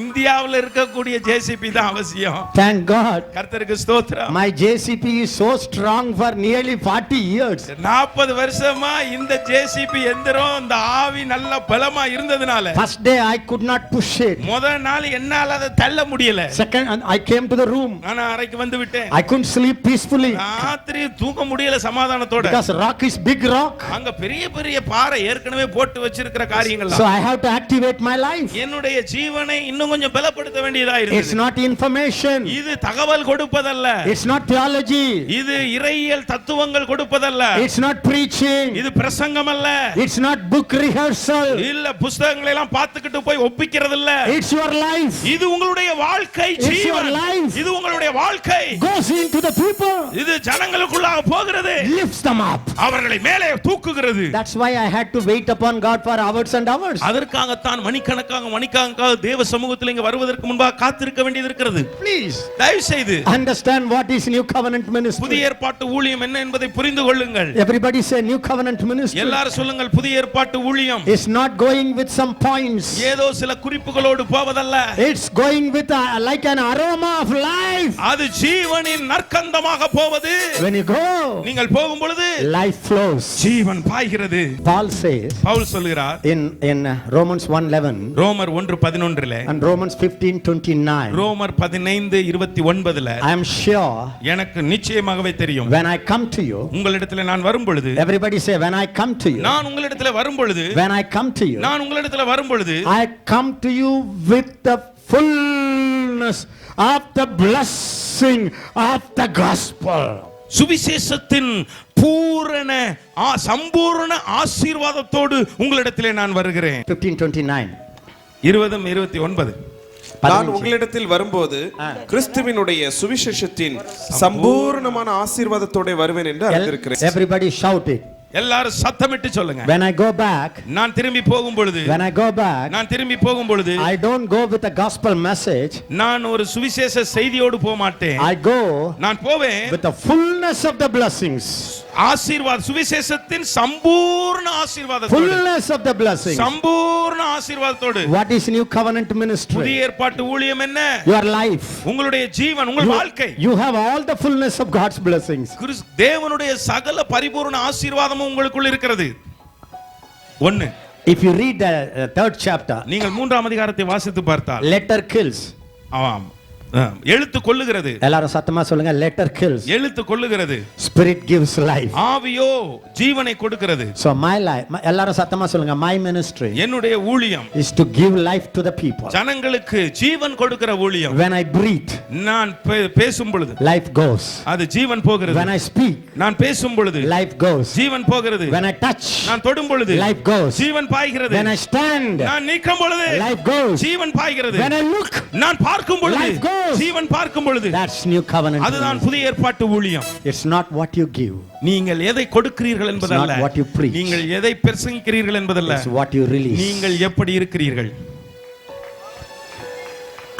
S2: இந்தியாவுல இருக்கக்கூடிய ஜேசிபி தான் அவசியம்.
S1: Thank God.
S2: கர்த்தருக்கு ஸ்தோத்திரம்.
S1: My JCP is so strong for nearly 40 years.
S2: 40 வருஷமா இந்த ஜேசிபி எந்திரம் இந்த ஆவி நல்ல பலமா இருந்ததனால
S1: First day I could not push it.
S2: முதல் நாள் என்னால அதை தள்ள முடியல.
S1: Second I came to the room.
S2: நான் அறைக்கு வந்து விட்டேன்.
S1: I couldn't sleep peacefully.
S2: ராத்திரி தூங்க முடியல சமாதானத்தோட.
S1: Because rock is big rock.
S2: அங்க பெரிய பெரிய பாறை ஏற்கனவே போட்டு வச்சிருக்கிற காரியங்கள்.
S1: So I have to activate my life.
S2: என்னுடைய ஜீவனை இன்னும் கொஞ்சம் பலப்படுத்த வேண்டியதா இருக்கு.
S1: It's not information.
S2: இது தகவல் கொடுப்பதல்ல.
S1: It's not theology.
S2: இது இறையியல் தத்துவங்கள் கொடுப்பதல்ல.
S1: It's not preaching.
S2: இது பிரசங்கம் அல்ல.
S1: It's not book rehearsal.
S2: இல்ல புத்தகங்களை எல்லாம் பார்த்துக்கிட்டு போய் ஒப்பிக்கிறது இல்ல.
S1: It's your life.
S2: இது உங்களுடைய வாழ்க்கை ஜீவன். இது உங்களுடைய வாழ்க்கை.
S1: Goes into the people.
S2: இது ஜனங்களுக்குள்ளாக போகிறது.
S1: Lifts them up.
S2: அவர்களை மேலே தூக்குகிறது.
S1: That's why I had to wait upon God for hours and hours.
S2: அதற்காக தான் மணிக்கணக்காக தேவ சமூகத்தில் இங்க வருவதற்கு முன்பாக காத்திருக்க வேண்டியது இருக்கிறது.
S1: Please
S2: தயவு செய்து
S1: understand what is new covenant ministry.
S2: புதிய ஏற்பாட்டு ஊழியம் என்ன என்பதை புரிந்து கொள்ளுங்கள்.
S1: Everybody say new covenant ministry.
S2: எல்லாரும் சொல்லுங்கள் புதிய ஏற்பாட்டு ஊழியம்.
S1: It's not going with some points.
S2: ஏதோ சில குறிப்புகளோடு போவதல்ல.
S1: It's going with like an aroma of life.
S2: அது ஜீவனின் நற்கந்தமாக போவது.
S1: When you go,
S2: நீங்கள் போகும் பொழுது
S1: life flows.
S2: ஜீவன் பாய்கிறது.
S1: Paul says,
S2: பவுல் சொல்கிறார்
S1: in Romans 1:11,
S2: ரோமர் 1:11
S1: and Romans 15:29,
S2: ரோமர் 15:29
S1: I am sure
S2: எனக்கு நிச்சயமாகவே தெரியும்,
S1: when I come to you,
S2: உங்களிடத்தில் நான் வரும் பொழுது,
S1: everybody say when I come to you,
S2: நான் உங்களிடத்தில் வரும் பொழுது,
S1: when I come to you,
S2: நான் உங்களிடத்தில் வரும் பொழுது,
S1: I come to you with the fullness of the blessing of the gospel.
S2: சுவிசேஷத்தின் பூரண சம்பூர்ண ஆசீர்வாதத்தோடு உங்களிடத்திலே நான் வருகிறேன்.
S1: 15:29,
S2: 20:29
S4: நான் உங்களிடத்தில் வரும்போது கிறிஸ்துவினுடைய சுவிசேஷத்தின் சம்பூர்ணமான ஆசீர்வாதத்தோட வருவேன் என்று அறிந்திருக்கிறேன்.
S1: Everybody shout it.
S2: எல்லாரும் சத்தமிட்டு சொல்லுங்க.
S1: When I go back,
S2: நான் திரும்பி போகும் பொழுது,
S1: when I go back,
S2: நான் திரும்பி போகும் பொழுது,
S1: I don't go with a gospel message.
S2: நான் ஒரு சுவிசேஷ செய்தியோடு போக மாட்டேன்.
S1: I go
S2: நான் போவேன்
S1: with the fullness of the blessings.
S2: ஆசீர்வாத சுவிசேஷத்தின் சம்பூர்ண ஆசீர்வாதத்தோடு,
S1: Fullness of the blessings.
S2: Sampoorna ஆசீர்வாதத்தோடு.
S1: What is new covenant ministry?
S2: புதிய ஏற்பாட்டு ஊழியம் என்ன?
S1: Your life.
S2: உங்களுடைய ஜீவன், உங்கள் வாழ்க்கை.
S1: You have all the fullness of God's blessings.
S2: தேவனுடைய சகல பரிபூரண ஆசீர்வாதமும் உங்களுக்குள்ள இருக்கிறது. 1.
S1: If you read the third chapter,
S2: நீங்கள் 3ஆம் அதிகாரத்தை வாசித்து பார்த்தால்,
S1: letter kills.
S2: ஆமாம், எழுத்து கொல்லுகிறது.
S1: எல்லாரும் சத்தமா சொல்லுங்க, letter kills.
S2: எழுத்து கொல்லுகிறது.
S1: Spirit gives life.
S2: ஆவியோ ஜீவனை கொடுக்கிறது.
S1: So my life, எல்லாரும் சத்தமா சொல்லுங்க, my ministry
S2: என்னுடைய ஊழியம்
S1: is to give life to the people.
S2: ஜனங்களுக்கு ஜீவன் கொடுக்கிற ஊழியம்.
S1: When I breathe,
S2: நான் பேசும் பொழுது
S1: life goes.
S2: அது ஜீவன் போகிறது.
S1: When I speak,
S2: நான் பேசும் பொழுது
S1: life goes.
S2: ஜீவன் போகிறது.
S1: When I touch,
S2: நான் தொடும் பொழுது
S1: life goes.
S2: ஜீவன் பாய்கிறது.
S1: When I stand,
S2: நான் நிற்கும் பொழுது
S1: life goes.
S2: ஜீவன் பாய்கிறது.
S1: When I look,
S2: நான் பார்க்கும் பொழுது
S1: life goes.
S2: ஜீவன் பார்க்கும் பொழுது,
S1: that's new covenant.
S2: அதுதான் புதிய ஏற்பாட்டு ஊழியம்.
S1: It's not what you give.
S2: நீங்கள் எதை கொடுக்கிறீர்கள் என்பதல்ல,
S1: what you preach.
S2: நீங்கள் எதை பிரசங்கிக்கிறீர்கள் என்பதல்ல,
S1: It's what you release.
S2: நீங்கள் எப்படி இருக்கிறீர்கள்.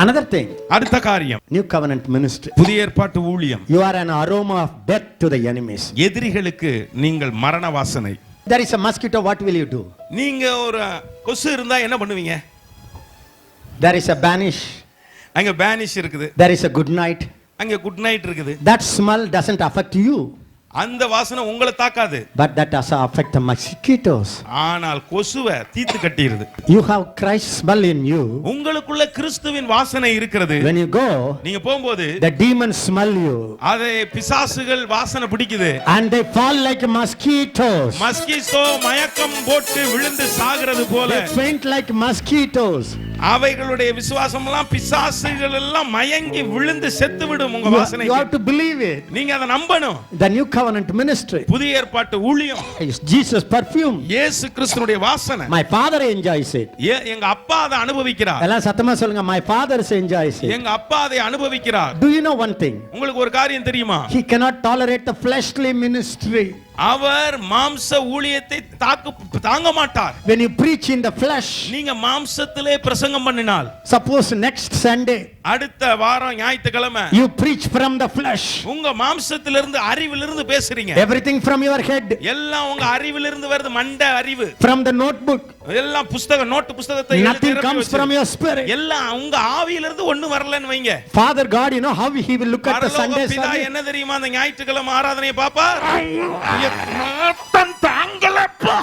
S1: Another thing,
S2: அடுத்த காரியம்,
S1: new covenant ministry.
S2: புதிய ஏற்பாட்டு ஊழியம்.
S1: You are an aroma of death to the enemies.
S2: எதிரிகளுக்கு நீங்கள் மரண வாசனை.
S1: There is a mosquito, what will you do?
S2: நீங்க ஒரு கொசு இருந்தா என்ன பண்ணுவீங்க?
S1: There is a banish.
S2: அங்க பேனிஷ் இருக்குது.
S1: There is a good night.
S2: அங்க குட் நைட் இருக்குது.
S1: That smell doesn't affect you.
S2: அந்த வாசனை உங்களை தாக்காது.
S1: But that does affect the mosquitoes.
S2: ஆனால் கொசுவை தீத்து கட்டிடுது.
S1: You have Christ's smell in you.
S2: உங்களுக்குள்ள கிறிஸ்துவின் வாசனை இருக்கிறது.
S1: When you go,
S2: நீங்க போகும்போது
S1: the demons smell you.
S2: அதை பிசாசுகள் வாசனை பிடிக்குது.
S1: And they fall like mosquitoes.
S2: Mosquito மயக்கம் போட்டு விழுந்து சாகிறது போல.
S1: They faint like mosquitoes.
S2: அவைகளுடைய விசுவாசம் எல்லாம் பிசாசுகள் எல்லாம் மயங்கி விழுந்து செத்து விடும் உங்க வாசனை.
S1: You have to believe it.
S2: நீங்க அதை நம்பணும்.
S1: The new covenant ministry
S2: புதிய ஏற்பாட்டு ஊழியம்
S1: is Jesus perfume.
S2: இயேசு கிறிஸ்துவினுடைய வாசனை.
S1: My father enjoys it.
S2: எங்க அப்பா அதை அனுபவிக்கிறார்.
S1: எல்லாம் சத்தமா சொல்லுங்க, my father enjoys it.
S2: எங்க அப்பா அதை அனுபவிக்கிறார்.
S1: Do you know one thing?
S2: உங்களுக்கு ஒரு காரியம் தெரியுமா?
S1: He cannot tolerate the fleshly ministry.
S2: அவர் மாம்ச ஊழியத்தை தாங்க மாட்டார்.
S1: When you preach in the flesh,
S2: நீங்க மாம்சத்திலே பிரசங்கம் பண்ணினால்,
S1: suppose next Sunday
S2: அடுத்த வாரம் ஞாயிற்றுக்கிழமை
S1: you preach from the flesh,
S2: உங்க மாம்சத்திலிருந்து அறிவிலிருந்து பேசுறீங்க.
S1: everything from your head,
S2: எல்லாம் உங்க அறிவிலிருந்து வருது, மண்ட அறிவு.
S1: from the notebook,
S2: எல்லாம் புத்தகம் நோட் புத்தகத்தை
S1: nothing comes from your spirit.
S2: எல்லாம் உங்க ஆவியிலிருந்து ஒண்ணு வரலன்னு வைங்க.
S1: Father God, you know how he will look at the Sunday
S2: பிதா என்ன தெரியுமா, அந்த ஞாயிற்றுக்கிழமை ஆராதனையை பாப்பார். நாட்டம் தாங்கலப்பா.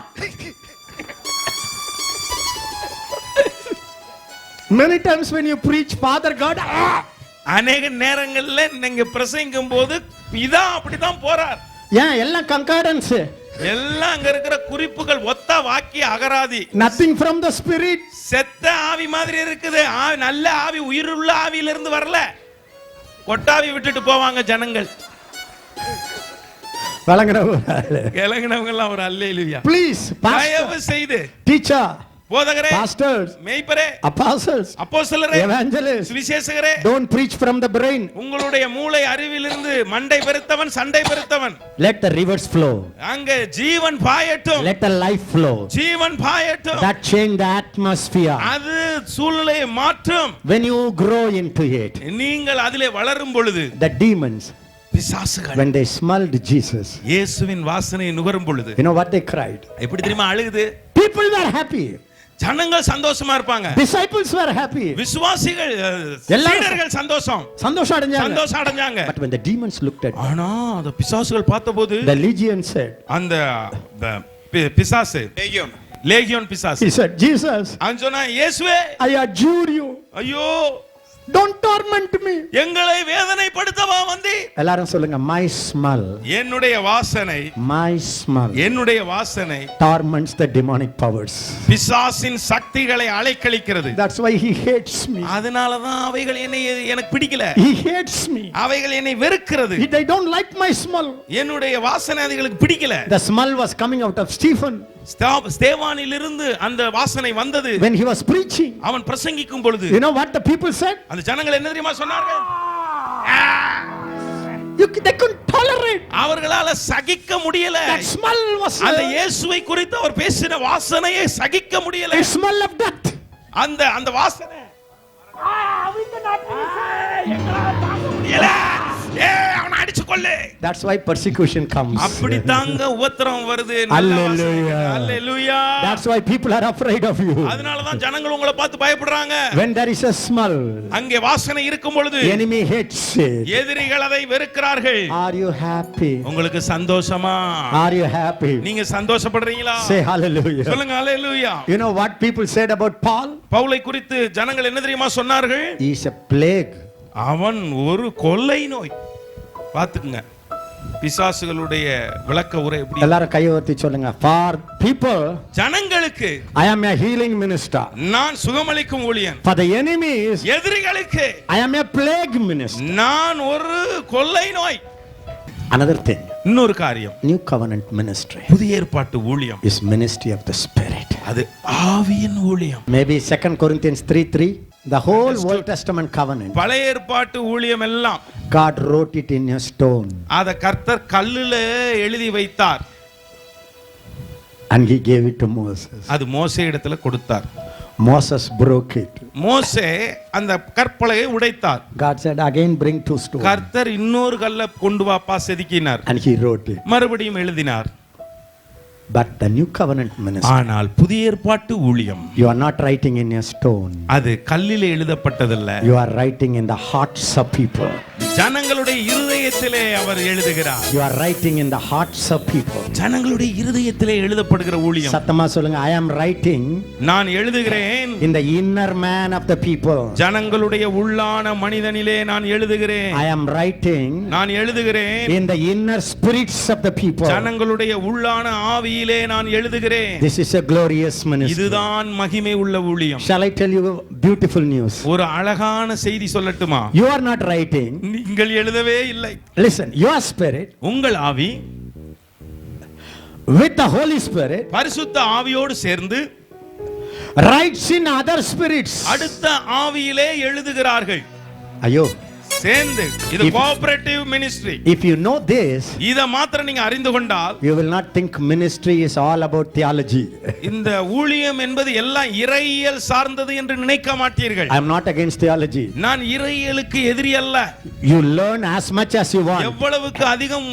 S1: Many times when you preach Father God,
S2: அநேக நேரங்கள்ல நீங்க பிரசங்கிக்கும் போது பிதா அப்படிதான் போறார்.
S1: ஏன் எல்லாம் concordance,
S2: எல்லாம் அங்க இருக்கிற குறிப்புகள் ஒத்த வாக்கிய அகராதி.
S1: nothing from the spirit.
S2: செத்த ஆவி மாதிரி இருக்குது. நல்ல ஆவி, உயிருள்ள ஆவியிலிருந்து வரல. கொட்டாவி விட்டுட்டு போவாங்க ஜனங்கள். கிளங்கினவங்க எல்லாம் ஒரு அல்லேலூயா.
S1: Please,
S2: தயவு செய்து
S1: teacher,
S2: போதகரே,
S1: pastors,
S2: மேய்ப்பரே,
S1: apostles,
S2: அப்போஸ்தலரே,
S1: evangelists,
S2: சுவிசேஷகரே,
S1: don't preach from the brain.
S2: உங்களுடைய மூளை அறிவிலிருந்து மண்டை பெருத்தவன் சண்டை பெருத்தவன்.
S1: Let the rivers flow.
S2: அங்க ஜீவன் பாயட்டும்.
S1: Let the life flow.
S2: Jeevan பாயட்டும்.
S1: That change the atmosphere.
S2: அது சூழ்நிலையை மாற்றும்.
S1: When you grow into it,
S2: நீங்கள் அதிலே வளரும் பொழுது
S1: the demons,
S2: பிசாசுகள்,
S1: when they smelled Jesus,
S2: இயேசுவின் வாசனையை நுகரும் பொழுது,
S1: you know what they cried?
S2: எப்படி தெரியுமா அழுகுது?
S1: People were happy.
S2: ஜனங்கள் சந்தோஷமா இருப்பாங்க.
S1: Disciples were happy.
S2: விசுவாசிகள், சீடர்கள் சந்தோஷம் அடைஞ்சாங்க.
S1: But when the demons looked at,
S2: ஆனா அந்த பிசாசுகள் பார்த்தபோது,
S1: the legion said,
S2: அந்த பிசாசு லேகியோன் பிசாசு,
S1: he said, Jesus,
S2: அவன் சொன்னா, இயேசுவே,
S1: I adjure you,
S2: ஐயோ,
S1: don't torment me.
S2: எங்களை வேதனைப்படுத்தவா வந்தீ?
S1: எல்லாரும் சொல்லுங்க, my smell,
S2: என்னுடைய வாசனை,
S1: my smell,
S2: என்னுடைய வாசனை
S1: torments the demonic powers.
S2: பிசாசின் சக்திகளை அலைக்கழிக்கிறது.
S1: That's why he hates me.
S2: அதனால தான் அவைகள் எனக்கு பிடிக்கல.
S1: He hates me.
S2: அவைகள் என்னை வெறுக்கிறது.
S1: They don't like my smell.
S2: என்னுடைய வாசனை அதுகளுக்கு பிடிக்கல.
S1: The smell was coming out of Stephen.
S2: ஸ்தேவானிலிருந்து அந்த வாசனை வந்தது.
S1: When he was preaching,
S2: அவன் பிரசங்கிக்கும் பொழுது,
S1: you know what the people said?
S2: அந்த ஜனங்கள் என்ன தெரியுமா சொன்னார்கள்?
S1: They couldn't tolerate.
S2: அவர்களால சகிக்க முடியல.
S1: That smell was,
S2: அந்த இயேசுவை குறித்து அவர் பேசின வாசனையை சகிக்க முடியல.
S1: the smell of death.
S2: அந்த வாசனை அவனை அடிச்சு கொள்ளு.
S1: That's why persecution comes.
S2: அப்படி தாங்க உபத்திரம் வருது.
S1: Hallelujah.
S2: Hallelujah.
S1: That's why people are afraid of you.
S2: அதனால தான் ஜனங்கள் உங்களை பார்த்து பயப்படுறாங்க.
S1: When there is a smell,
S2: அங்கே வாசனை இருக்கும் பொழுது,
S1: enemy hates it.
S2: எதிரிகள் அதை வெறுக்கிறார்கள்.
S1: Are you happy?
S2: உங்களுக்கு சந்தோஷமா?
S1: Are you happy?
S2: நீங்க சந்தோஷப்படுறீங்களா?
S1: Say hallelujah.
S2: சொல்லுங்க hallelujah.
S1: You know what people said about Paul?
S2: பவுலை குறித்து ஜனங்கள் என்ன தெரியுமா சொன்னார்கள்?
S1: He is a plague.
S2: அவன் ஒரு கொள்ளை நோய். பாத்துக்குங்க பிசாசுகளுடைய விளக்க உரை எப்படி.
S1: எல்லாரும் கையை உயர்த்தி சொல்லுங்க. For people,
S2: ஜனங்களுக்கு,
S1: I am a healing minister.
S2: நான் சுகமளிக்கும் ஊழியன்.
S1: For the enemies,
S2: எதிரிகளுக்கு,
S1: I am a plague minister.
S2: நான் ஒரு கொள்ளை நோய்.
S1: Another thing,
S2: இன்னொரு காரியம்,
S1: new covenant ministry
S2: புதிய ஏற்பாட்டு ஊழியம்
S1: is ministry of the spirit.
S2: அது ஆவியின் ஊழியம்.
S1: Maybe 2 Corinthians 3:3, the whole Old Testament covenant,
S2: பழைய ஏற்பாட்டு ஊழியம் எல்லாம்
S1: God wrote it in a stone
S2: அத கர்த்தர் கல்லுல எழுதி வைத்தார்.
S1: and he gave it to Moses.
S2: அது மோசே இடத்துல கொடுத்தார்.
S1: Moses broke it.
S2: மோசே அந்த கற்பலகையை உடைத்தார்.
S1: God said, again bring 2 stones.
S2: கர்த்தர் இன்னொரு கல்லை கொண்டு வாப்பா செதுக்கினார்.
S1: And he wrote it.
S2: மறுபடியும் எழுதினார்.
S1: But the new covenant ministry,
S2: ஆனால் புதிய ஏற்பாட்டு ஊழியம்,
S1: you are not writing in a stone.
S2: அது கல்லிலே எழுதப்பட்டதல்ல.
S1: You are writing in the hearts of people.
S2: ஜனங்களுடைய இருதயத்திலே அவர் எழுதுகிறார்.
S1: You are writing in the hearts of people.
S2: ஜனங்களுடைய இருதயத்திலே எழுதப்படுகிற ஊழியம்.
S1: சத்தமா சொல்லுங்க, I am writing,
S2: நான் எழுதுகிறேன்,
S1: in the inner man of the people.
S2: ஜனங்களுடைய உள்ளான மனிதனிலே நான் எழுதுகிறேன்.
S1: I am writing,
S2: நான் எழுதுகிறேன்,
S1: in the inner spirits of the people.
S2: ஜனங்களுடைய உள்ளான ஆவியிலே நான் எழுதுகிறேன்.
S1: This is a glorious ministry.
S2: இதுதான் மகிமை உள்ள ஊழியம்.
S1: Shall I tell you beautiful news?
S2: ஒரு அழகான செய்தி சொல்லட்டுமா?
S1: You are not writing.
S2: நீங்கள் எழுதவே இல்லை.
S1: Listen, your spirit,
S2: உங்கள் ஆவி
S1: with the Holy Spirit,
S2: பரிசுத்த ஆவியோடு சேர்ந்து
S1: writes in other spirits.
S2: அடுத்த ஆவியிலே எழுதுகிறார்கள்.
S1: ஐயோ,
S2: சேர்ந்து. இது cooperative ministry.
S1: if you know this,
S2: இத மாத்திரம் நீங்க அறிந்து கொண்டால்,
S1: you will not think ministry is all about theology.
S2: இந்த ஊழியம் என்பது எல்லாம் இறையியல் சார்ந்தது என்று நினைக்க மாட்டீர்கள்.
S1: I am not against theology.
S2: நான் இறையியலுக்கு எதிரி அல்ல.
S1: You learn as much as you want.
S2: எவ்வளவுக்கு அதிகம்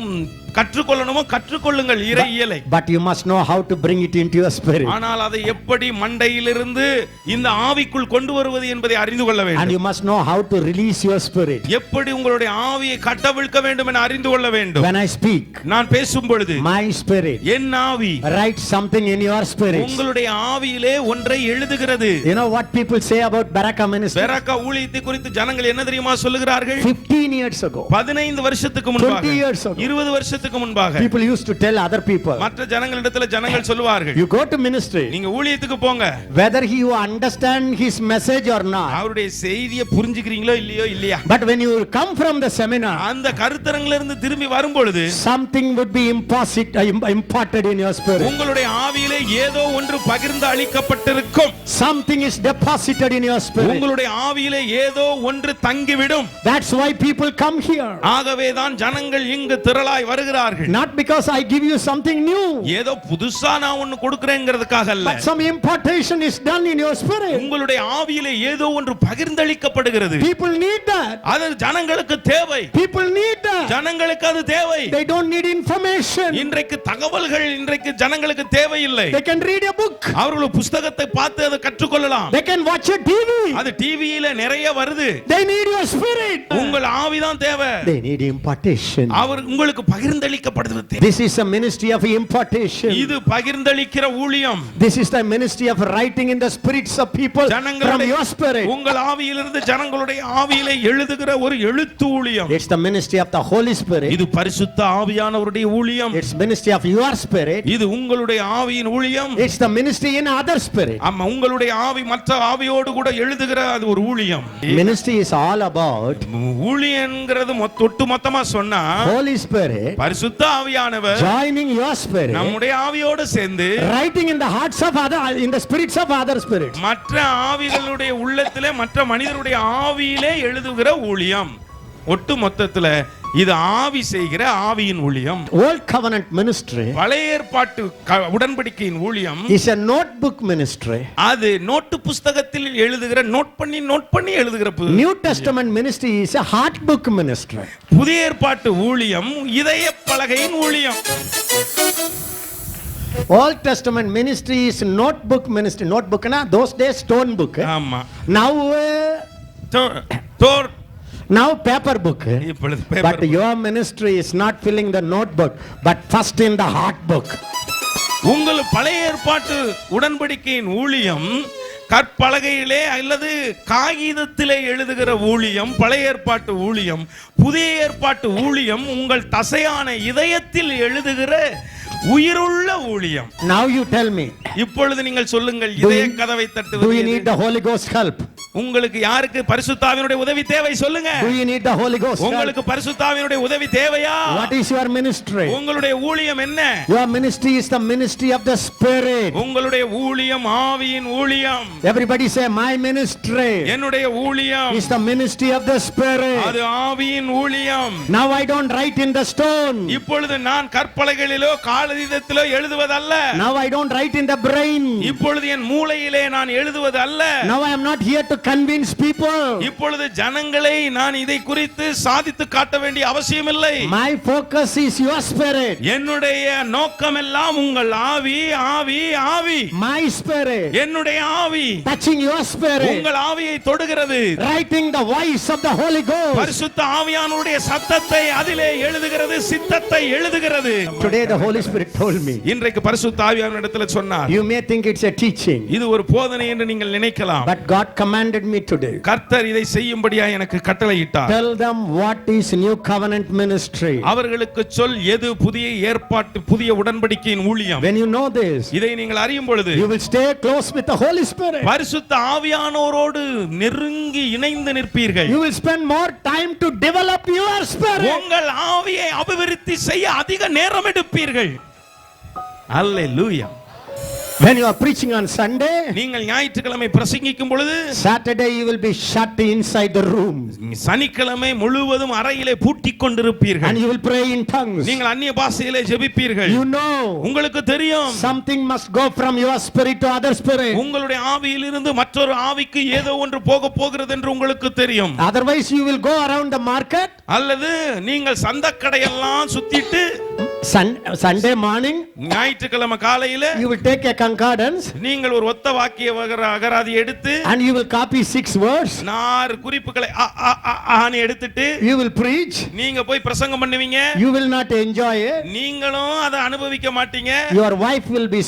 S2: கற்றுக்கொள்ளணுமோ கற்றுக்கொள்ளுங்கள் இறையியலை.
S1: But you must know how to bring it into your spirit.
S2: ஆனால் அதை எப்படி மண்டையிலிருந்து இந்த ஆவிக்குள் கொண்டு வருவது என்பதை அறிந்து கொள்ள வேண்டும்.
S1: And you must know how to release your spirit.
S2: எப்படி உங்களுடைய ஆவியை கட்டவிழ்க்க வேண்டும் என அறிந்து கொள்ள வேண்டும்.
S1: When I speak,
S2: நான் பேசும் பொழுது
S1: my spirit,
S2: என் ஆவி
S1: write something in your spirit.
S2: உங்களுடைய ஆவியிலே ஒன்றை எழுதுகிறது.
S1: You know what people say about Baraka ministry?
S2: பெரக்கா ஊழியத்தை குறித்து ஜனங்கள் என்ன தெரியுமா சொல்லுகிறார்கள்?
S1: 15 years ago,
S2: 15 வருஷத்துக்கு முன்பாக,
S1: 20 years ago,
S2: 20 வருஷத்துக்கு முன்பாக
S1: people used to tell other people,
S2: மற்ற ஜனங்களிடத்தில் ஜனங்கள் சொல்லுவார்கள்,
S1: you go to ministry,
S2: நீங்க ஊழியத்துக்கு போங்க,
S1: whether you understand his message or not,
S2: அவருடைய செய்தியை புரிஞ்சுக்கிறீங்களோ இல்லையா,
S1: but when you come from the seminar,
S2: அந்த கருத்தரங்கில இருந்து திரும்பி வரும் பொழுது
S1: something would be imparted in your spirit.
S2: உங்களுடைய ஆவியிலே ஏதோ ஒன்று பகிர்ந்து அளிக்கப்பட்டிருக்கும்.
S1: Something is deposited in your spirit.
S2: உங்களுடைய ஆவியிலே ஏதோ ஒன்று தங்கிவிடும்.
S1: That's why people come here.
S2: ஆகவே தான் ஜனங்கள் இங்கு திரளாய் வருகிறார்கள்.
S1: Not because I give you something new,
S2: ஏதோ புதுசா நான் ஒன்னு கொடுக்கிறேங்கிறதுக்காக அல்ல,
S1: but some impartation is done in your spirit.
S2: உங்களுடைய ஆவியிலே ஏதோ ஒன்று பகிர்ந்தளிக்கப்படுகிறது.
S1: People need that.
S2: அது ஜனங்களுக்கு தேவை.
S1: People need that.
S2: ஜனங்களுக்கு அது தேவை.
S1: They don't need information.
S2: இன்றைக்கு தகவல்கள் இன்றைக்கு ஜனங்களுக்கு தேவையில்லை.
S1: They can read a book.
S2: அவர்கள் புத்தகத்தை பார்த்து அதை கற்றுக்கொள்ளலாம்.
S1: They can watch a TV.
S2: அது டிவியில நிறைய வருது.
S1: They need your spirit.
S2: உங்கள் ஆவிதான் தேவை.
S1: They need impartation.
S2: அவர் உங்களுக்கு பகிர்ந்தளிக்கப்படுகிறது தேவை.
S1: This is a ministry of impartation.
S2: இது பகிர்ந்தளிக்கிற ஊழியம்.
S1: This is the ministry of writing in the spirits of people from your spirit.
S2: உங்கள் ஆவியிலிருந்து ஜனங்களுடைய ஆவியிலே எழுதுகிற ஒரு எழுத்து ஊழியம்.
S1: It's the ministry of the Holy Spirit.
S2: இது பரிசுத்த ஆவியானவருடைய ஊழியம்.
S1: It's ministry of your spirit.
S2: இது உங்களுடைய ஆவியின் ஊழியம்.
S1: It's the ministry in other spirit.
S2: ஆமா, உங்களுடைய ஆவி மற்ற ஆவியோடு கூட எழுதுகிற அது ஒரு ஊழியம்.
S1: Ministry is all about
S2: ஊழியம்ங்கிறது ஒட்டு மொத்தமா சொன்னா
S1: Holy Spirit
S2: பரிசுத்த ஆவியானவர்
S1: joining your spirit,
S2: நம்முடைய ஆவியோடு சேர்ந்து
S1: writing in the hearts of other, in the spirits of other spirits.
S2: மற்ற ஆவிகளுடைய உள்ளத்திலே மற்ற மனிதருடைய ஆவியிலே எழுதுகிற ஊழியம். ஒட்டு மொத்தத்துல இது ஆவி செய்கிற ஆவியின் ஊழியம்.
S1: Old covenant ministry,
S2: பழைய ஏற்பாட்டு உடன்படிக்கையின் ஊழியம்
S1: is a notebook ministry.
S2: அது நோட்டு புத்தகத்தில் எழுதுகிற நோட் பண்ணி எழுதுகிற.
S1: New Testament ministry is a heart book ministry.
S2: புதிய ஏற்பாட்டு ஊழியம் இதய பலகையின் ஊழியம்.
S1: Old Testament ministry is notebook ministry. Notebook na those days stone book.
S2: ஆமா.
S1: Now now paper book.
S2: இப்பொழுது
S1: But
S2: paper.
S1: your ministry is not filling the notebook, but first in the heart book.
S2: உங்கள் பழைய ஏற்பாட்டு உடன்படிக்கையின் ஊழியம் கற்பலகையிலே அல்லது காகிதத்திலே எழுதுகிற ஊழியம் பழைய ஏற்பாட்டு ஊழியம். புதிய ஏற்பாட்டு ஊழியம் உங்கள் தசையான இதயத்தில் எழுதுகிற உயிருள்ள ஊழியம்.
S1: Now you tell me,
S2: இப்பொழுது நீங்கள் சொல்லுங்கள், இதய கதவை தட்டுவது.
S1: do you need the Holy Ghost help?
S2: உங்களுக்கு யாருக்கு பரிசுத்த ஆவியினுடைய உதவி தேவை சொல்லுங்க.
S1: Do you need the Holy Ghost help?
S2: உங்களுக்கு பரிசுத்த ஆவியினுடைய உதவி தேவையா?
S1: What is your ministry?
S2: உங்களுடைய ஊழியம் என்ன?
S1: Your ministry is the ministry of the Spirit.
S2: உங்களுடைய ஊழியம் ஆவியின் ஊழியம்.
S1: Everybody say, my ministry
S2: என்னுடைய ஊழியம்
S1: is the ministry of the Spirit.
S2: அது ஆவியின் ஊழியம்.
S1: Now I don't write in the stone.
S2: இப்பொழுது நான் கற்பலகைகளிலோ காகிதத்திலோ எழுதுவதல்ல.
S1: Now I don't write in the brain.
S2: இப்பொழுது என் மூளையிலே நான் எழுதுவது அல்ல.
S1: Now I am not here to convince people.
S2: இப்பொழுது ஜனங்களை நான் இதை குறித்து சாதித்து காட்ட வேண்டிய அவசியமில்லை.
S1: My focus is your spirit.
S2: என்னுடைய நோக்கம் எல்லாம் உங்கள் ஆவி ஆவி ஆவி.
S1: My spirit.
S2: என்னுடைய ஆவி
S1: Touching your spirit.
S2: உங்கள் ஆவியை தொடுகிறது.
S1: Writing the voice of the Holy Ghost.
S2: பரிசுத்த ஆவியானவருடைய சத்தத்தை அதிலே எழுதுகிறது, சித்தத்தை எழுதுகிறது.
S1: Today the Holy Spirit told me.
S2: இன்றைக்கு பரிசுத்த ஆவியானவரிடத்தில் சொன்னார்.
S1: You may think it's a teaching.
S2: இது ஒரு போதனை என்று நீங்கள் நினைக்கலாம்.
S1: But God commanded me today.
S2: கர்த்தர் இதை செய்யும்படியா எனக்கு கட்டளையிட்டார்.
S1: Tell them what is new covenant ministry.
S2: அவர்களுக்கு சொல் எது புதிய ஏற்பாட்டு புதிய உடன்படிக்கையின் ஊழியம்.
S1: When you know this,
S2: இதை நீங்கள் அறியும் பொழுது
S1: you will stay close with the Holy Spirit.
S2: பரிசுத்த ஆவியானவரோடு நெருங்கி இணைந்து நிற்பீர்கள்.
S1: You will spend more time to develop your spirit.
S2: உங்கள் ஆவியை அபிவிருத்தி செய்ய அதிக நேரம் எடுப்பீர்கள். அல்லேலூயா.
S1: When you are preaching on Sunday,
S2: நீங்கள் ஞாயிற்றுக்கிழமை பிரசங்கிக்கும் பொழுது
S1: Saturday you will be shut inside the room.
S2: சனிக்கிழமை முழுவதும் அறையிலே பூட்டிக் கொண்டிருப்பீர்கள்.
S1: And you will pray in tongues.
S2: நீங்கள் அந்நிய பாஷையிலே ஜெபிப்பீர்கள்.
S1: You know,
S2: உங்களுக்கு தெரியும்
S1: something must go from your spirit to other spirit.
S2: உங்களுடைய ஆவியிலிருந்து மற்றொரு ஆவிக்கு ஏதோ ஒன்று போக போகிறது என்று உங்களுக்கு தெரியும்.
S1: Otherwise you will go around the market.
S2: அல்லது நீங்கள் சந்தக்கடையெல்லாம் சுத்திட்டு
S1: Sunday morning
S2: ஞாயிற்றுக்கிழமை காலையில
S1: you will take a concordance.
S2: நீங்கள் ஒரு ஒத்த வாக்கிய அகராதி எடுத்து
S1: And you will copy 6 words.
S2: 4 குறிப்புகளை ஆனி எடுத்துட்டு
S1: You will preach.
S2: நீங்க போய் பிரசங்கம் பண்ணுவீங்க.
S1: You will not enjoy it.
S2: நீங்களும் அதை அனுபவிக்க மாட்டீங்க.
S1: Your wife will be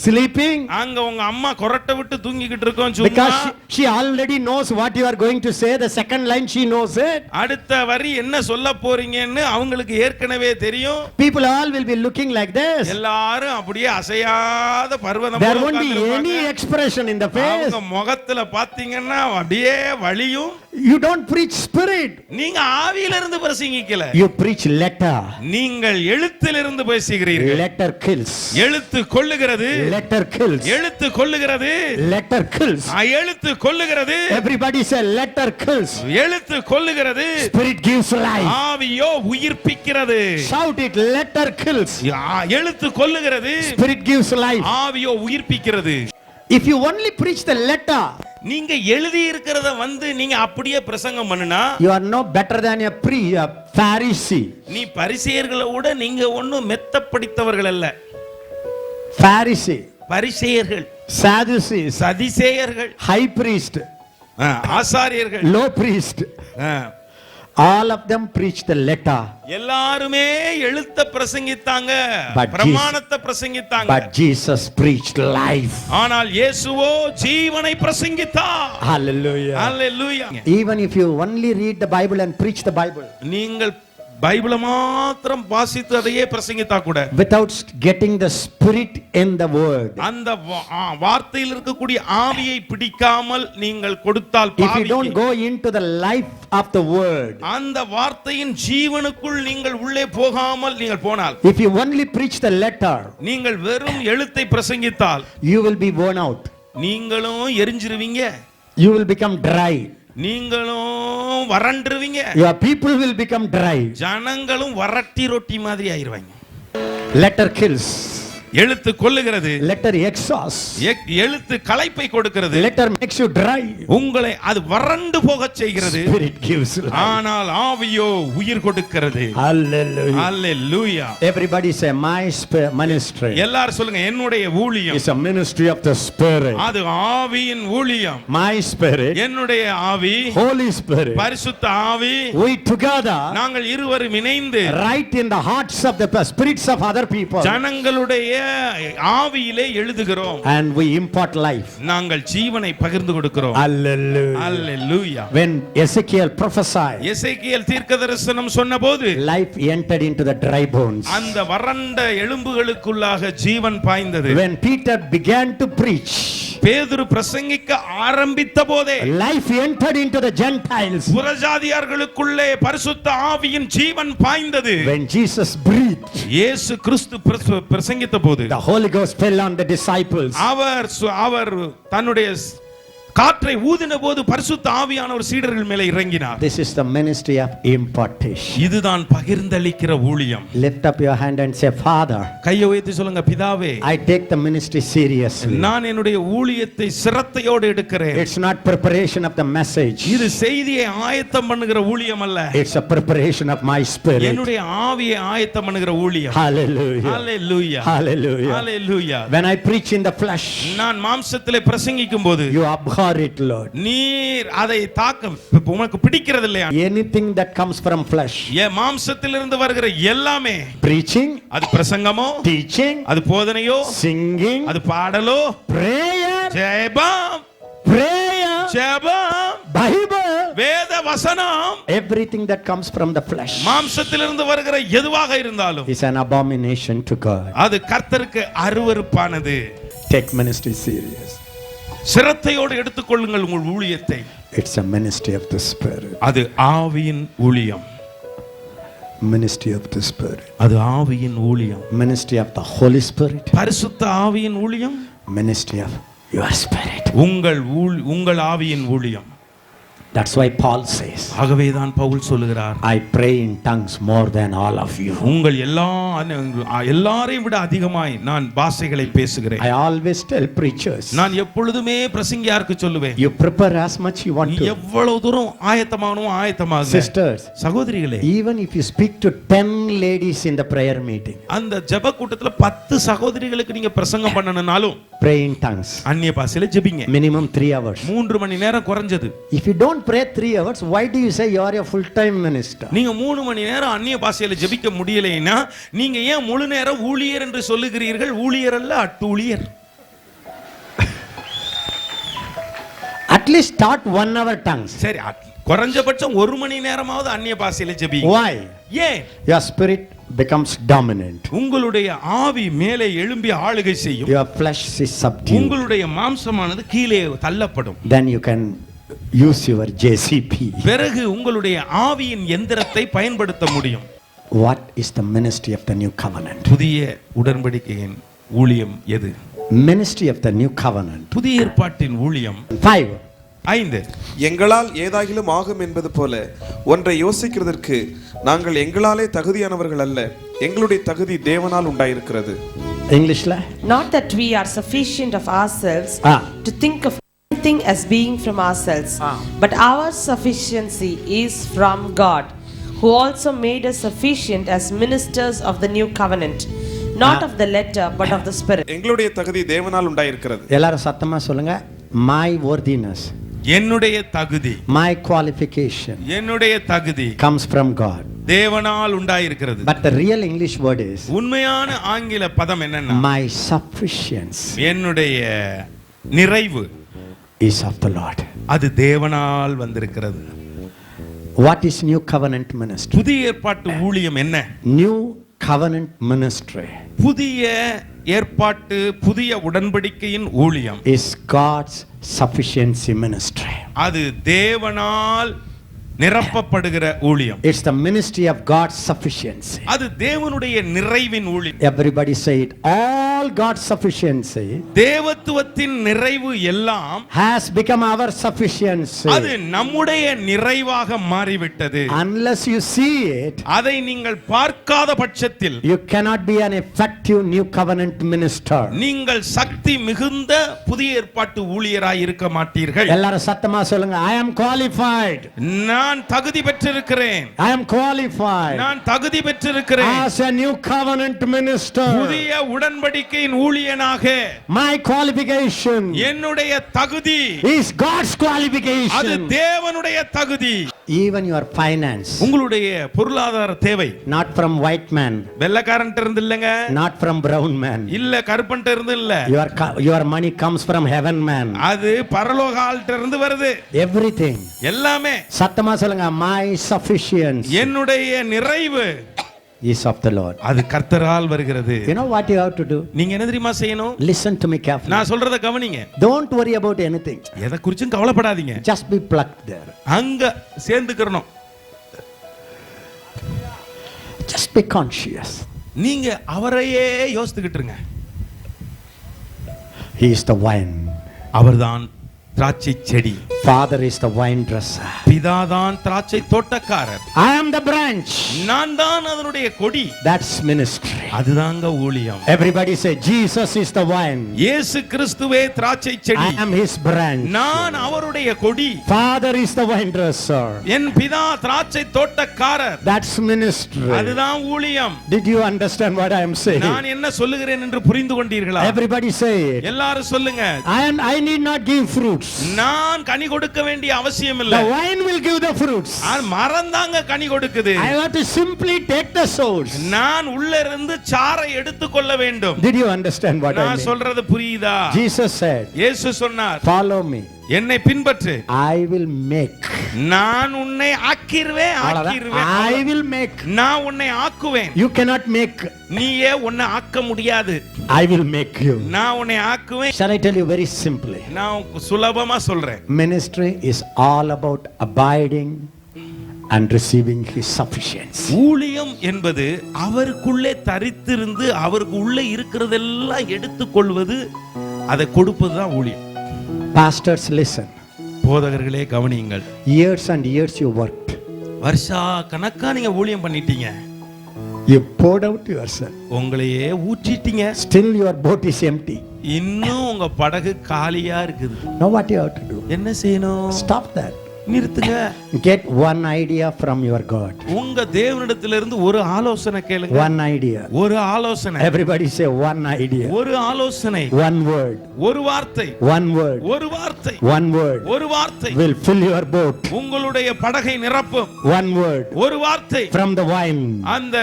S1: sleeping.
S2: அங்க உங்க அம்மா கொரட்டை விட்டு தூங்கிக்கிட்டு இருக்கும் சும்மா.
S1: Because she already knows what you are going to say. The second line she knows it.
S2: அடுத்த வரி என்ன சொல்ல போறீங்கன்னு அவங்களுக்கு ஏற்கனவே தெரியும்.
S1: People all will be looking like this.
S2: எல்லாரும் அப்படியே அசையாத பர்வதம்
S1: There
S2: போல
S1: won't be any expression in the face.
S2: அவங்க முகத்துல பாத்தீங்கன்னா அப்படியே வலியும்.
S1: You don't preach spirit.
S2: நீங்க ஆவியிலிருந்து பிரசங்கிக்கல.
S1: You preach letter.
S2: நீங்கள் எழுத்திலிருந்து பேசுகிறீர்கள்.
S1: Letter kills.
S2: எழுத்து கொல்லுகிறது.
S1: Letter kills.
S2: எழுத்து கொல்லுகிறது.
S1: Letter kills.
S2: எழுத்து கொல்லுகிறது.
S1: Everybody say letter kills.
S2: எழுத்து கொல்லுகிறது.
S1: Spirit gives life.
S2: ஆவியோ உயிர்ப்பிக்கிறது.
S1: Shout it, letter kills.
S2: எழுத்து கொல்லுகிறது.
S1: Spirit gives life.
S2: ஆவியோ உயிர்ப்பிக்கிறது.
S1: If you only preach the letter,
S2: நீங்க எழுதி இருக்கிறத நீங்க அப்படியே பிரசங்கம் பண்ணுனா
S1: you are no better than a Pharisee.
S2: நீ பரிசேயர்களை விட நீங்க ஒண்ணும் மெத்த படித்தவர்கள் அல்ல.
S1: Pharisee,
S2: பரிசேயர்கள்,
S1: Sadducees,
S2: சதிசேயர்கள்,
S1: high priest,
S2: ஆசாரியர்கள்,
S1: low priest, all of them preach the letter.
S2: எல்லாருமே எழுத்த பிரசங்கித்தாங்க,
S1: But
S2: பிரமாணத்தை பிரசங்கித்தாங்க.
S1: But Jesus preached life.
S2: ஆனால் இயேசுவோ ஜீவனை பிரசங்கித்தார்.
S1: Hallelujah.
S2: Hallelujah.
S1: Even if you only read the Bible and preach the Bible,
S2: நீங்கள் பைபிளை மாத்திரம் வாசித்து அதையே பிரசங்கித்தா கூட,
S1: without getting the spirit in the word,
S2: அந்த வார்த்தையில் இருக்கக்கூடிய ஆவியை பிடிக்காமல் நீங்கள் கொடுத்தால்,
S1: if you don't go into the life of the word,
S2: அந்த வார்த்தையின் ஜீவனுக்குள் நீங்கள் உள்ளே போகாமல் நீங்கள் போனால்,
S1: if you only preach the letter,
S2: நீங்கள் வெறும் எழுத்தை பிரசங்கித்தால்,
S1: you will be worn out.
S2: நீங்களும் எரிஞ்சிருவீங்க.
S1: You will become dry.
S2: நீங்களும் வறண்டுருவீங்க.
S1: Your people will become dry.
S2: ஜனங்களும் வறட்டி ரொட்டி மாதிரி ஆயிருவாங்க.
S1: Letter kills.
S2: எழுத்து கொல்லுகிறது.
S1: Letter exhausts.
S2: எழுத்து களைப்பை கொடுக்கிறது.
S1: Letter makes you dry.
S2: உங்களை அது வறண்டு போகச் செய்கிறது.
S1: Spirit gives life.
S2: ஆனால் ஆவியோ உயிர் கொடுக்கிறது.
S1: Hallelujah.
S2: Hallelujah.
S1: Everybody say my ministry.
S2: எல்லாரும் சொல்லுங்க, என்னுடைய ஊழியம்
S1: is a ministry of the spirit.
S2: அது ஆவியின் ஊழியம்.
S1: My spirit,
S2: என்னுடைய ஆவி,
S1: Holy Spirit,
S2: பரிசுத்த ஆவி,
S1: we together
S2: நாங்கள் இருவரும் இணைந்து
S1: write in the hearts of the spirits of other people.
S2: ஜனங்களுடைய ஆவியிலே எழுதுகிறோம்.
S1: And we impart life.
S2: நாங்கள் ஜீவனை பகிர்ந்து கொடுக்கிறோம்.
S1: Hallelujah.
S2: Hallelujah.
S1: When Ezekiel prophesied,
S2: எசேக்கியேல் தீர்க்கதரிசனம் சொன்னபோது
S1: life entered into the dry bones.
S2: அந்த வறண்ட எலும்புகளுக்குள்ளாக ஜீவன் பாய்ந்தது.
S1: When Peter began to preach,
S2: பேதுரு பிரசங்கிக்க ஆரம்பித்த போதே
S1: life entered into the Gentiles.
S2: புறஜாதியார்களுக்குள்ளே பரிசுத்த ஆவியின் ஜீவன் பாய்ந்தது.
S1: When Jesus breathed,
S2: இயேசு கிறிஸ்து பிரசங்கித்த போது
S1: the Holy Ghost fell on the disciples.
S2: அவர் தன்னுடைய காற்றை ஊதின போது பரிசுத்த ஆவியானவர் சீடர்கள் மேலே இறங்கினார்.
S1: This is the ministry of impartation.
S2: இதுதான் பகிர்ந்தளிக்கிற ஊழியம்.
S1: Lift up your hand and say, Father,
S2: கையை உயர்த்தி சொல்லுங்க, பிதாவே,
S1: I take the ministry seriously.
S2: நான் என்னுடைய ஊழியத்தை சிரத்தையோடு எடுக்கிறேன்.
S1: It's not preparation of the message.
S2: இது செய்தியை ஆயத்தம் பண்ணுகிற ஊழியம் அல்ல.
S1: It's a preparation of my spirit.
S2: என்னுடைய ஆவியை ஆயத்தம் பண்ணுகிற ஊழியம்.
S1: Hallelujah.
S2: Hallelujah.
S1: Hallelujah.
S2: Hallelujah.
S1: When I preach in the flesh,
S2: நான் மாம்சத்திலே பிரசங்கிக்கும் போது
S1: you abhor it, Lord.
S2: நீர் அதை தாக்க உனக்கு பிடிக்கிறது இல்லையா?
S1: Anything that comes from flesh,
S2: மாம்சத்திலிருந்து வருகிற எல்லாமே,
S1: preaching,
S2: அது பிரசங்கமோ,
S1: teaching,
S2: அது போதனையோ,
S1: singing,
S2: அது பாடலோ,
S1: prayer,
S2: ஜெபம்,
S1: prayer,
S2: ஜெபம்,
S1: Bible,
S2: வேத வசனம்,
S1: everything that comes from the flesh
S2: மாம்சத்திலிருந்து வருகிற எதுவாக இருந்தாலும்
S1: is an abomination to God.
S2: அது கர்த்தருக்கு அருவருப்பானது.
S1: Take ministry serious.
S2: சிரத்தையோடு எடுத்துக்கொள்ளுங்கள் உங்கள் ஊழியத்தை.
S1: It's a ministry of the Spirit.
S2: அது ஆவியின் ஊழியம்.
S1: Ministry of the Spirit.
S2: அது ஆவியின் ஊழியம்.
S1: Ministry of the Holy Spirit.
S2: பரிசுத்த ஆவியின் ஊழியம்.
S1: Ministry of your spirit.
S2: உங்கள் ஆவியின் ஊழியம்.
S1: That's why Paul says,
S2: ஆகவேதான் பவுல் சொல்லுகிறார்,
S1: I pray in tongues more than all of you.
S2: உங்கள் எல்லாரையும் விட அதிகமாய் நான் பாஷைகளை பேசுகிறேன்.
S1: I always tell preachers,
S2: நான் எப்பொழுதுமே பிரசங்கியாருக்கு சொல்லுவேன்,
S1: you prepare as much you want to.
S2: எவ்வளவு தூரம் ஆயத்தமாகுங்க.
S1: Sisters,
S2: சகோதரிகளே,
S1: even if you speak to 10 ladies in the prayer meeting,
S2: அந்த ஜெப கூட்டத்துல 10 சகோதரிகளுக்கு நீங்க பிரசங்கம் பண்ணனும்னாலும்
S1: pray in tongues.
S2: அந்நிய பாஷையில ஜெபிங்க.
S1: Minimum 3 hours.
S2: 3 மணி நேரம் குறைஞ்சது.
S1: If you don't pray 3 hours, why do you say you are a full time minister?
S2: நீங்க 3 மணி நேரம் அந்நிய பாஷையில ஜெபிக்க முடியலைன்னா நீங்க ஏன் முழு நேரம் ஊழியர் என்று சொல்லுகிறீர்கள்? ஊழியர் அல்ல, அட்டூழியர்.
S1: At least start 1 hour tongues.
S2: சரி, குறைஞ்சபட்சம் 1 மணி நேரமாவது அந்நிய பாஷையில ஜெபிங்க.
S1: Why?
S2: ஏன்?
S1: Your spirit becomes dominant.
S2: உங்களுடைய ஆவி மேலே எழும்பி ஆளுகை செய்யும்.
S1: Your flesh is subdued.
S2: உங்களுடைய மாம்சமானது கீழே தள்ளப்படும்.
S1: Then you can use your JCP.
S2: பிறகு உங்களுடைய ஆவியின் எந்திரத்தை பயன்படுத்த முடியும்.
S1: What is the ministry of the new covenant?
S2: புதிய உடன்படிக்கையின் ஊழியம் எது?
S1: Ministry of the new covenant.
S2: புதிய ஏற்பாட்டின் ஊழியம்
S1: 5.
S4: எங்களால் ஏதாகிலும் ஆகும் என்பது போல ஒன்றை யோசிக்கிறதற்கு நாங்கள் எங்களாலே தகுதியானவர்கள் அல்ல, எங்களுடைய தகுதி தேவனால் உண்டாயிருக்கிறது.
S1: Englishல,
S3: not that we are sufficient of ourselves to think of anything as being from ourselves, but our sufficiency is from God, who also made us sufficient as ministers of the new covenant, not of the letter but of the spirit.
S4: எங்களுடைய தகுதி தேவனால் உண்டாயிருக்கிறது.
S1: எல்லாரும் சத்தமா சொல்லுங்க. My worthiness,
S2: என்னுடைய தகுதி,
S1: my qualification,
S2: என்னுடைய தகுதி
S1: comes from God.
S2: தேவனால் உண்டாயிருக்கிறது.
S1: But the real English word is,
S2: உண்மையான ஆங்கில பதம் என்னன்னா,
S1: my sufficiency
S2: என்னுடைய நிறைவு
S1: is of the Lord.
S2: அது தேவனால் வந்திருக்கிறது.
S1: What is new covenant ministry?
S2: புதிய ஏற்பாட்டு ஊழியம் என்ன?
S1: New covenant ministry
S2: புதிய ஏற்பாட்டு புதிய உடன்படிக்கையின் ஊழியம்
S1: is God's sufficiency ministry.
S2: அது தேவனால் நிரப்பப்படுகிற ஊழியம்.
S1: It's the ministry of God's sufficiency.
S2: அது தேவனுடைய நிறைவின் ஊழியம்.
S1: Everybody say it. All God's sufficiency
S2: தேவத்துவத்தின் நிறைவு எல்லாம்
S1: has become our sufficiency.
S2: அது நம்முடைய நிறைவாக மாறிவிட்டது.
S1: Unless you see it,
S2: அதை நீங்கள் பார்க்காத பட்சத்தில்
S1: you cannot be an effective new covenant minister.
S2: நீங்கள் சக்தி மிகுந்த புதிய ஏற்பாட்டு ஊழியராய் இருக்க மாட்டீர்கள்.
S1: எல்லாரும் சத்தமா சொல்லுங்க. I am qualified.
S2: நான் தகுதி பெற்றிருக்கிறேன்.
S1: I am qualified.
S2: நான் தகுதி பெற்றிருக்கிறேன்.
S1: As a new covenant minister.
S2: புதிய உடன்படிக்கையின் ஊழியனாக
S1: My qualification
S2: என்னுடைய தகுதி
S1: is God's qualification.
S2: அது தேவனுடைய தகுதி.
S1: Even your finance,
S2: உங்களுடைய பொருளாதார தேவை
S1: not from white man,
S2: வெள்ளைக்காரன்ட்ட இருந்து இல்லங்க,
S1: not from brown man,
S2: இல்ல கருப்பன்ட்ட இருந்து இல்ல,
S1: your money comes from heaven man.
S2: அது பரலோக ஆள்கிட்ட இருந்து வருது.
S1: Everything.
S2: எல்லாமே.
S1: சத்தமா சொல்லுங்க. My sufficiency
S2: என்னுடைய நிறைவு
S1: is of the Lord.
S2: அது கர்த்தரால் வருகிறது.
S1: You know what you have to do?
S2: நீங்க என்ன தெரியுமா செய்யணும்?
S1: Listen to me carefully.
S2: நான் சொல்றத கவனிங்க.
S1: Don't worry about anything.
S2: எதை குறிச்சும் கவலைப்படாதீங்க.
S1: Just be plugged there.
S2: அங்க சேர்ந்துக்கறணும்.
S1: Just be conscious.
S2: நீங்க அவரையே யோசித்துக்கிட்டு இருங்க.
S1: He is the vine.
S2: அவர்தான் திராட்சை செடி,
S1: Father is the vine dresser.
S2: பிதாதான் திராட்சை தோட்டக்காரர்,
S1: I am the branch.
S2: நான் தான் அதனுடைய கொடி.
S1: That's ministry.
S2: அதுதாங்க ஊழியம்.
S1: Everybody say, Jesus is the vine.
S2: இயேசு கிறிஸ்துவே திராட்சை செடி,
S1: I am his branch.
S2: நான் அவருடைய கொடி.
S1: Father is the vine dresser.
S2: என் பிதா திராட்சை தோட்டக்காரர்.
S1: That's ministry.
S2: அதுதான் ஊழியம்.
S1: Did you understand what I am saying?
S2: நான் என்ன சொல்லுகிறேன் என்று புரிந்து கொண்டீர்களா?
S1: Everybody say it.
S2: எல்லாரும் சொல்லுங்க.
S1: I need not give fruits.
S2: நான் கனி கொடுக்க வேண்டிய அவசியம் இல்லை.
S1: The vine will give the fruits.
S2: மரம் தாங்க கனி கொடுக்குது.
S1: I have to simply take the source.
S2: நான் உள்ள இருந்து சாறை எடுத்துக்கொள்ள வேண்டும்.
S1: Did you understand what I
S2: நான்
S1: mean?
S2: சொல்றது புரியுதா?
S1: Jesus said,
S2: இயேசு சொன்னார்,
S1: follow me.
S2: என்னை பின்பற்று,
S1: I will make.
S2: நான் உன்னை ஆக்கிருவேன்.
S1: I will make.
S2: நான் உன்னை ஆக்குவேன்.
S1: You cannot make.
S2: நீயே உன்னை ஆக்க முடியாது.
S1: I will make you.
S2: நான் உன்னை ஆக்குவேன்.
S1: Shall I tell you very simply?
S2: நான் சுலபமா சொல்றேன்.
S1: Ministry is all about abiding and receiving his sufficiency.
S2: ஊழியம் என்பது அவருக்குள்ளே தரித்திருந்து அவருக்கு உள்ளே இருக்கிறதெல்லாம் எடுத்துக்கொள்வது, அதை கொடுப்பதுதான் ஊழியம்.
S1: Pastors, listen.
S2: போதகர்களே கவனியுங்கள்.
S1: Years and years you worked.
S2: வருஷா கணக்கா நீங்க ஊழியம் பண்ணிட்டீங்க.
S1: You poured out yourself.
S2: உங்களையே ஊற்றிட்டீங்க.
S1: Still your boat is empty.
S2: இன்னும் உங்க படகு காலியா இருக்குது.
S1: Now what you have to do?
S2: என்ன செய்யணும்?
S1: Stop that.
S2: நிறுத்துங்க.
S1: Get one idea from your God.
S2: உங்க தேவனிடத்திலிருந்து ஒரு ஆலோசனை கேளுங்க.
S1: One idea.
S2: ஒரு ஆலோசனை.
S1: Everybody say one idea.
S2: ஒரு ஆலோசனை.
S1: One word.
S2: ஒரு வார்த்தை.
S1: One word.
S2: ஒரு வார்த்தை.
S1: One word.
S2: ஒரு வார்த்தை
S1: will fill your boat.
S2: உங்களுடைய படகை நிரப்பும்.
S1: One word.
S2: ஒரு வார்த்தை.
S1: From the vine.
S2: அந்த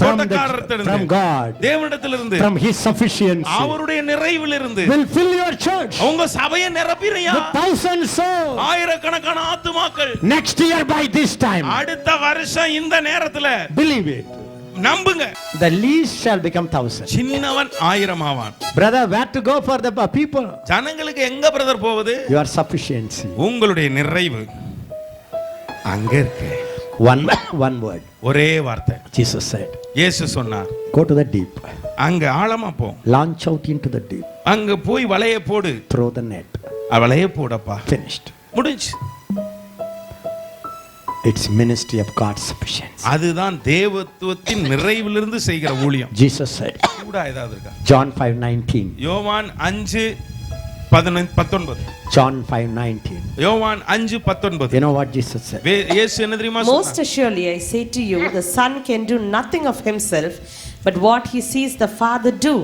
S2: தோட்டக்காரரிடமிருந்து,
S1: from God.
S2: தேவனிடத்திலிருந்து,
S1: from his sufficiency.
S2: அவருடைய நிறைவிலிருந்து
S1: will fill your church.
S2: உங்க சபையை நிரப்பிறியா?
S1: With thousands souls.
S2: ஆயிரக்கணக்கான ஆத்துமாக்கள்.
S1: Next year by this time.
S2: அடுத்த வருஷம் இந்த நேரத்துல.
S1: Believe it.
S2: நம்புங்க.
S1: The least shall become thousand.
S2: சின்னவன் 1000 ஆவான்.
S1: Brother, where to go for the people?
S2: ஜனங்களுக்கு எங்க பிரதர் போவது?
S1: Your sufficiency.
S2: உங்களுடைய நிறைவு அங்க இருக்கு.
S1: One word.
S2: ஒரே வார்த்தை.
S1: Jesus said.
S2: இயேசு சொன்னார்,
S1: go to the deep.
S2: அங்க ஆழமா போ.
S1: Launch out into the deep.
S2: அங்க போய் வலைய போடு.
S1: Throw the net.
S2: வலைய போடப்பா.
S1: Finished.
S2: முடிஞ்சு.
S1: It's ministry of God's sufficiency.
S2: அதுதான் தேவத்துவத்தின் நிறைவிலிருந்து செய்கிற ஊழியம்.
S1: Jesus said.
S2: கூட ஏதாவது இருக்கா?
S1: John 5:19.
S2: யோவான் 5:19.
S1: John 5:19.
S2: யோவான் 5:19.
S1: You know what Jesus said?
S2: இயேசு என்ன தெரியுமா சொன்னார்?
S3: Most assuredly I say to you, the Son can do nothing of himself, but what he sees the Father do.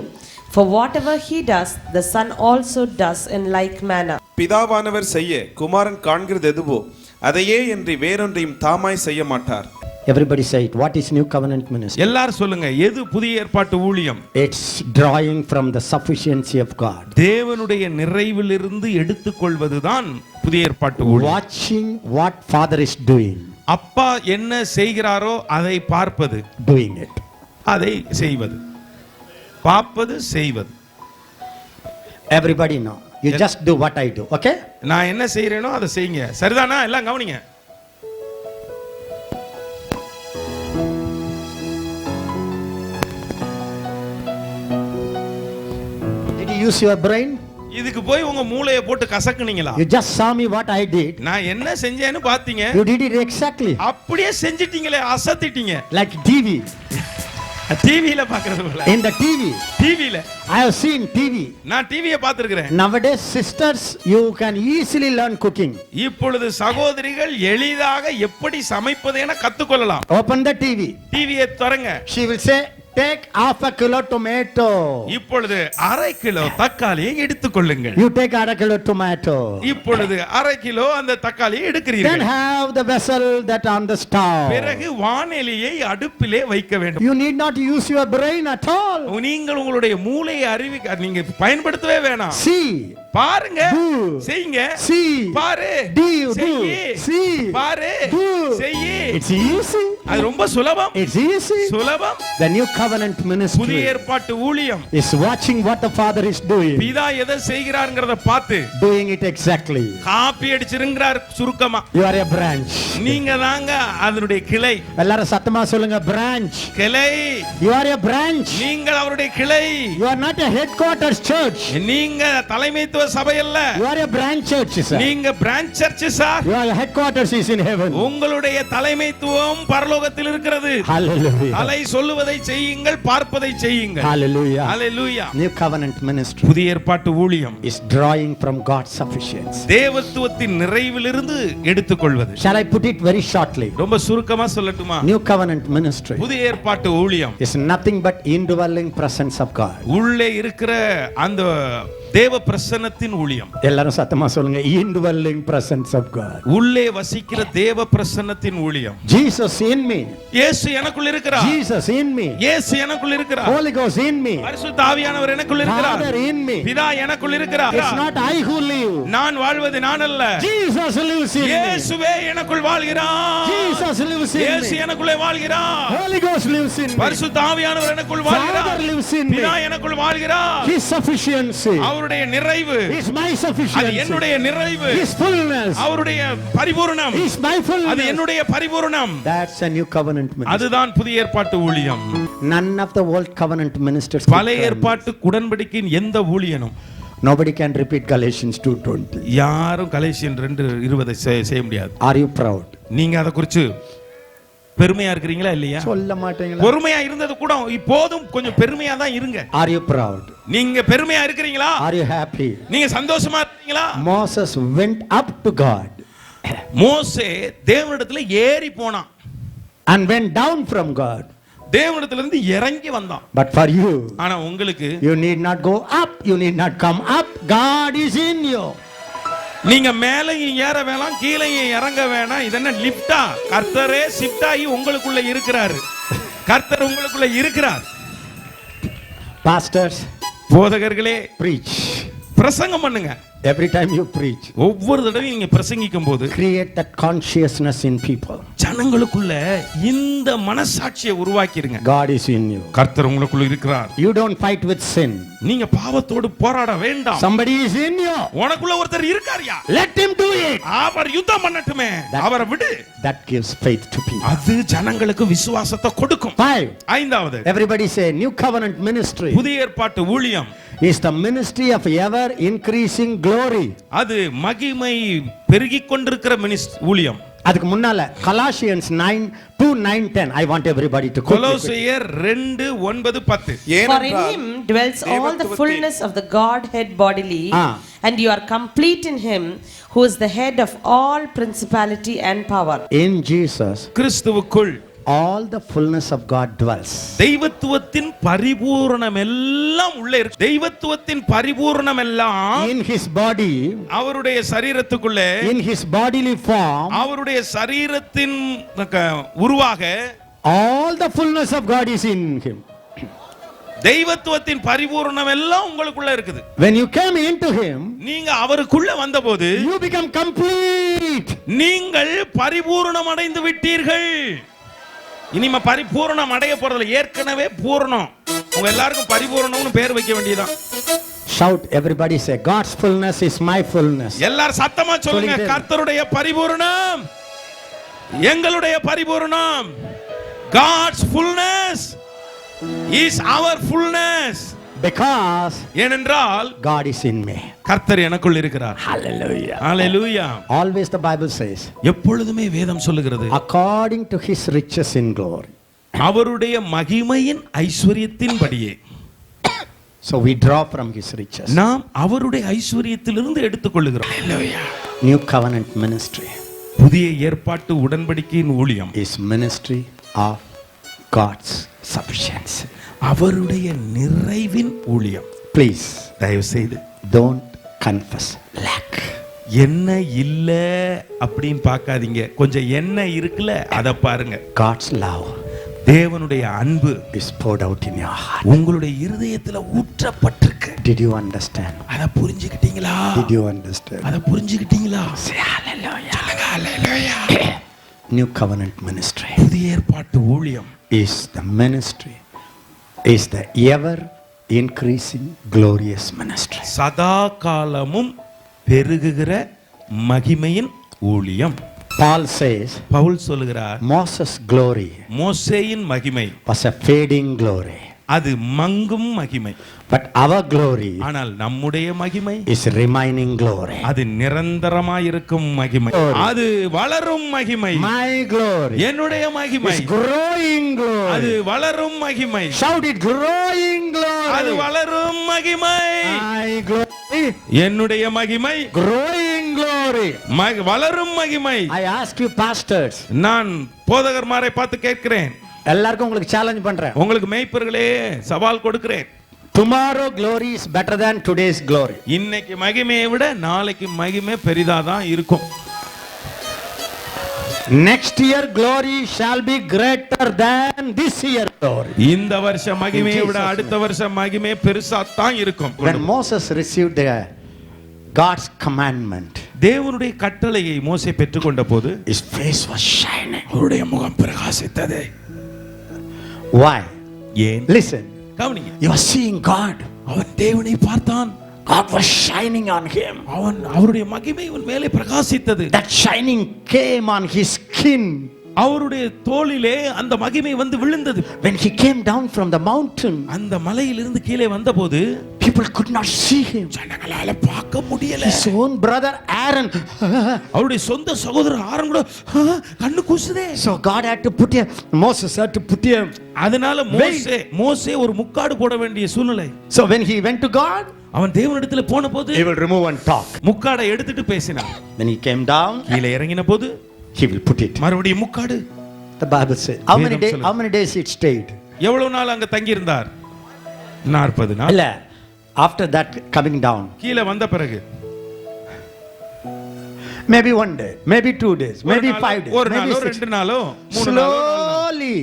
S3: For whatever he does, the Son also does in like manner.
S4: பிதாவானவர் செய்ய குமாரன் காண்கிறது எதுவோ அதையே என்று வேறொன்றையும் தாமாய் செய்ய மாட்டார்.
S1: Everybody say it. What is new covenant ministry?
S2: எல்லாரும் சொல்லுங்க, எது புதிய ஏற்பாட்டு ஊழியம்?
S1: It's drawing from the sufficiency of God.
S2: தேவனுடைய நிறைவிலிருந்து எடுத்துக்கொள்வதுதான் புதிய ஏற்பாட்டு ஊழியம்.
S1: Watching what Father is doing.
S2: அப்பா என்ன செய்கிறாரோ அதை பார்ப்பது.
S1: Doing it.
S2: அதை செய்வது. பார்ப்பது, செய்வது.
S1: Everybody know. You just do what I do. Okay?
S2: நான் என்ன செய்யறேனோ அதை செய்யுங்க. சரிதானா? எல்லாம் கவனிங்க.
S1: Did you use your brain?
S2: இதுக்கு போய் உங்க மூளையை போட்டு கசக்குனீங்களா?
S1: You just saw me what I did.
S2: நான் என்ன செஞ்சேன்னு பாத்தீங்க.
S1: You did it exactly.
S2: அப்படியே செஞ்சிட்டீங்களே, அசத்திட்டீங்க.
S1: Like TV.
S2: டிவில பாக்குறது போல.
S1: In the TV.
S2: டிவில.
S1: I have seen TV.
S2: நான் டிவியை பார்த்திருக்கிறேன்.
S1: Nowadays sisters, you can easily learn cooking.
S2: இப்பொழுது சகோதரிகள் எளிதாக எப்படி சமைப்பது என கத்துக்கொள்ளலாம்.
S1: Open the TV.
S2: டிவியை திறங்க.
S1: She will say, take half a kilo tomato.
S2: இப்பொழுது 1/2 கிலோ தக்காளியை எடுத்துக்கொள்ளுங்கள்.
S1: You take 1/2 kilo tomato.
S2: இப்பொழுது 1/2 கிலோ அந்த தக்காளியை
S1: Then
S2: எடுக்கிறீர்கள்.
S1: have the vessel that on the stove.
S2: பிறகு வாணலியை அடுப்பிலே வைக்க வேண்டும்.
S1: You need not use your brain at all.
S2: நீங்கள் உங்களுடைய மூளையை நீங்க பயன்படுத்தவே வேணாம்.
S1: See.
S2: பாருங்க.
S1: Do.
S2: செய்யுங்க.
S1: See.
S2: பாரு.
S1: Do.
S2: செய்யி.
S1: See.
S2: பாரு.
S1: Do.
S2: செய்யி.
S1: It's easy.
S2: அது ரொம்ப சுலபம்.
S1: It's easy.
S2: சுலபம்.
S1: The new covenant
S2: புதிய
S1: ministry
S2: ஏற்பாட்டு ஊழியம்
S1: is watching what the Father is doing.
S2: பிதா எதை செய்கிறார்ங்கறத பார்த்து
S1: Doing it exactly.
S2: காப்பி அடிச்சிருங்கறார் சுருக்கமா.
S1: You are a branch.
S2: நீங்க தாங்க அதனுடைய கிளை.
S1: எல்லாரும் சத்தமா சொல்லுங்க, branch.
S2: கிளை.
S1: You are a branch.
S2: நீங்கள் அவருடைய கிளை.
S1: You are not a headquarters church.
S2: நீங்க தலைமைத்துவ தலைமைத்துவ சபை அல்ல.
S1: You are a branch church, sir.
S2: நீங்க branch church sir.
S1: Your headquarters is in heaven.
S2: உங்களுடைய தலைமைத்துவம் பரலோகத்தில் இருக்கிறது.
S1: Hallelujah.
S2: தலை சொல்லுவதை செய்யுங்கள், பார்ப்பதை செய்யுங்கள்.
S1: Hallelujah.
S2: ஹalleluya.
S1: New covenant ministry
S2: புதிய ஏற்பாட்டு ஊழியம்
S1: is drawing from God's sufficiency.
S2: தேவத்துவத்தின் நிறைவிலிருந்து எடுத்துக்கொள்வது.
S1: Shall I put it very shortly?
S2: ரொம்ப சுருக்கமா சொல்லட்டுமா?
S1: New covenant ministry
S2: புதிய ஏற்பாட்டு ஊழியம்
S1: is nothing but indwelling presence of God.
S2: உள்ளே இருக்கிற அந்த தேவ பிரசன்னத்தின் ஊழியம்.
S1: எல்லாரும் சத்தமா சொல்லுங்க, indwelling presence of God.
S2: உள்ளே வசிக்கிற தேவ பிரசன்னத்தின் ஊழியம்.
S1: Jesus in me.
S2: இயேசு எனக்குள் இருக்கிறார்.
S1: Jesus in me.
S2: இயேசு எனக்குள் இருக்கிறார்.
S1: Holy Ghost in me.
S2: பரிசுத்த ஆவியானவர் எனக்குள் இருக்கிறார்.
S1: Father in me.
S2: பிதா எனக்குள் இருக்கிறார்.
S1: It's not I who live.
S2: நான் வாழ்வது நான் அல்ல.
S1: Jesus lives in me.
S2: இயேசுவே எனக்குள் வாழ்கிறார்.
S1: Jesus lives in
S2: இயேசு
S1: me.
S2: எனக்குள்ளே வாழ்கிறார்.
S1: Holy Ghost lives in me.
S2: பரிசுத்த ஆவியானவர் எனக்குள் வாழ்கிறார்.
S1: Father lives in me.
S2: பிதா எனக்குள் வாழ்கிறார்.
S1: His sufficiency
S2: அவருடைய நிறைவு
S1: is my
S2: அது
S1: sufficiency.
S2: என்னுடைய நிறைவு.
S1: His fullness
S2: அவருடைய பரிபூரணம்
S1: is my
S2: அது
S1: fullness.
S2: என்னுடைய பரிபூரணம்.
S1: That's a new covenant ministry.
S2: அதுதான் புதிய ஏற்பாட்டு ஊழியம்.
S1: None of the old covenant ministers.
S2: பழைய ஏற்பாட்டு உடன்படிக்கையின் எந்த ஊழியனும்
S1: Nobody can repeat Galatians 2:20.
S2: யாரும் கலேசியன் 2:20 செய்ய முடியாது.
S1: Are you proud?
S2: நீங்க அதை குறித்து பெருமையா இருக்கிறீங்களா இல்லையா?
S1: சொல்ல மாட்டீங்களா?
S2: பொறுமையா இருந்தது கூட இப்போதும் கொஞ்சம் பெருமையா தான் இருங்க.
S1: Are you proud?
S2: நீங்க பெருமையா இருக்கிறீங்களா?
S1: Are you happy?
S2: நீங்க சந்தோஷமா இருக்கீங்களா?
S1: Moses went up to God
S2: மோசே தேவனிடத்துல ஏறி போனான்
S1: and went down from God.
S2: தேவனிடத்துல இருந்து இறங்கி வந்தான்.
S1: But for you,
S2: ஆனா உங்களுக்கு
S1: you need not go up, you need not come up. God is in you.
S2: நீங்க மேலையும் ஏற வேணாம், கீழையும் இறங்க வேணாம். இது என்ன லிப்டா? கர்த்தரே ஷிஃப்ட் ஆகி உங்களுக்குள்ள இருக்கிறாரு. கர்த்தர் உங்களுக்குள்ள இருக்கிறார்.
S1: Pastors,
S2: போதகர்களே
S1: preach.
S2: பிரசங்கம் பண்ணுங்க.
S1: Every time you preach,
S2: ஒவ்வொரு தடவையும் நீங்க பிரசங்கிக்கும் போது
S1: create that consciousness in people.
S2: ஜனங்களுக்குள்ள இந்த மனசாட்சியை உருவாக்கிடுங்க.
S1: God is in you.
S2: கர்த்தர் உங்களுக்குள்ள இருக்கிறார்.
S1: You don't fight with sin.
S2: நீங்க பாவத்தோடு போராட வேண்டாம்.
S1: Somebody is in you.
S2: உனக்குள்ள ஒருத்தர் இருக்காருயா.
S1: Let him do it.
S2: அவர் யுத்தம் பண்ணட்டுமே. அவரை விடு.
S1: That gives faith to people.
S2: அது ஜனங்களுக்கு விசுவாசத்தை கொடுக்கும்.
S1: 5.
S2: ஐந்தாவது,
S1: Everybody say new covenant ministry
S2: புதிய ஏற்பாட்டு ஊழியம்
S1: is the ministry of ever increasing glory.
S2: அது மகிமை பெருகிக் கொண்டிருக்கிற ஊழியம்.
S1: அதுக்கு முன்னால Colossians 9:2-9-10 I want everybody to quote.
S2: கொலோசியர் 2:9-10.
S3: For in him dwells all the fullness of the Godhead bodily, and you are complete in him, who is the head of all principality and power.
S1: In Jesus
S2: கிறிஸ்துவுக்குள்
S1: all the fullness of God dwells.
S2: தெய்வத்துவத்தின் பரிபூரணம் எல்லாம் உள்ளே இருக்கு. தெய்வத்துவத்தின் பரிபூரணம் எல்லாம்
S1: In his body,
S2: அவருடைய சரீரத்துக்குள்ளே,
S1: in his bodily form,
S2: அவருடைய சரீரத்தின் உருவாக
S1: all the fullness of God is in him.
S2: தெய்வத்துவத்தின் பரிபூரணம் எல்லாம் உங்களுக்குள்ள இருக்குது.
S1: When you came into him,
S2: நீங்க அவருக்குள்ள வந்தபோது
S1: you become complete.
S2: நீங்கள் பரிபூரணம் அடைந்து விட்டீர்கள். இனிமே பரிபூரணம் அடைய போறதில்ல, ஏற்கனவே பூரணம். உங்க எல்லாருக்கும் பரிபூரணம்னு பேர் வைக்க வேண்டியதான்.
S1: Shout, everybody say, God's fullness is my fullness.
S2: எல்லாரும் சத்தமா சொல்லுங்க, கர்த்தருடைய பரிபூரணம் எங்களுடைய பரிபூரணம். God's fullness is our fullness.
S1: Because
S2: ஏனென்றால்
S1: God is in me.
S2: கர்த்தர் எனக்குள் இருக்கிறார்.
S1: Hallelujah.
S2: Hallelujah.
S1: Always the Bible says,
S2: எப்பொழுதுமே வேதம் சொல்லுகிறது,
S1: according to his riches in glory.
S2: அவருடைய மகிமையின் ஐஸ்வரியத்தின்படியே.
S1: So we draw from his riches.
S2: நாம் அவருடைய ஐஸ்வரியத்திலிருந்து எடுத்துக்கொள்கிறோம். Hallelujah.
S1: New covenant ministry
S2: புதிய ஏற்பாட்டு உடன்படிக்கையின் ஊழியம்
S1: is ministry of God's sufficiency.
S2: அவருடைய நிறைவின் ஊழியம்.
S1: Please,
S2: தயவு செய்து
S1: don't confess lack.
S2: என்ன இல்ல அப்படின்னு பார்க்காதீங்க, கொஞ்சம் என்ன இருக்குல்ல அத பாருங்க.
S1: God's love
S2: தேவனுடைய அன்பு
S1: is poured out in your heart.
S2: உங்களுடைய இருதயத்துல ஊற்றப்பட்டிருக்கு.
S1: Did you understand?
S2: அத புரிஞ்சுக்கிட்டீங்களா?
S1: Did you understand?
S2: அத புரிஞ்சுக்கிட்டீங்களா?
S1: Say hallelujah.
S2: சொல்லுங்க ஹalleluya.
S1: New covenant ministry
S2: புதிய ஏற்பாட்டு ஊழியம்
S1: is the ministry, is the ever increasing glorious ministry.
S2: சதா காலமும் பெருகுகிற மகிமையின் ஊழியம்.
S1: Paul says,
S2: பவுல் சொல்லுகிறார்,
S1: Moses' glory
S2: மோசேயின் மகிமை
S1: was a fading glory.
S2: அது மங்கும் மகிமை.
S1: But our glory
S2: ஆனால் நம்முடைய மகிமை
S1: is remaining glory.
S2: அது நிரந்தரமாயிருக்கும் மகிமை,
S1: Glory.
S2: அது வளரும் மகிமை.
S1: My glory
S2: என்னுடைய மகிமை
S1: is growing
S2: அது
S1: glory.
S2: வளரும் மகிமை.
S1: Shout it, growing
S2: அது
S1: glory.
S2: வளரும் மகிமை.
S1: My glory,
S2: என்னுடைய மகிமை
S1: growing glory.
S2: வளரும் மகிமை.
S1: I ask you pastors,
S2: நான் போதகர்மாரை பார்த்து கேட்கிறேன்,
S1: எல்லாருக்கும் உங்களுக்கு சேலஞ்ச் பண்றேன்.
S2: உங்களுக்கு மேய்ப்பர்களே சவால் கொடுக்கிறேன்.
S1: Tomorrow glory is better than today's glory.
S2: இன்னைக்கு மகிமையை விட நாளைக்கு மகிமை பெரிதாதான் இருக்கும்.
S1: Next year glory shall be greater than this year glory.
S2: இந்த வருஷ மகிமையை விட அடுத்த வருஷ மகிமை பெருசா தான் இருக்கும்.
S1: When Moses received God's commandment,
S2: தேவனுடைய கட்டளையை மோசே பெற்றுக்கொண்ட போது
S1: his face was shining.
S2: அவருடைய முகம் பிரகாசித்தது.
S1: Why?
S2: ஏன்?
S1: Listen,
S2: கவனிங்க.
S1: he was seeing God.
S2: அவன் தேவனை பார்த்தான்.
S1: God was shining on him.
S2: அவருடைய மகிமை அவன் மேலே பிரகாசித்தது.
S1: That shining came on his skin.
S2: அவருடைய தோளிலே அந்த மகிமை வந்து விழுந்தது.
S1: When he came down from the mountain,
S2: அந்த மலையிலிருந்து கீழே வந்தபோது
S1: people could not see him.
S2: ஜனங்களால பார்க்க முடியல.
S1: His own brother Aaron,
S2: அவருடைய சொந்த சகோதரர் ஆரோன் கூட கண்ணு கூசுதே.
S1: so God had to put Moses had to put him.
S2: அதனால மோசே ஒரு முக்காடு போட வேண்டிய சூழ்நிலை.
S1: So when he went to God,
S2: அவன் தேவனிடத்தில் போன போது
S1: he will remove and talk.
S2: முக்காடை எடுத்துட்டு பேசினான்.
S1: When he came down,
S2: கீழே இறங்கின போது
S1: he will put it.
S2: மறுபடியும் முக்காடு.
S1: The Bible says, how many days it stayed?
S2: எவ்வளவு நாள் அங்க தங்கி இருந்தார்? 40 நாள்.
S1: இல்ல, after that coming down,
S2: கீழே வந்த பிறகு
S1: maybe 1 day, maybe 2 days, maybe 5 days,
S2: ஒரு நாளோ 2 நாளோ 3 நாளோ
S1: slowly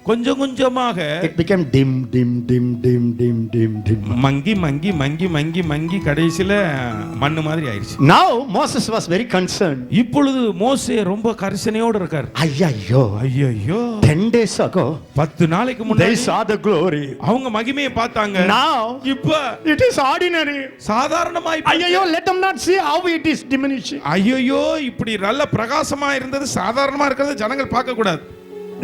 S2: கொஞ்சம் கொஞ்சமாக
S1: it became dim, dim, dim, dim, dim, dim, dim.
S2: மங்கி மங்கி மங்கி மங்கி மங்கி கடைசில மண்ணு மாதிரி ஆயிடுச்சு.
S1: Now Moses was very concerned.
S2: இப்பொழுது மோசே ரொம்ப கரிசனையோடு இருக்கார்.
S1: ஐயோ, 10 days ago
S2: 10 நாளைக்கு
S1: they
S2: முன்னாடி
S1: saw the glory.
S2: அவங்க மகிமையை பார்த்தாங்க.
S1: Now
S2: இப்ப
S1: it is ordinary.
S2: சாதாரணமாய்
S1: ஐயோ, let them not see how it is diminishing.
S2: ஐயோ, இப்படி நல்ல பிரகாசமா இருந்தது சாதாரணமா இருக்கிறது ஜனங்கள் பார்க்க கூடாது.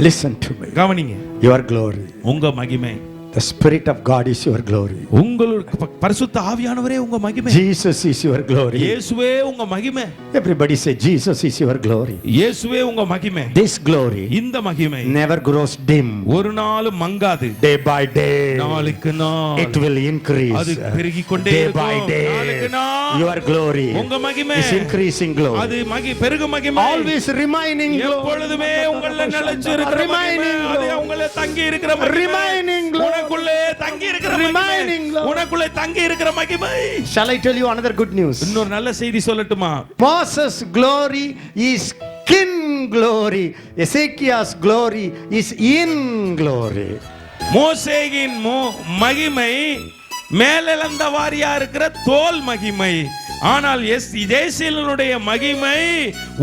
S1: Listen to me.
S2: கவனிங்க.
S1: Your glory,
S2: உங்க மகிமை,
S1: the Spirit of God is your glory.
S2: உங்களுக்கு பரிசுத்த ஆவியானவரே உங்க மகிமை.
S1: Jesus is your glory.
S2: இயேசுவே உங்க மகிமை.
S1: Everybody say Jesus is your glory.
S2: இயேசுவே உங்க மகிமை.
S1: This glory
S2: இந்த மகிமை
S1: never grows dim.
S2: ஒரு நாளும் மங்காது.
S1: Day by day
S2: நாளுக்கு நாள்
S1: it will increase.
S2: அது பெருகிக் கொண்டே
S1: Day
S2: இருக்கும்.
S1: by day
S2: நாளுக்கு நாள்
S1: your glory
S2: உங்க மகிமை
S1: is increasing glory.
S2: அது பெருகும் மகிமை.
S1: Always remaining glory.
S2: எப்பொழுதுமே உங்கள நிலைச்சிருக்கிற
S1: Remaining
S2: மகிமை. அது உங்கள தங்கி இருக்கிற மகிமை.
S1: Remaining glory.
S2: உனக்குள்ளே தங்கி இருக்கிற
S1: Remaining
S2: மகிமை.
S1: glory.
S2: உனக்குள்ளே தங்கி இருக்கிற மகிமை.
S1: Shall I tell you another good news?
S2: இன்னொரு நல்ல செய்தி சொல்லட்டுமா?
S1: Moses' glory is skin glory. Ezekiel's glory is in glory.
S2: மோசேயின் மகிமை மேலெழுந்த வாரியா இருக்கிற தோல் மகிமை. ஆனால் எசேக்கியேலுடைய மகிமை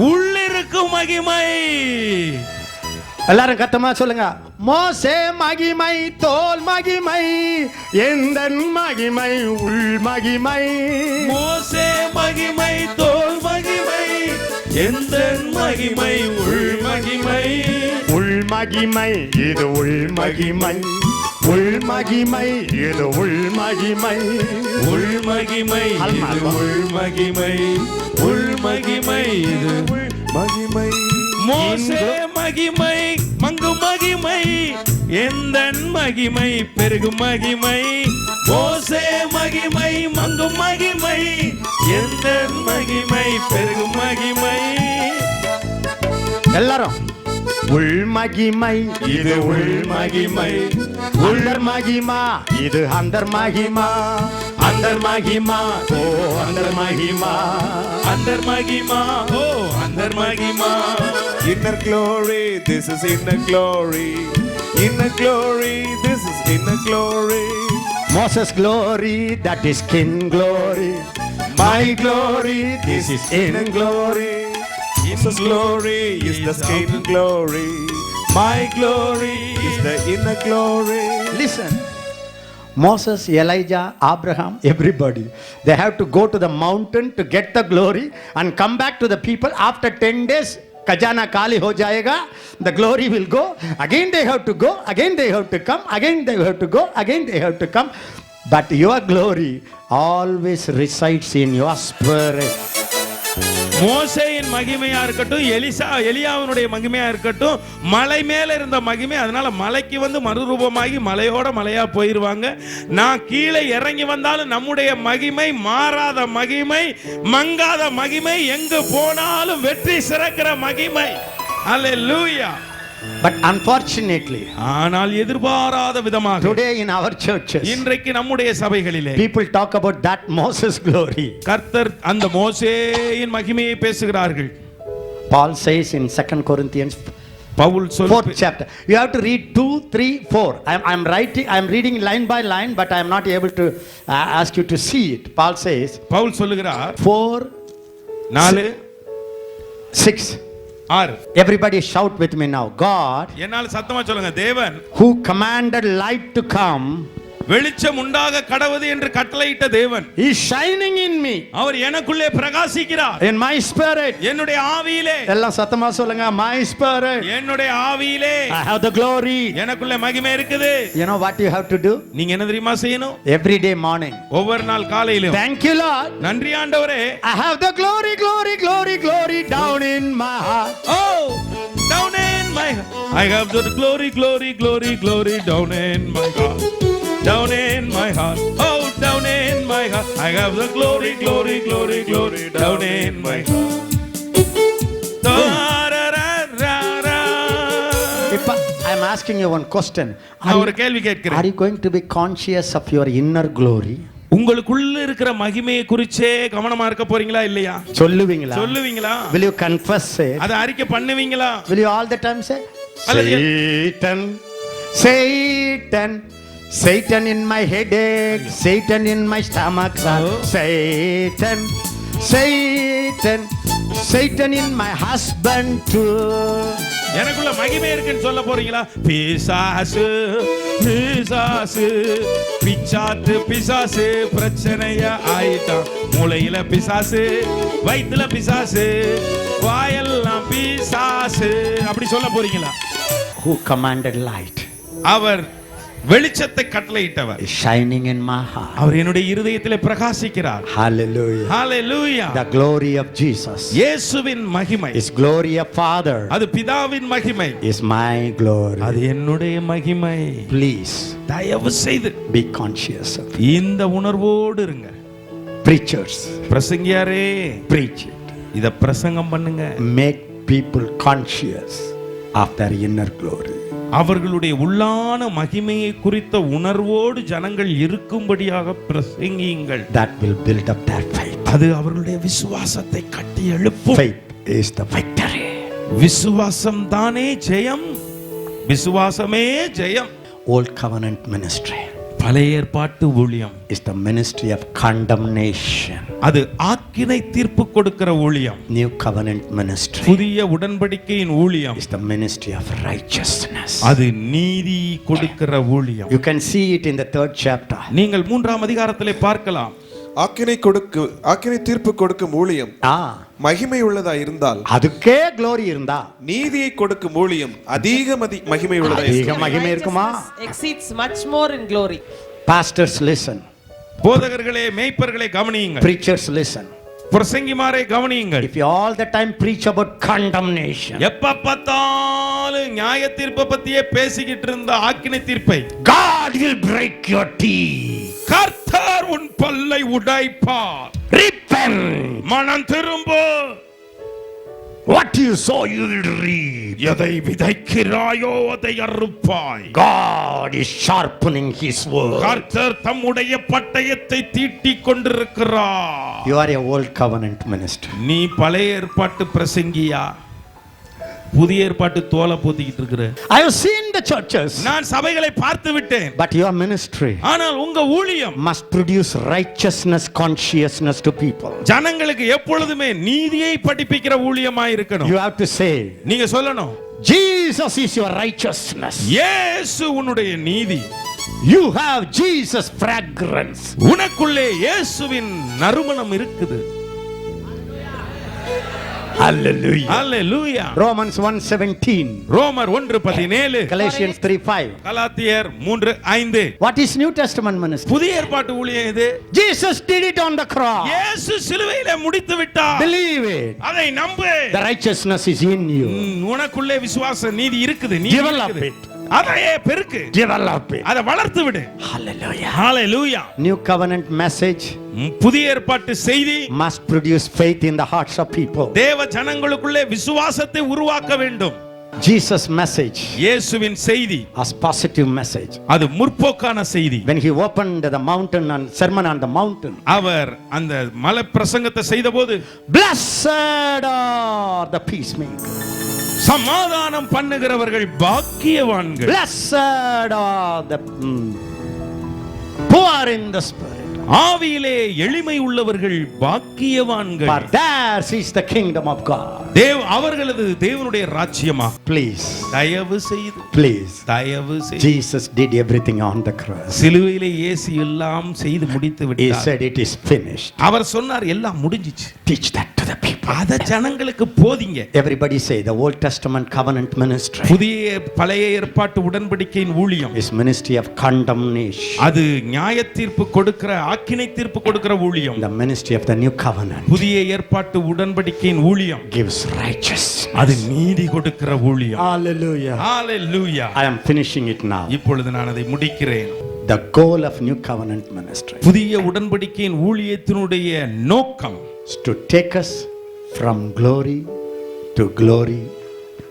S2: உள்ளிருக்கும் மகிமை.
S1: எல்லாரும் கத்தமா சொல்லுங்க. மோசே மகிமை தோல் மகிமை, எந்தன் மகிமை உள் மகிமை.
S2: மோசே மகிமை தோல் மகிமை, எந்தன் மகிமை உள் மகிமை.
S1: உள் மகிமை இது உள் மகிமை, உள் மகிமை இது உள் மகிமை.
S2: உள் மகிமை இது உள் மகிமை, உள் மகிமை இது உள் மகிமை. மோசே மகிமை மங்கும் மகிமை, எந்தன் மகிமை பெருகும் மகிமை. மோசே மகிமை மங்கும் மகிமை, எந்தன் மகிமை பெருகும் மகிமை.
S1: எல்லாரும் உள் மகிமை இது உள் மகிமை, உள்ளர் மகிமா இது அந்தர் மகிமா, அந்தர் மகிமா ஓ அந்தர் மகிமா,
S2: அந்தர் மகிமா ஓ அந்தர் மகிமா.
S4: Inner glory, this is inner glory. Inner glory, this is inner glory.
S1: Moses glory, that is skin glory. My glory, this is inner glory.
S4: Jesus' glory is the skin glory. My glory is the inner glory.
S1: Listen, Moses, Elijah, Abraham, everybody, they have to go to the mountain to get the glory and come back to the people. After 10 days खजाना खाली हो जाएगा, the glory will go, again they have to go, again they have to come, again they have to go, again they have to come, but your glory always resides in your spirit.
S2: மோசேயின் மகிமையா இருக்கட்டும், எலியாவினுடைய மகிமையா இருக்கட்டும், மலை மேல இருந்த மகிமை, அதனால மலைக்கு வந்து மறுரூபமாகி மலையோட மலையா போயிருவாங்க. நான் கீழே இறங்கி வந்தாலும் நம்முடைய மகிமை மாறாத மகிமை, மங்காத மகிமை, எங்கு போனாலும் வெற்றி சிறக்கிற மகிமை. அல்லேலூயா.
S1: But unfortunately,
S2: ஆனால் எதிர்பாராத விதமாக
S1: today in our churches,
S2: இன்றைக்கு நம்முடைய சபைகளிலே
S1: people talk about that Moses glory.
S2: கர்த்தர் அந்த மோசேயின் மகிமையை பேசுகிறார்கள்.
S1: Paul says in 2 Corinthians
S2: Pavul
S1: 4th chapter, you have to read 2, 3, 4. I'm reading line by line, but I am not able to ask you to see it. Paul says,
S2: Pavul சொல்லுகிறார்
S1: 4,
S2: 4,
S1: 6.
S2: 6.
S1: Everybody shout with me now. God,
S2: என்னால சத்தமா சொல்லுங்க. தேவன்
S1: who commanded light to come,
S2: வெளிச்சம் உண்டாக கடவுது என்று கட்டளையிட்ட தேவன்
S1: is shining in me,
S2: அவர் எனக்குள்ளே பிரகாசிக்கிறார்.
S1: in my spirit.
S2: என்னுடைய ஆவியிலே,
S1: எல்லாம் சத்தமா சொல்லுங்க, my spirit.
S2: என்னுடைய ஆவியிலே
S1: I have the glory.
S2: எனக்குள்ளே மகிமை இருக்குது.
S1: You know what you have to do?
S2: நீங்க என்ன தெரியுமா செய்யணும்?
S1: Every day morning.
S2: ஒவ்வொரு நாள் காலையிலும்,
S1: Thank you Lord.
S2: நன்றி ஆண்டவரே,
S1: I have the glory, glory, glory, glory down in my heart.
S2: oh down in my heart, I have the glory, glory, glory, glory down in my heart, down in my heart, oh down in my heart, I have the glory, glory, glory, glory down in my heart.
S1: If I'm asking you one question,
S2: நான் ஒரு கேள்வி
S1: are
S2: கேட்கிறேன்.
S1: you going to be conscious of your inner glory?
S2: உங்களுக்குள்ள இருக்கிற மகிமையை குறிச்சே கவனமா இருக்க போறீங்களா இல்லையா?
S1: சொல்லுவீங்களா?
S2: சொல்லுவீங்களா?
S1: Will you confess it?
S2: அத அறிக்கை பண்ணுவீங்களா?
S1: Will you all the time say,
S2: அல்லது
S1: Satan, Satan, Satan in my headache, Satan in my stomach, Satan, Satan, Satan in my husband too.
S2: எனக்குள்ள மகிமை இருக்குன்னு சொல்ல போறீங்களா? பிசாசு பிசாசு பிச்சாத்து பிசாசு பிரச்சனைய ஆயிட்டான். மூளையில பிசாசு, வயித்துல பிசாசு, வாயெல்லாம் பிசாசு, அப்படி சொல்ல போறீங்களா?
S1: Who commanded light
S2: அவர் வெளிச்சத்தை கட்டளையிட்டவர்.
S1: is shining in my heart.
S2: அவர் என்னுடைய இருதயத்திலே பிரகாசிக்கிறார்.
S1: Hallelujah.
S2: Hallelujah.
S1: The glory of Jesus,
S2: இயேசுவின் மகிமை,
S1: His glory of Father,
S2: அது பிதாவின் மகிமை,
S1: is my glory.
S2: அது என்னுடைய மகிமை.
S1: Please
S2: தயவு செய்து
S1: be conscious of it.
S2: இந்த உணர்வோடு இருங்க.
S1: Preachers,
S2: பிரசங்கியாரே,
S1: preach it.
S2: இத பிரசங்கம் பண்ணுங்க.
S1: Make people conscious of their inner glory.
S2: அவர்களுடைய உள்ளான மகிமையை குறித்த உணர்வோடு ஜனங்கள் இருக்கும்படியாக பிரசங்கியுங்கள்.
S1: That will build up their faith.
S2: அது அவர்களுடைய விசுவாசத்தை கட்டி எழுப்பும்.
S1: Faith is the victory.
S2: விசுவாசம் தானே ஜெயம், விசுவாசமே ஜெயம்.
S1: Old covenant ministry
S2: பழைய ஏற்பாட்டு ஊழியம்
S1: is the ministry of condemnation.
S2: அது ஆக்கினை தீர்ப்பு கொடுக்கிற ஊழியம்.
S1: New covenant ministry
S2: புதிய உடன்படிக்கையின் ஊழியம்
S1: is the ministry of righteousness.
S2: அது நீதி கொடுக்கிற ஊழியம்.
S1: You can see it in the 3rd chapter.
S2: நீங்கள் 3ஆம் அதிகாரத்திலே பார்க்கலாம்.
S4: ஆக்கினை தீர்ப்பு கொடுக்கும் ஊழியம் மகிமை உள்ளதா இருந்தால்
S1: அதுக்கே glory இருந்தா,
S4: நீதியை கொடுக்கும் ஊழியம் அதிக மகிமை உள்ளதா
S1: அதிக மகிமை இருக்குமா?
S3: Exceeds much more in glory.
S1: Pastors listen.
S2: போதகர்களே, மேய்ப்பர்களே கவனியுங்கள்.
S1: Preachers listen.
S2: பிரசங்கிமாரே கவனியுங்கள்.
S1: If you all the time preach about condemnation,
S2: எப்ப பார்த்தாலும் நியாய தீர்ப்பை பத்தியே பேசிக்கிட்டு இருந்த ஆக்கினை தீர்ப்பை,
S1: God will break your teeth.
S2: கர்த்தர் உன் பல்லை உடைப்பார்.
S1: Repent.
S2: மனம் திரும்பு.
S1: What you sow you will reap.
S2: எதை விதைக்கிறாயோ அதை அறுப்பாய்.
S1: God is sharpening His word.
S2: கர்த்தர் தம்முடைய பட்டயத்தை தீட்டிக் கொண்டிருக்கிறார்.
S1: You are a old covenant minister.
S2: நீ பழைய ஏற்பாட்டு பிரசங்கியா, புதிய ஏற்பாட்டு தோலை போத்திக்கிட்டு இருக்கிற?
S1: I have seen the churches.
S2: நான் சபைகளை பார்த்து விட்டேன்.
S1: But your ministry
S2: ஆனால் உங்க ஊழியம்
S1: must produce righteousness consciousness to people.
S2: ஜனங்களுக்கு எப்பொழுதுமே நீதியை படிப்பிக்கிற ஊழியமா இருக்கணும்.
S1: You have to say,
S2: நீங்க சொல்லணும்,
S1: Jesus is your righteousness.
S2: இயேசு உன்னுடைய நீதி.
S1: You have Jesus fragrance.
S2: உனக்குள்ளே இயேசுவின் நறுமணம் இருக்குது.
S1: Hallelujah.
S2: Hallelujah.
S1: Romans 1:17.
S2: ரோமர் 1:17.
S1: Galatians 3:5.
S2: கலாத்தியர் 3:5.
S1: What is New Testament ministry?
S2: புதிய ஏற்பாட்டு ஊழியம் இது.
S1: Jesus did it on the cross.
S2: இயேசு சிலுவையிலே முடித்து விட்டார்.
S1: Believe it.
S2: அதை நம்பு.
S1: The righteousness is in you.
S2: உனக்குள்ளே விசுவாச நீதி இருக்குது. நீதி
S1: Develop
S2: இருக்குது.
S1: it.
S2: அதையே பெருக்கு.
S1: Develop it.
S2: அதை வளர்த்து விடு.
S1: Hallelujah.
S2: Hallelujah.
S1: New covenant message
S2: புதிய ஏற்பாட்டு செய்தி
S1: must produce faith in the hearts of people.
S2: தேவ ஜனங்களுக்குள்ளே விசுவாசத்தை உருவாக்க வேண்டும்.
S1: Jesus' message
S2: இயேசுவின் செய்தி
S1: was positive message.
S2: அது முற்போக்கான செய்தி.
S1: When he opened the mountain and sermon on the mountain,
S2: அவர் அந்த மலை பிரசங்கத்தை செய்தபோது
S1: blessed are the peacemakers.
S2: சமாதானம் பண்ணுகிறவர்கள் பாக்கியவான்கள்.
S1: Blessed are the poor in the spirit.
S2: ஆவியிலே எளிமை உள்ளவர்கள் பாக்கியவான்கள்.
S1: For theirs is the kingdom of God.
S2: அவர்களது தேவனுடைய ராஜ்யமா.
S1: Please.
S2: தயவு செய்து.
S1: Please.
S2: தயவு செய்து.
S1: Jesus did everything on the cross.
S2: சிலுவையிலே இயேசு எல்லாம் செய்து முடித்து விட்டார்.
S1: He said it is finished.
S2: அவர் சொன்னார் எல்லாம் முடிஞ்சிச்சு.
S1: Teach that to the people.
S2: அத ஜனங்களுக்கு போதிங்க.
S1: Everybody say the Old Testament covenant ministry.
S2: புதிய பழைய ஏற்பாட்டு உடன்படிக்கையின் ஊழியம்.
S1: Is ministry of condemnation.
S2: அது நியாய தீர்ப்பு கொடுக்கிற ஆக்கினை தீர்ப்பு கொடுக்கிற ஊழியம்.
S1: The ministry of the new covenant.
S2: புதிய ஏற்பாட்டு உடன்படிக்கையின் ஊழியம்.
S1: Gives righteousness.
S2: அது நீதி கொடுக்கிற ஊழியம்.
S1: Hallelujah.
S2: Hallelujah.
S1: I am finishing it now.
S2: இப்பொழுது நான் அதை முடிக்கிறேன்.
S1: The goal of new covenant ministry
S2: புதிய உடன்படிக்கையின் ஊழியத்தினுடைய நோக்கம்
S1: is to take us from glory to glory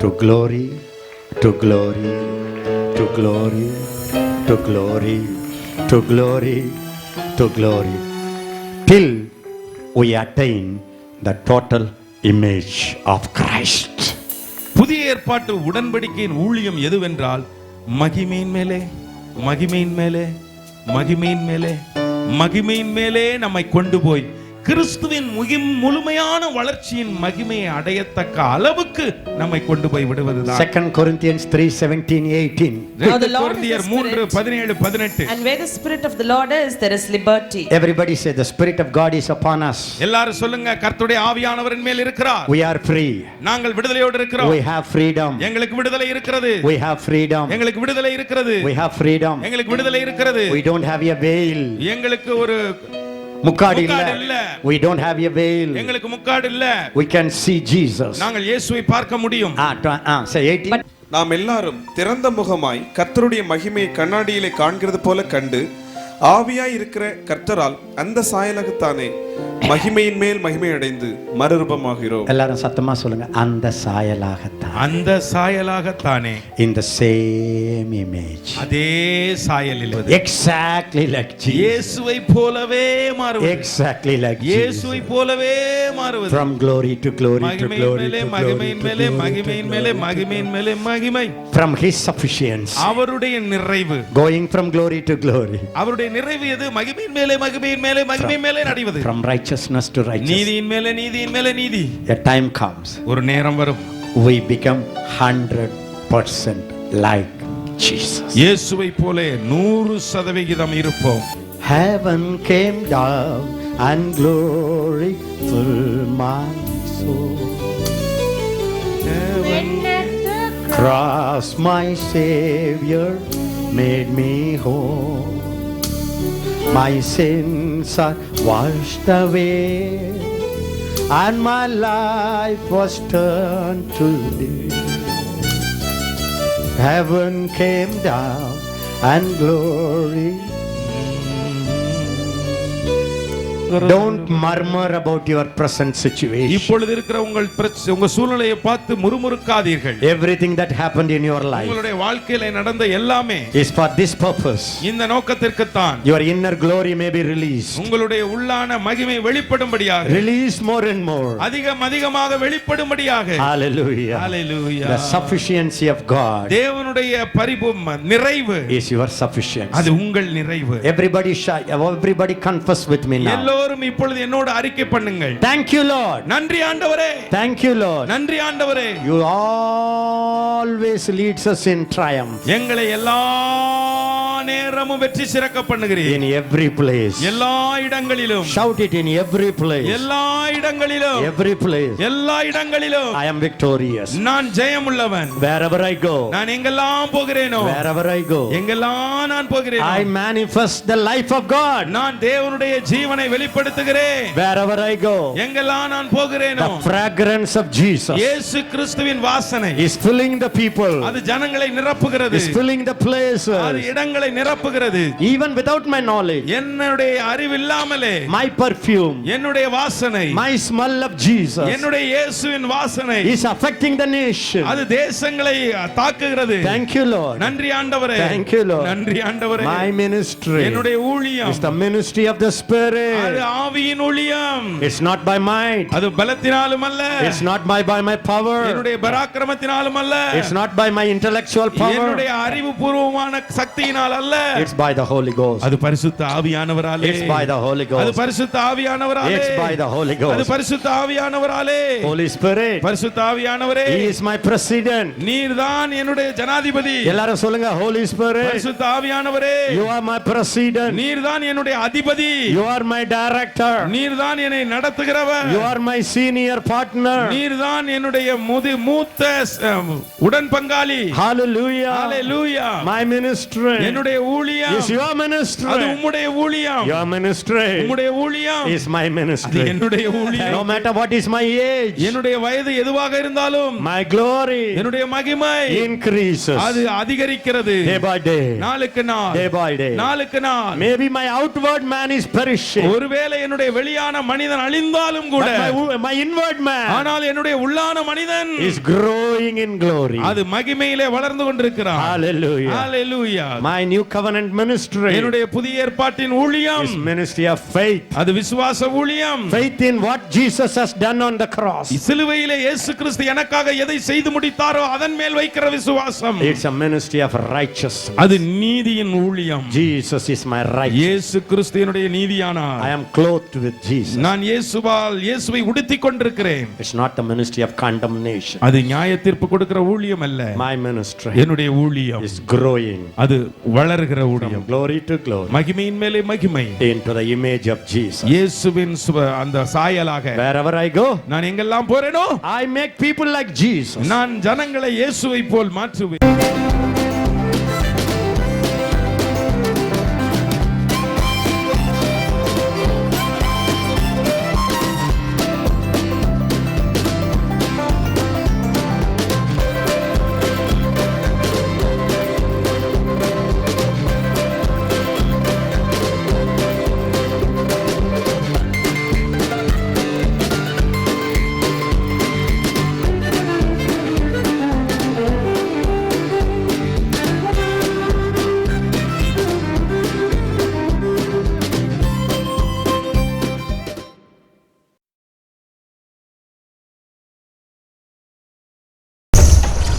S1: to glory to glory to glory to glory to glory to glory till we attain the total image of Christ.
S2: புதிய ஏற்பாட்டு உடன்படிக்கையின் ஊழியம் எதுவென்றால் மகிமையின் மேலே மகிமையின் மேலே மகிமையின் மேலே மகிமையின் மேலே நம்மை கொண்டு போய் கிறிஸ்துவின் முழுமையான வளர்ச்சியின் மகிமையை அடையத்தக்க அளவுக்கு நம்மை கொண்டு போய் விடுவதுதான்.
S1: 2 Corinthians 3:17-18.
S2: கொரிந்தியர் 3:17-18.
S3: And where the spirit of the Lord is, there is liberty.
S1: Everybody say the spirit of God is upon us.
S2: எல்லாரும் சொல்லுங்க கர்த்தருடைய ஆவியானவரின் மேல் இருக்கிறார்.
S1: We are free.
S2: நாங்கள் விடுதலையோடு இருக்கிறோம்.
S1: We have freedom.
S2: எங்களுக்கு விடுதலை இருக்கிறது.
S1: We have freedom.
S2: எங்களுக்கு விடுதலை இருக்கிறது.
S1: We have freedom.
S2: எங்களுக்கு விடுதலை இருக்கிறது.
S1: We don't have a veil.
S2: எங்களுக்கு ஒரு
S1: முக்காடு
S2: இல்ல.
S1: இல்ல. We don't have a veil.
S2: எங்களுக்கு முக்காடு இல்ல.
S1: We can see Jesus.
S2: நாங்கள் இயேசுவை பார்க்க முடியும்.
S1: Say 18.
S4: நாம் எல்லாரும் திறந்த முகமாய் கர்த்தருடைய மகிமையை கண்ணாடியிலே காண்கிறது போல கண்டு ஆவியாய் இருக்கிற கர்த்தரால் அந்த சாயலாகத்தானே மகிமையின் மேல் மகிமை அடைந்து மறுரூபமாகிறோம்.
S1: எல்லாரும் சத்தமா சொல்லுங்க, அந்த சாயலாகத்தான்.
S2: அந்த சாயலாகத்தானே.
S1: In the same image.
S2: அதே சாயலில்.
S1: Exactly like Jesus.
S2: இயேசுவை போலவே மாறுவது.
S1: Exactly like Jesus.
S2: இயேசுவை போலவே மாறுவது.
S1: From glory to glory to glory to
S2: மகிமையின் மேலே மகிமையின் மேலே மகிமையின் மேலே மகிமை.
S1: From his sufficiency.
S2: அவருடைய நிறைவு.
S1: Going from glory to glory.
S2: அவருடைய நிறைவு எது? மகிமையின் மேலே மகிமையின் மேலே மகிமையின் மேலே அடைவது.
S1: From righteousness to righteousness.
S2: நீதியின் மேலே நீதியின் மேலே நீதி.
S1: A time comes.
S2: ஒரு நேரம் வரும்.
S1: We become 100% like Jesus.
S2: இயேசுவை போல 100% இருப்போம்.
S1: Heaven came down and glory filled my soul. Heaven cross my Savior made me whole. My sins are washed away and my life was turned to thee. Heaven came down and glory. Don't murmur about your present situation.
S2: இப்பொழுது இருக்கிற உங்க சூழ்நிலையை பார்த்து முறுமுறுக்காதீர்கள்.
S1: Everything that happened in your life
S2: உங்களுடைய வாழ்க்கையில நடந்த எல்லாமே
S1: is for this purpose.
S2: இந்த நோக்கத்திற்கு தான்.
S1: Your inner glory may be released.
S2: உங்களுடைய உள்ளான மகிமை வெளிப்படும்படியாக.
S1: Release more and more.
S2: அதிகமாக வெளிப்படும்படியாக.
S1: Hallelujah.
S2: Hallelujah.
S1: The sufficiency of God.
S2: தேவனுடைய நிறைவு
S1: is your sufficiency.
S2: அது உங்கள் நிறைவு.
S1: Everybody confess with me now.
S2: எல்லோரும் இப்பொழுது என்னோடு அறிக்கை பண்ணுங்கள்.
S1: Thank you Lord.
S2: நன்றி ஆண்டவரே.
S1: Thank you Lord.
S2: நன்றி ஆண்டவரே.
S1: You always leads us in triumph.
S2: எங்களை எல்லா நேரமும் வெற்றி சிறக்க பண்ணுகிறீர்.
S1: In every place.
S2: எல்லா இடங்களிலும்.
S1: Shout it in every place.
S2: எல்லா இடங்களிலும்.
S1: Every place.
S2: எல்லா இடங்களிலும்.
S1: I am victorious.
S2: நான் ஜெயமுள்ளவன்.
S1: Wherever I go.
S2: நான் எங்கெல்லாம் போகிறேனோ.
S1: Wherever I go.
S2: எங்கெல்லாம் நான் போகிறேனோ.
S1: I manifest the life of God.
S2: நான் தேவனுடைய ஜீவனை வெளிப்படுத்துகிறேன்.
S1: Wherever I go.
S2: எங்கெல்லாம் நான் போகிறேனோ.
S1: The fragrance of Jesus.
S2: இயேசு கிறிஸ்துவின் வாசனை
S1: is filling the people.
S2: அது ஜனங்களை நிரப்புகிறது.
S1: is filling the places.
S2: அது இடங்களை நிரப்புகிறது.
S1: Even without my knowledge.
S2: என்னுடைய அறிவு இல்லாமலே.
S1: My perfume.
S2: என்னுடைய வாசனை.
S1: My smell of Jesus.
S2: என்னுடைய இயேசுவின் வாசனை
S1: is affecting the nation.
S2: அது தேசங்களை தாக்குகிறது.
S1: Thank you Lord.
S2: நன்றி ஆண்டவரே.
S1: Thank you Lord.
S2: நன்றி ஆண்டவரே.
S1: My ministry.
S2: என்னுடைய ஊழியம்
S1: is the ministry of the Spirit.
S2: அது ஆவியின் ஊழியம்.
S1: It's not by might.
S2: அது பலத்தினாலும் அல்ல.
S1: It's not by my power.
S2: என்னுடைய பராக்கிரமத்தினாலும் அல்ல.
S1: It's not by my intellectual power.
S2: என்னுடைய அறிவுபூர்வமான சக்தியினால் அல்ல.
S1: It's by the Holy Ghost.
S2: அது பரிசுத்த ஆவியானவராலே.
S1: It's by the Holy Ghost.
S2: அது பரிசுத்த ஆவியானவராலே.
S1: It's by the Holy Ghost.
S2: அது பரிசுத்த ஆவியானவராலே.
S1: Holy Spirit.
S2: பரிசுத்த ஆவியானவரே.
S1: He is my president.
S2: நீர்தான் என்னுடைய ஜனாதிபதி.
S1: எல்லாரும் சொல்லுங்க Holy Spirit.
S2: பரிசுத்த ஆவியானவரே.
S1: You are my president.
S2: நீர்தான் என்னுடைய அதிபதி.
S1: You are my director.
S2: நீர்தான் என்னை நடத்துகிறவர்.
S1: You are my senior partner.
S2: நீர்தான் என்னுடைய மூத்த உடன் பங்காளி.
S1: Hallelujah.
S2: Hallelujah.
S1: My ministry.
S2: என்னுடைய ஊழியம்.
S1: Is your ministry.
S2: அது உம்முடைய ஊழியம்.
S1: Your ministry.
S2: உம்முடைய ஊழியம்.
S1: Is my ministry.
S2: அது என்னுடைய ஊழியம்.
S1: No matter what is my age.
S2: என்னுடைய வயது எதுவாக இருந்தாலும்.
S1: My glory.
S2: என்னுடைய மகிமை.
S1: Increases.
S2: அது அதிகரிக்கிறது.
S1: Day by day.
S2: நாளுக்கு நாள்.
S1: Day by day.
S2: நாளுக்கு நாள்.
S1: Maybe my outward man is perishing.
S2: ஒருவேளை என்னுடைய வெளியான மனிதன் அழிந்தாலும் கூட.
S1: My inward man.
S2: ஆனால் என்னுடைய உள்ளான மனிதன்
S1: is growing in glory.
S2: அது மகிமையிலே வளர்ந்து கொண்டிருக்கிறான்.
S1: Hallelujah.
S2: Hallelujah.
S1: My new covenant ministry.
S2: என்னுடைய புதிய ஏற்பாட்டின் ஊழியம்.
S1: is ministry of faith.
S2: அது விசுவாச ஊழியம்.
S1: Faith in what Jesus has done on the cross.
S2: சிலுவையிலே இயேசு கிறிஸ்து எனக்காக எதை செய்து முடித்தாரோ அதன் மேல் வைக்கிற விசுவாசம்.
S1: It's a ministry of righteousness.
S2: அது நீதியின் ஊழியம்.
S1: Jesus is my righteousness.
S2: இயேசு கிறிஸ்து என்னுடைய நீதியானார்.
S1: I am clothed with Jesus.
S2: நான் இயேசுவை உடுத்திக் கொண்டிருக்கிறேன்.
S1: It's not the ministry of condemnation.
S2: அது நியாய தீர்ப்பு கொடுக்கிற ஊழியம் அல்ல.
S1: My ministry.
S2: என்னுடைய ஊழியம்
S1: is growing.
S2: அது வளர்கிற ஊழியம்.
S1: Glory to glory.
S2: மகிமையின் மேலே மகிமை.
S1: into the image of Jesus.
S2: இயேசுவின் அந்த சாயலாக.
S1: Wherever I go.
S2: நான் எங்கெல்லாம் போறேனோ.
S1: I make people like Jesus.
S2: நான் ஜனங்களை இயேசுவை போல் மாற்றுவேன்.